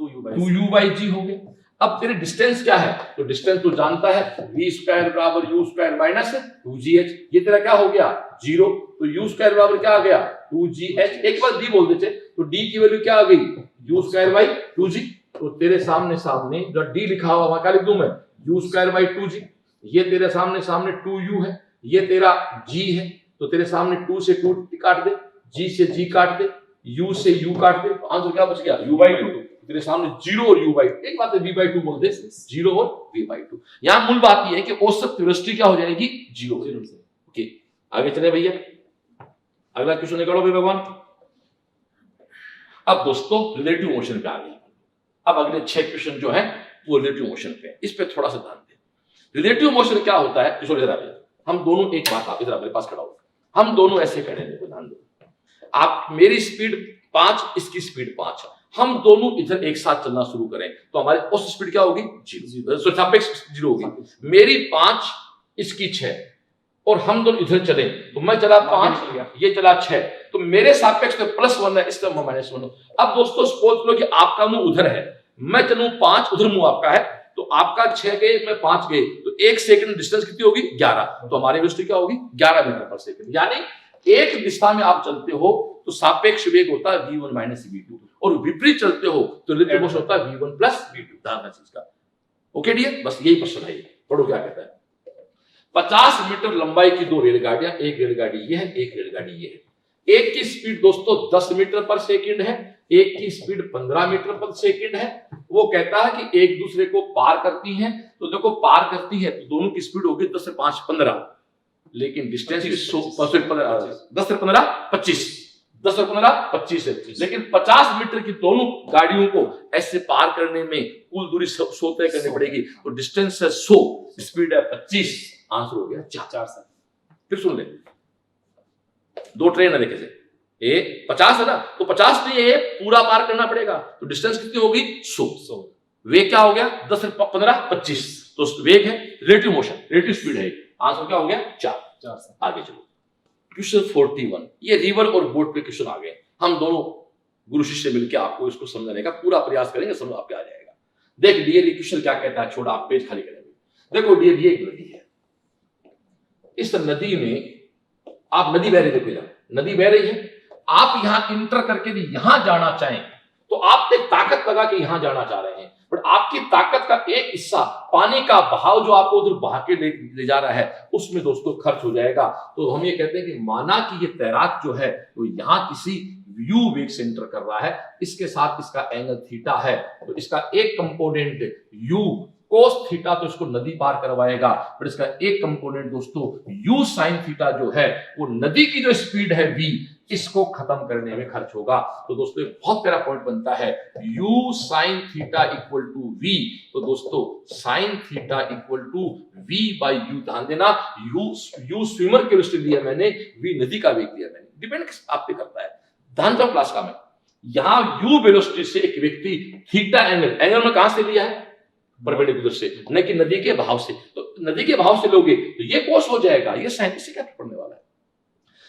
2u बाई जी हो गया। अब तेरे डिस्टेंस क्या है, तो डिस्टेंस तो जानता है v स्क्वायर बराबर u स्क्वायर माइनस 2gh, ये तेरा क्या हो गया 0, तो u स्क्वायर बराबर क्या आ गया 2gh, एक बार d बोल देते, तो d की वैल्यू क्या आ गई u स्क्वायर बाई 2g, तो तेरे सामने सामने जो d लिखा हुआ वहां क्या लिख दूं मैं u स्क्वायर बाई 2g, ये तेरे सामने सामने 2u है, ये तेरा g है, तो तेरे सामने 2 से 2 काट दे, g से g काट दे, u से u काट दे, तो आंसर क्या बच गया u बाई 2, तेरे सामने 0 और u बाई 2, एक बात है v बाई 2 बोल दे, 0 और v बाई 2। यहां मूल बात ये है कि औसत वेलोसिटी क्या हो जाएगी 0 से। ओके आगे चले भैया, अगला क्वेश्चन निकालो भाई भगवान। अब दोस्तों रिलेटिव मोशन पे आ गए, अब अगले 6 क्वेश्चन जो है वो रिलेटिव मोशन पे, इस पे थोड़ा सा ध्यान दें। रिलेटिव मोशन क्या होता है, किशोर इधर आ जाइए, हम दोनों एक बात, आप इधर मेरे पास खड़ा हो, हम दोनों ऐसे खड़े हैं, ध्यान दो, आप मेरी स्पीड 5, इसकी स्पीड 5, हम दोनों इधर एक साथ चलना शुरू करें तो हमारी औसत स्पीड क्या होगी 0, सापेक्ष 0 होगी। मेरी 5, इसकी 6, और हम दोनों इधर चले, तो मैं चला 5, ये चला 6, तो मेरे सापेक्ष में +1 है, इसका -1। अब दोस्तों सपोज लो कि आपका मुंह उधर है, मैं चलूं 5, उधर मुंह आपका है, तो आपका 6 गए, मैं 5 गए, तो 1 सेकंड डिस्टेंस कितनी होगी 11, तो हमारी वेलोसिटी क्या होगी 11 मीटर पर सेकंड। यानी एक दिशा में आप चलते हो तो सापेक्ष वेग होता है v1 माइनस v2, और विपरीत चलते हो तो रिलेटिव मोशन होता है v1 प्लस v2। ध्यान रखना चीज का। ओके डियर, बस यही प्रश्न है, पढ़ो क्या कहता है। 50 मीटर लंबाई की 2 रेलगाड़ियां, एक रेलगाड़ी ये है, एक रेलगाड़ी ये है, एक की स्पीड दोस्तों 10 मीटर पर सेकंड है, एक की स्पीड 15 मीटर पर सेकेंड है, वो कहता है कि एक दूसरे को पार करती हैं, तो देखो पार करती है तो दोनों की स्पीड होगी 10 से 5 15, लेकिन डिस्टेंस 10 से 15 25, 10 से 15 25 है, लेकिन 50 मीटर की दोनों गाड़ियों को ऐसे पार करने में कुल दूरी 100 तय करनी पड़ेगी, तो डिस्टेंस है 100, स्पीड है 25, आंसर हो गया 4। फिर सुन ले, दो ट्रेन है, देखे से ए 50 है ना, तो 50 नहीं है, पूरा पार करना पड़ेगा, तो डिस्टेंस कितनी होगी 100। वेग क्या हो गया 10 से 15 25, तो वेग है रिलेटिव मोशन, रिलेटिव स्पीड है, आंसर क्या हो गया 4। आगे चलो क्वेश्चन 41, ये रिवर और बोट पे क्वेश्चन आ गए, हम दोनों गुरु शिष्य मिलकर आपको इसको समझाने का पूरा प्रयास करेंगे, समझ आपके आ जाएगा। देख डियर क्वेश्चन क्या कहता है, छोड़ा आप पेज खाली करेंगे। देखो डियर ये एक नदी है, इस नदी में आप नदी बह रही, देखो इधर नदी बह रही है, आप यहां इंटर करके भी यहां जाना चाहें तो आप एक ताकत लगा के यहां जाना चाह रहे हैं, बट आपकी ताकत का एक हिस्सा पानी का बहाव जो आपको उधर बहा के ले जा रहा है उसमें दोस्तों खर्च हो जाएगा। तो हम ये कहते हैं कि माना कि ये तैराक जो है तो यहां किसी यू वेग से एंटर कर रहा है, इसके साथ इसका एंगल थीटा है, तो इसका एक कंपोनेंट यू कोस थीटा तो इसको नदी पार करवाएगा, पर इसका एक कंपोनेंट दोस्तों यू साइन थीटा जो है वो नदी की जो स्पीड है v इसको खत्म करने में खर्च होगा। तो दोस्तों एक बहुत प्यारा पॉइंट बनता है u sine theta equal to v, तो दोस्तों sine theta equal to v by U, ध्यान देना u स्विमर के दृष्टि लिया मैंने, v नदी का वेग लिया मैंने, डिपेंड आप पे करता है। ध्यान दो क्लास का, मैं यहां u वेलोसिटी से एक व्यक्ति थीटा एंगल में कहां से लिया है, परपेंडिकुलर से, न कि नदी के बहाव से, तो नदी के बहाव से लोगे तो ये कोस हो जाएगा, ये साइन, इससे क्या पड़ने वाला है।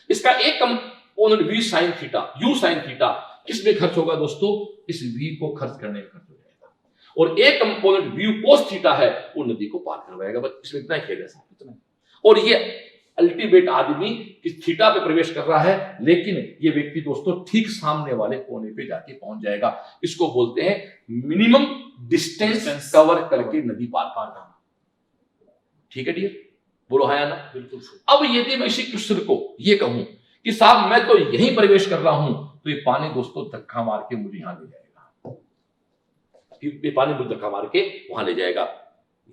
इसका एक component v sine theta, u sine theta किस में खर्च होगा दोस्तों, इस v को खर्च करने में खर्च हो जाएगा, और एक कंपोनेंट v कोस थीटा है वो नदी को पार करवाएगा, बस इसमें इतना ही खेल है, इतना। और ये अल्टीमेट आदमी इस थीटा पे प्रवेश कर रहा है, लेकिन ये व्यक्ति दोस्तों ठीक सामने वाले कोने पे जाके पहुंच जाएगा, इसको बोलते हैं मिनिमम डिस्टेंस कवर करके नदी पार करना। ठीक है डियर, बोलो हाँ या ना, बिल्कुल। अब यदि मैं इसी क्वेश्चन को ये कहूं कि साहब मैं तो यहीं प्रवेश कर रहा हूं, तो ये पानी दोस्तों धक्का मार के मुझे यहां ले जाएगा, ये पानी मुझे धक्का मार के वहां ले जाएगा,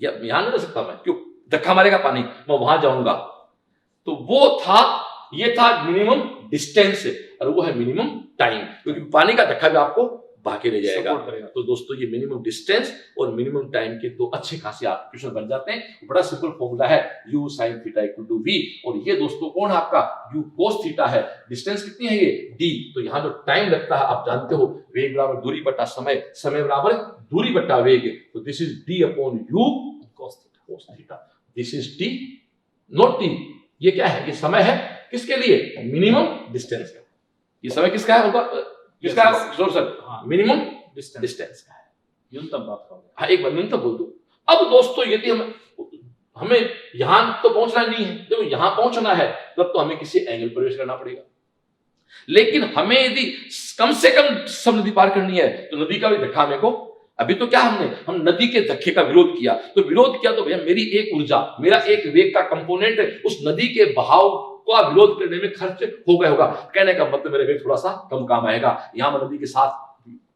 या यहां नहीं जा सकता मैं, क्यों धक्का मारेगा पानी, मैं वहां जाऊंगा, तो वो था, ये था मिनिमम डिस्टेंस और वो है मिनिमम टाइम, क्योंकि पानी का धक्का भी आपको भागे ले जाएगा। तो दोस्तों ये मिनिमम डिस्टेंस और मिनिमम टाइम के दो अच्छे खासे आप क्वेश्चन बन जाते हैं। बड़ा सिंपल फॉर्मूला है u sin theta equal to v, और ये दोस्तों कौन है आपका u cos थीटा है, डिस्टेंस कितनी है ये d, तो यहाँ जो टाइम लगता है आप जानते हो, वेग बराबर दूरी बटा समय, समय बराबर दूरी बटा वेग, तो this is d upon u cos theta, this is t not t, ये क्या है, ये समय है किसके लिए, मिनिमम डिस्टेंस का, ये समय किसका है होगा, किसका है सर, मिनिमम डिस्टेंस का है, न्यूनतम बात का, हाँ एक बार न्यूनतम बोल दो। अब दोस्तों यदि हमें यहां तो पहुंचना नहीं है, जब यहां पहुंचना है तब तो हमें किसी एंगल प्रवेश करना पड़ेगा, लेकिन हमें यदि कम से कम सब नदी पार करनी है तो नदी का भी धक्का हमें को, अभी तो क्या हम नदी के धक्के का विरोध किया, तो विरोध किया तो भैया मेरी एक ऊर्जा, मेरा एक वेग का कंपोनेंट उस नदी के बहाव का विरोध करने में खर्च हो गया होगा, कहने का मतलब मेरे वेग थोड़ा सा कम काम आएगा, यहां मैं नदी के साथ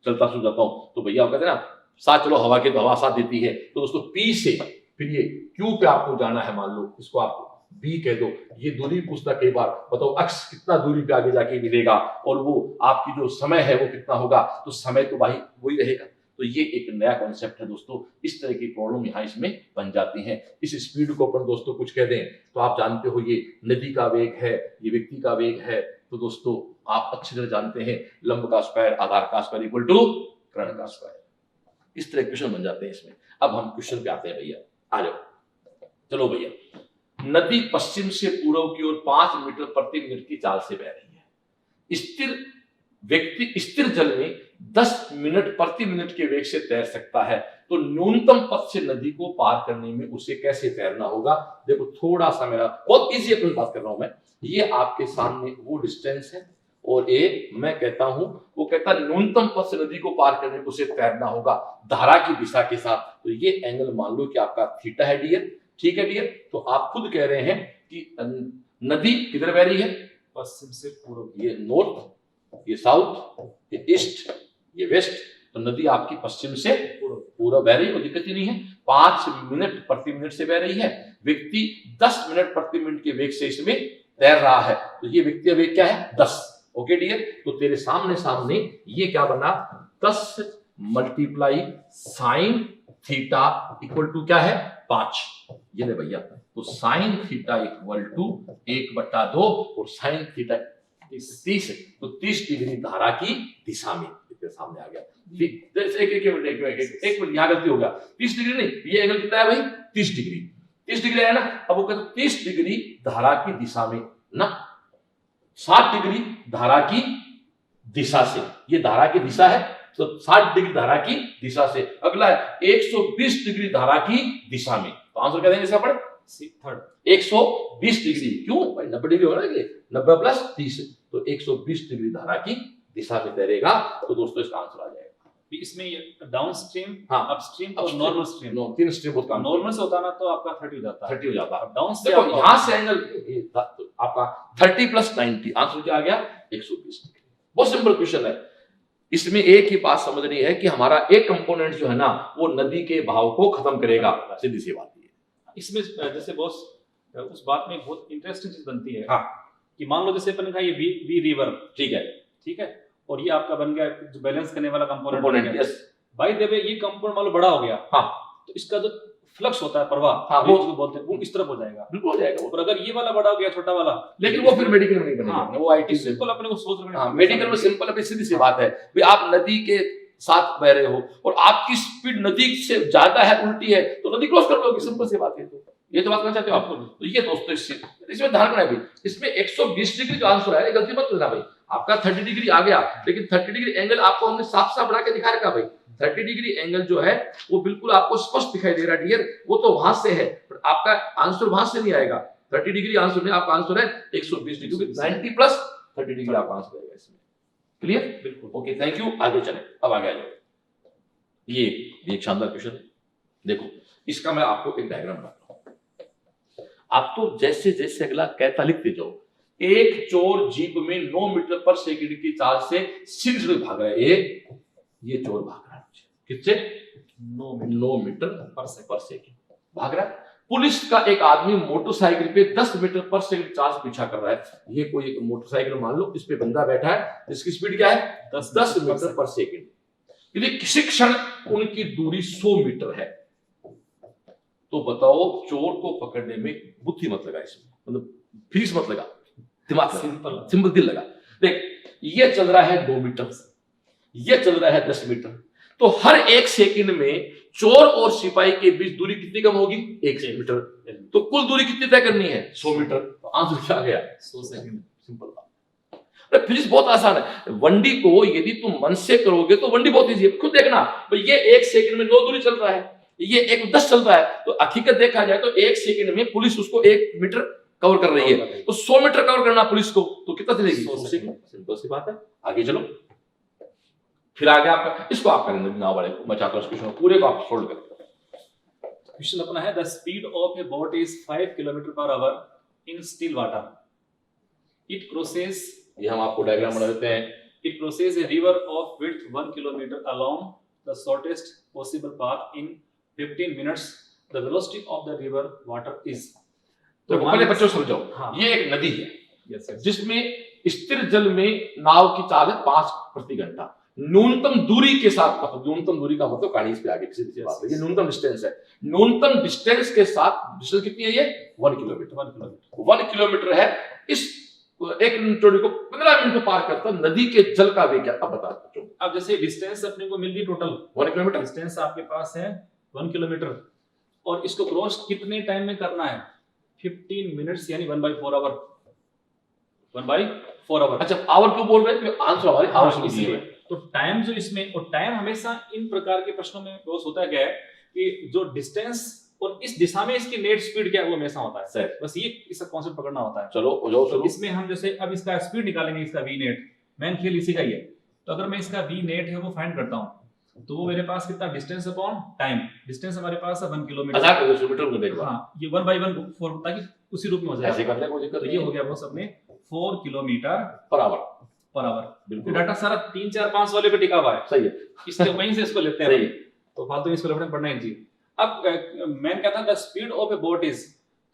चलता चल जाता हूं, तो भैया कहते हैं ना साथ चलो हवा के, तो हवा साथ देती है, तो दोस्तों P से फिर ये Q पे आपको जाना है, मान लो इसको आप B कह दो, ये दूरी पूछता कई बार, बताओ अक्स कितना दूरी पे आगे जाके मिलेगा, और वो आपकी जो समय है वो कितना होगा, तो समय तो भाई वही रहेगा। तो ये एक नया कॉन्सेप्ट है दोस्तों, इस तरह की प्रॉब्लम यहाँ इसमें बन जाती हैं। इस स्पीड को अपन दोस्तों कुछ कह दें तो आप जानते हो ये नदी का वेग है, ये व्यक्ति का वेग है, तो दोस्तों आप अच्छी तरह जानते हैं लंब का स्क्वायर आधार का स्क्वायर इक्वल टू कर्ण का स्क्वायर, इस तरह क्वेश्चन बन जाते हैं इसमें। अब हम क्वेश्चन पे आते हैं भैया, आ जाओ, चलो भैया, नदी पश्चिम से पूर्व की ओर 5 मीटर प्रति मिनट की चाल से बह रही है, स्थिर व्यक्ति स्थिर जल में 10 मिनट प्रति मिनट के वेग से तैर सकता है, तो न्यूनतम पथ से नदी को पार करने में उसे कैसे तैरना होगा। देखो थोड़ा सा मेरा बहुत इजी अपनी बात कर रहा हूं मैं, ये आपके सामने वो डिस्टेंस है और ए मैं कहता हूं, वो कहता न्यूनतम पथ से नदी को पार करने में उसे तैरना होगा धारा की दिशा के साथ, तो ये एंगल मान लो कि आपका थीटा है डियर, ठीक है डियर। तो आप खुद कह रहे हैं कि नदी किधर बह रही है, पश्चिम से पूर्व, ये नॉर्थ, ये साउथ, ये ईस्ट, ये वेस्ट, तो नदी आपकी पश्चिम से पूर्व बह रही है, कोई दिक्कत ही नहीं है। 5 मिनट प्रति मिनट से बह रही है। व्यक्ति 10 मिनट प्रति मिनट के वेग से इसमें तैर रहा है, तो ये व्यक्ति का वेग क्या है 10। ओके डियर, तो तेरे सामने सामने ये क्या बना 10 multiply sine theta equal to क्या है 5। ये ले भैया, तो साइन थीटा इक्वल टू 1/2 और साइन थीटा 30, तो 30 डिग्री धारा की दिशा में तेरे सामने आ गया। एक मिनट, यहाँ गलती हो गया, 30 डिग्री नहीं, ये एंगल कितना है भाई 30 डिग्री, 30 डिग्री है ना। अब वो कहते 30 डिग्री धारा की दिशा में ना, 60 डिग्री धारा की दिशा से, ये धारा की दिशा है, तो 60 डिग्री धारा की दिशा से। अगला है 120 डिग्री धारा की दिशा में, तो आंसर क्या देंगे इसका पढ़ 120 डिग्री। क्यों भाई 90 डिग्री हो रहा है, 90 प्लस 30, तो 120 डिग्री धारा की दिशा में तैरेगा, तो दोस्तों इसका आंसर आ जाएगा। इसमें डाउन स्ट्रीम, हाँ, अपस्ट्रीम और नॉर्मल स्ट्रीम, तीन स्ट्रीम होता है। नॉर्मल से होता ना तो आपका 30 हो जाता है, 30 हो जाता है। डाउन से देखो यहां से एंगल आपका 30 प्लस 90, आंसर क्या आ गया 120 डिग्री। बहुत सिंपल क्वेश्चन है। इसमें एक ही बात समझनी है कि हमारा एक कंपोनेंट जो है ना वो नदी के बहाव को खत्म करेगा, सीधी सी बात है। इसमें जैसे बॉस उस बात में बहुत इंटरेस्टिंग चीज बनती है, हाँ, कि मान लो जैसे अपन का ये वी रिवर, ठीक है, और ये आपका बन गया जो बैलेंस करने वाला कंपोनेंट, यस भाई देवे, ये कंपोनेंट मान लो बड़ा हो गया, हाँ, तो इसका जो फ्लक्स होता है प्रवाह, हाँ, वो जो बोलते हैं वो इस तरफ हो जाएगा, बिल्कुल हो जाएगा। और अगर ये वाला बड़ा हो गया छोटा वाला, लेकिन वो फिर मेडिकल में नहीं बनेगा, हाँ, वो आईटी से सिंपल अपने को सोच रहे हैं, मेडिकल में सिंपल है, सीधी सी बात है भाई, आप नदी के साथ बह रहे हो और आपकी स्पीड नदी से ज्यादा है, उल्टी है, तो नदी क्रॉस कर लोगे, सिंपल सी बात है। तो ये तो बात करना चाहते हो आप। तो ये दोस्तों इसमें ध्यान रखना है भाई, इसमें 120 डिग्री जो आंसर है, गलती मत लेना भाई। आपका 30 डिग्री आ गया, लेकिन 30 डिग्री एंगल आपको हमने साफ साफ बना के दिखा रखा भाई। 30 डिग्री एंगल जो है वो बिल्कुल आपको स्पष्ट दिखाई दे रहा है डियर, वो तो वहां से है, पर आपका आंसर वहां से नहीं आएगा। 30 डिग्री आंसर में आपका आंसर है 120 डिग्री, 90 प्लस 30 डिग्री आपका आंसर आएगा इसमें। क्लियर, बिल्कुल ओके, थैंक यू। आगे चले, अब आगे आ जाओ। ये एक शानदार क्वेश्चन है, देखो इसका मैं आपको एक डायग्राम बनाता हूं, आप तो जैसे जैसे अगला कहता लिखते जाओ। एक चोर जीप में 9 मीटर पर सेकंड की चाल से सीधे भाग रहा है, ये चोर भाग रहा है किससे 9 मीटर पर सेकंड भाग रहा है। पुलिस का एक आदमी मोटरसाइकिल पे 10 मीटर पर सेकंड चाल से पीछा कर रहा है। ये कोई एक मोटरसाइकिल मान लो, इस पे बंदा बैठा है, इसकी स्पीड क्या है 10 मीटर पर सेकंड। यदि किसी क्षण उनकी दूरी 100 मीटर है, तो बताओ चोर को पकड़ने में बुद्धि मत लगा, इसमें मतलब फीस मत लगा, दिमाग सिंपल दिल लगा। देख ये चल रहा है 2 मीटर, ये चल रहा है 10 मीटर, तो हर एक सेकंड में चोर और सिपाही के बीच दूरी कितनी कम होगी 1 मीटर, तो कुल दूरी कितनी तय करनी है 100 मीटर। तो आंसर क्या आ गया 100 सेकंड। सिंपल बात, फिजिक्स बहुत आसान है। वनडी को यदि तुम मन से करोगे तो वनडी बहुत इजी है, खुद देखना ये 1 सेकंड में 2 दूरी चल रहा है, ये 1:10 चल रहा है, तो हकीकत देखा जाए तो 1 सेकंड में पुलिस उसको 1 मीटर कवर कर रही है, तो 100 मीटर कवर करना पुलिस को, तो कितना चलेगी 100 सेकंड। सिंपल सी बात है। आगे चलो, फिर आगे आपका इसको आप करेंगे नाव वाले को, मैं चाहता हूं इस क्वेश्चन पूरे को आप सोल्व करें। क्वेश्चन अपना है the speed of A boat is 5 km/h in still water, it crosses, ये हम आपको डायग्राम बना देते हैं, it crosses a river of width 1 kilometre along the shortest possible path in 15 minutes, the velocity of the river water is। तो पहले बच्चों समझो, हाँ, ये एक नदी है, yes, yes, जिसमें स्थिर जल में नाव की चाल है 5 प्रति घंटा। न्यूनतम दूरी के साथ, मतलब न्यूनतम दूरी का मतलब कहानी इस पे आगे किसी बात है, ये न्यूनतम डिस्टेंस है। न्यूनतम डिस्टेंस के साथ डिस्टेंस कितनी है, ये 1 किलोमीटर। 1 किलोमीटर है। इस एक चोरी को 15 मिनट में पार करता नदी के जल का वेग क्या, अब बता बच्चों। अब जैसे डिस्टेंस अपने को मिल गई, टोटल 1 किलोमीटर डिस्टेंस आपके पास है 1 किलोमीटर, और इसको क्रॉस कितने टाइम में करना है 15 मिनट्स, यानी 1/4 आवर। 1/4 आवर। अच्छा आवर क्यों बोल रहे हैं, आंसर हमारे आवर से इसलिए तो टाइम जो इसमें, और टाइम हमेशा इन प्रकार के प्रश्नों में बॉस होता है क्या है कि जो डिस्टेंस और इस दिशा में इसकी नेट स्पीड क्या है वो हमेशा होता है सर, बस ये इसका कांसेप्ट पकड़ना होता है। चलो जाओ, तो इसमें हम जैसे अब इसका स्पीड निकालेंगे, इसका वी नेट, मेन खेल इसी का ही है। तो अगर मैं इसका वी नेट है वो फाइंड करता हूं, तो वो मेरे पास कितना डिस्टेंस अपॉन टाइम, डिस्टेंस हमारे पास है 1 किलोमीटर। किलोमीटर में देखो, हाँ ये 1/1 ताकि उसी रूप में हो जाए, ऐसे कर ले, कोई दिक्कत तो ये हो गया बॉस अपने 4 kilometre per hour. Per hour. बिल्कुल डाटा सारा 3 4 5 वाले पे टिका हुआ है, सही है, इसलिए वहीं से इसको लेते हैं सही है। तो फालतू इसको लेने पड़ना है जी। अब मैन कहता था the speed of A boat is,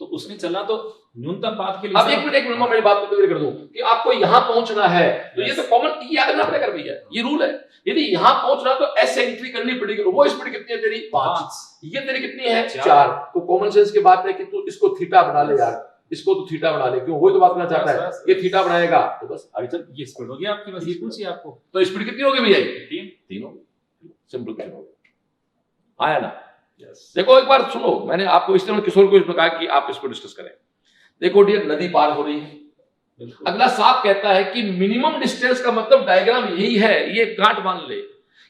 तो उसने चलना तो न्यूनतम पाथ के लिए। अब एक मिनट मैं मेरी बात को क्लियर कर दूं कि आपको यहाँ पहुंचना है तो ये तो कॉमन, ये याद रखना पड़ेगा भैया, ये रूल है। यदि यहाँ पहुंचना तो एस एंट्री करनी पड़ेगी, वो स्पीड कितनी है तेरी 5, ये तेरी कितनी है 4। तो कॉमन सेंस की बात है कि तू इसको थीटा बना ले यार, इसको तो थीटा बना ले, क्यों, वही तो बात करना चाहता है, ये थीटा बनाएगा तो बस आगे चल। ये स्पीड हो गया आपकी, बस ये पूछिए आपको, तो स्पीड कितनी होगी भैया, 3 होगी, सिंपल क्वेश्चन होगा, आया ना। देखो एक बार सुनो, मैंने आपको इसलिए किशोर को इसमें कहा कि आप इसको डिस्कस करें। देखो डियर, नदी पार हो रही है, अगला साहब कहता है कि मिनिमम डिस्टेंस का मतलब डायग्राम यही है, ये गांठ मान ले,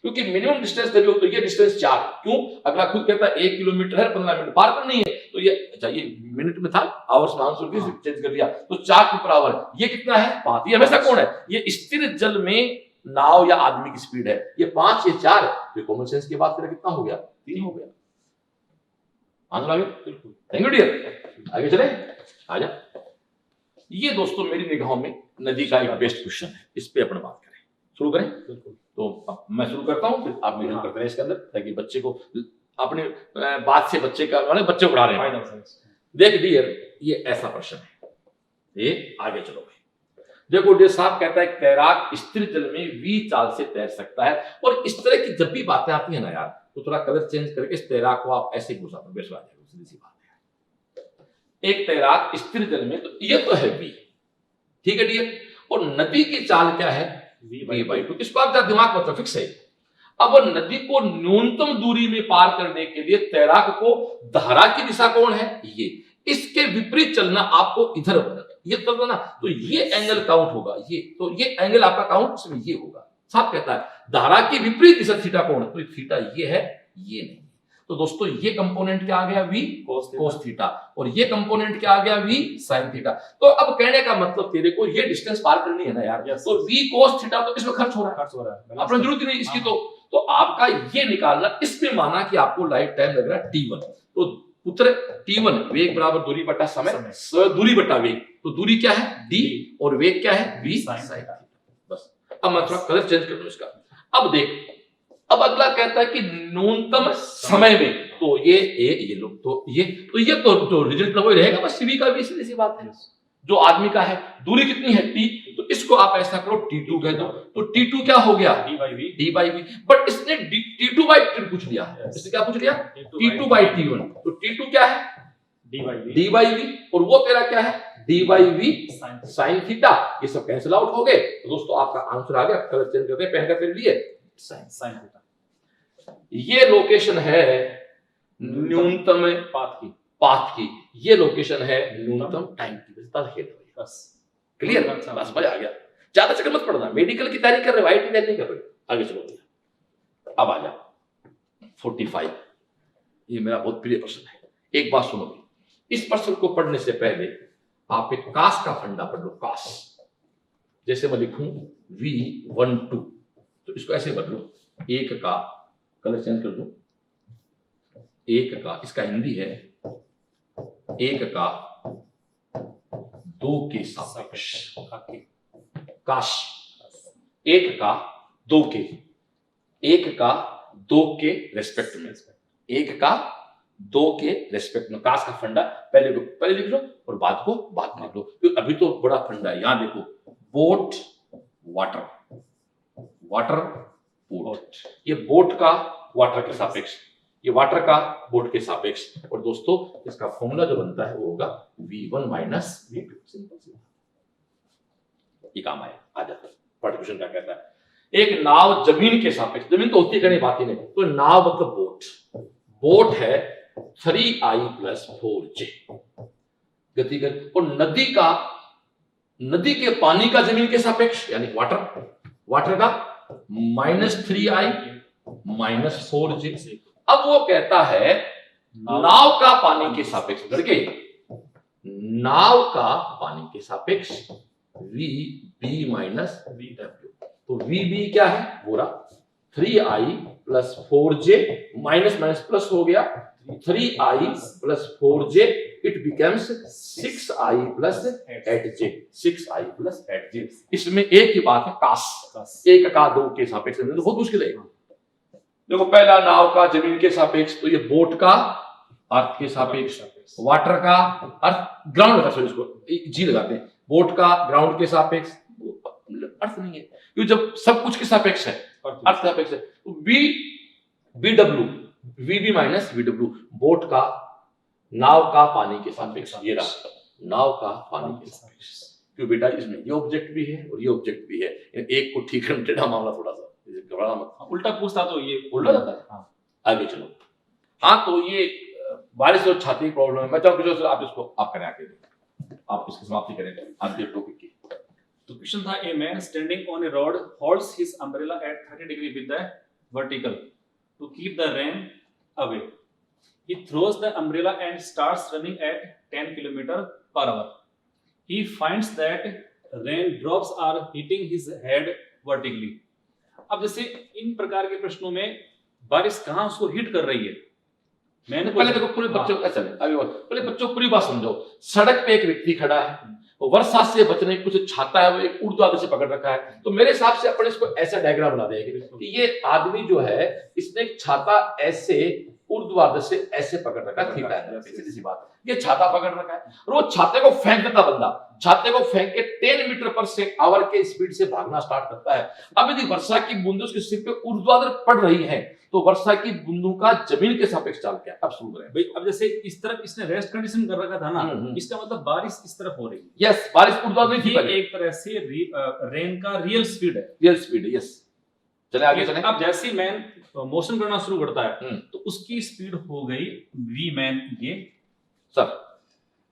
क्योंकि मिनिमम डिस्टेंस तभी हो तो ये डिस्टेंस 4, क्यों, अगला खुद कहता है 1 किलोमीटर है 15 मिनट पार करनी है, तो ये अच्छा ये मिनट में था, आवर्स में आंसर भी चेंज कर दिया, तो 4 पर आवर, ये कितना है 5। ये हमेशा कौन है, ये स्थिर जल में नाव या आदमी की स्पीड है, ये 5 ये 4, ये कॉमन सेंस की बात करें कितना हो गया, 3 हो गया। आंसर आ गया, बिल्कुल, थैंक यू डियर। आगे चले, आजा। ये दोस्तों मेरी निगाहों में नदी का एक बेस्ट क्वेश्चन है, इस पे अपन बात करें, शुरू करें। बिल्कुल, तो अब मैं शुरू करता हूं, फिर आप मेजर करते हैं इसके अंदर, ताकि बच्चे को अपने बात से बच्चे का माने बच्चे उड़ा रहे हैं। देख डियर, ये ऐसा प्रश्न है, ये आगे चलो भाई। देखो डियर, साहब कहता है तैराक स्थिर जल में v चाल से तैर सकता है, और इस तरह की जब भी बातें आती है ना यार, तो थोड़ा कलर चेंज करके इस तैराक को आप ऐसे घुसा दो, बेस्ट आ जाएगा, सीधी सी बात है। एक तैराक स्थिर जल में, तो ये तो है v, ठीक है डियर, और नदी की चाल क्या है v/2, इसको आप जरा दिमाग मतलब फिक्स है। अब नदी को न्यूनतम दूरी में पार करने के लिए तैराक को धारा की दिशा कौन है, ये, इसके विपरीत चलना, आपको इधर ये चलना ना, तो ये एंगल काउंट होगा, ये तो ये एंगल आपका काउंट इसमें ये होगा। साहब कहता है धारा की विपरीत दिशा थीटा कौन है, तो थीटा ये है, ये नहीं। तो दोस्तों ये कंपोनेंट क्या आ गया v cos थीटा, और ये कंपोनेंट क्या आ गया v sin थीटा। तो अब कहने का मतलब तेरे को ये डिस्टेंस पार करनी है ना यार, तो v cos थीटा तो इसमें खर्च हो रहा है, अपना जरूरत ही नहीं इसकी, तो आपका ये निकालना, इसमें माना कि आपको लाइफ टाइम लग रहा है t1, तो पुत्र t1 वेग बराबर दूरी बटा समय, दूरी बटा वेग, तो दूरी क्या है d, और वेग क्या है v sin थीटा। बस अब मैं थोड़ा कलर चेंज कर दूं इसका। अब देख, अब अगला कहता है कि न्यूनतम समय में, तो ये लोग तो ये तो रिजल्ट वही रहेगा, बस सीवी का भी सीधी सी बात है, जो आदमी का है। दूरी कितनी है t, तो इसको आप ऐसा करो t2 कह दो, तो t2 क्या हो गया d/v, बट इसने t2/t पूछ लिया, इसने क्या पूछ लिया t2/t1, तो t2 क्या है d/v, और वो तेरा क्या है d/v sin थीटा। ये सब कैंसिल आउट हो गए, तो दोस्तों आपका आंसर आ गया। कलर चेंज करते हैं, पहन का तेरे लिए sin थीटा। ये लोकेशन है न्यूनतम पाथ की, ये लोकेशन है न्यूनतम टाइम की, बस क्लियर, बस मजा आ गया। ज्यादा चक्कर मत पड़ना, मेडिकल की तैयारी कर रहे हो, आईटी तैयारी नहीं कर रहे। आगे चलो, अब आ जा 45, ये मेरा बहुत प्रिय प्रश्न है। एक बात सुनो, इस प्रश्न को पढ़ने से पहले आप एक कास का फंडा पढ़ लो। कास, जैसे मैं लिखूं V12, तो इसको ऐसे बदलो, एक का कलर चेंज कर दो, एक का, इसका हिंदी है एक का 2 के सापेक्ष, काश, एक का 2 के, एक का 2 के रेस्पेक्ट में, एक का 2 के रेस्पेक्ट में, काश का फंडा पहले लिख लो और बाद को बाद में लिख लो, क्योंकि अभी तो बड़ा फंडा है। यहां देखो, बोट वाटर, वाटर बोट, ये बोट का वाटर के सापेक्ष, ये वाटर का बोट के सापेक्ष, और दोस्तों इसका फॉर्मूला जो बनता है वो होगा v1 माइनस v2। सिंपल, ये काम आया। आ जाता है पार्टिकुलेशन क्या कहता है, एक नाव जमीन के सापेक्ष, जमीन तो होती करनी बात ही नहीं, तो नाव मतलब बोट, बोट है 3i + 4j गति कर, और नदी के पानी का जमीन के सापेक्ष यानी वाटर का -3i - 4j। अब वो कहता है नाव का पानी के सापेक्ष, लड़के नाव का पानी के सापेक्ष vb - vw, तो vb क्या है पूरा 3i + 4j, minus minus plus हो गया 3i + 4j, it becomes 6i plus 8j, 6i plus 8j। इसमें एक ही बात है, कास, एक का दो के सापेक्ष में तो बहुत मुश्किल है। देखो पहला नाव का जमीन के सापेक्ष, तो ये बोट का अर्थ के सापेक्ष, वाटर का अर्थ ग्राउंड का, सॉरी इसको जी लगाते हैं, बोट का ग्राउंड के सापेक्ष अर्थ नहीं है, क्योंकि जब सब कुछ के सापेक्ष है, अर्थ सापेक्ष है, तो वीबी माइनस वीडब्ल्यू, बोट का नाव का पानी के सापेक्ष, ये रहा नाव का पानी के सापेक्ष, क्यों बेटा इसमें ये ऑब्जेक्ट भी है और ये ऑब्जेक्ट भी है, एक को ठीक करना टेढ़ा मामला थोड़ा सा, घबराना मत, उल्टा पूछता तो ये उल्टा जाता है। हाँ आगे चलो। हाँ तो ये बारिश और छाती की प्रॉब्लम है, मैं चाहूँ कि आप इसको आप करें, आगे आप इसकी समाप्ति करें आज के टॉपिक की। तो क्वेश्चन था, a man standing on a road holds his umbrella at 30 degree with the vertical to keep the rain away. He throws the umbrella and starts running at 10 km/h. He finds that rain drops are hitting his head vertically. अब जैसे इन प्रकार के प्रश्नों में बारिश कहाँ उसको hit कर रही है, मैंने पहले देखो पूरे बच्चों को पहले बच्चों पूरी बात समझो। सड़क पे एक व्यक्ति खड़ा है, वो वर्षा से बचने की कुछ छाता है, वो एक ऊर्ध्वाधर से पकड़ रखा है, तो मेरे हिसाब से अपन इसको ऐसा डायग्राम बना देंगे कि ये आदमी जो है इसने एक छाता ऐसे ऊर्ध्वाधर से ऐसे पकड़ रखा है, थीटा है, सीधी सी बात, ये छाता पकड़ रखा है और वो छाते को फेंक देता बंदा, छाते को फेंक के 10 मीटर/आवर के स्पीड से भागना स्टार्ट करता है। अब यदि वर्षा की बूंदें उसके सिर पे ऊर्ध्वाधर पड़ रही है तो वर्षा की बूंदों का जमीन के सापेक्ष चाल क्या है, अब शुरू करें भाई। अब जैसे इस तरफ इसने रेस्ट कंडीशन कर रखा था ना, इसका मतलब बारिश इस तरफ हो रही है। यस, बारिश ऊर्ध्वाधर थी, एक तरह से रेन का रियल स्पीड है, रियल स्पीड है। यस चले आगे चलें। अब जैसे मैन मोशन करना शुरू करता है तो उसकी स्पीड हो गई वी मैन, ये सर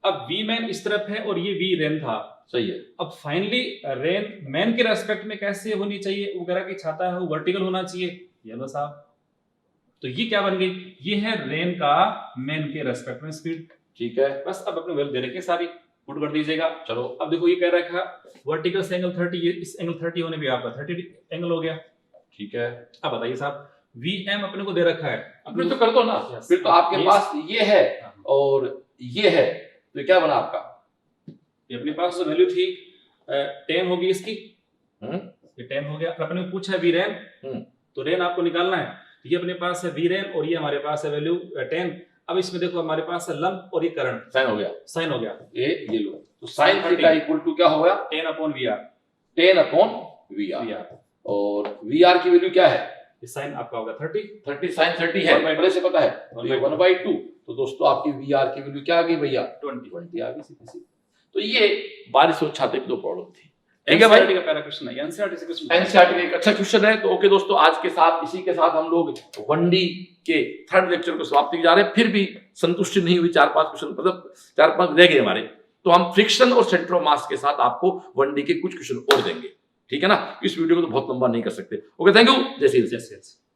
अब वी मैन इस तरफ है और ये वी रेन था, सही है। अब फाइनली रेन मैन के रेस्पेक्ट में कैसे होनी चाहिए, वो कह रहा कि छाता है वो वर्टिकल होना चाहिए, ये लो साहब, तो ये क्या बन गई, ये है रेन का मैन के रेस्पेक्ट में स्पीड, ठीक है। बस अब अपने वैल्यू दे रखे सारी पुट कर दीजिएगा। चलो अब देखो ये कह रखा वर्टिकल से एंगल 30, ये इस एंगल 30 होने भी आपका 30 एंगल हो गया, ठीक है। अब बताइए साहब Vm अपने को दे रखा है, अपने तो कर दो ना, फिर तो आपके पास ये है और ये है, तो क्या बना आपका, ये अपने पास जो वैल्यू थी 10 होगी इसकी, ये 10 हो गया। अपने को पूछा है वी रेन, तो रेन आपको निकालना है, ये अपने पास है वी रेन और ये हमारे पास है वैल्यू 10। अब इसमें देखो हमारे पास है लंप और ये करंट, साइन हो गया, साइन हो गया, ये लो, तो साइन थीटा इक्वल टू क्या हो गया 10/VR, 10/VR, और VR की वैल्यू क्या है, साइन आपका होगा 30 साइन 30 है, पहले से पता है, 1/2, तो दोस्तों आपकी VR की वैल्यू क्या आ गई भैया 20 आ गई सीधी। तो ये बारिश और छाते की दो प्रॉब्लम थी, ठीक है भाई। का पहला क्वेश्चन है एनसीईआरटी से क्वेश्चन, एनसीईआरटी का एक अच्छा क्वेश्चन है। तो ओके दोस्तों, आज के साथ इसी के साथ हम लोग 1D के 3rd लेक्चर को समाप्ति जा रहे हैं। फिर भी संतुष्टि नहीं हुई, 4-5 क्वेश्चन मतलब 4-5 रह गए हमारे, तो हम फ्रिक्शन और सेंटर ऑफ मास के साथ आपको 1D के कुछ क्वेश्चन और देंगे, ठीक है ना। इस वीडियो को तो बहुत लंबा नहीं कर सकते। ओके, थैंक यू, जय श्री।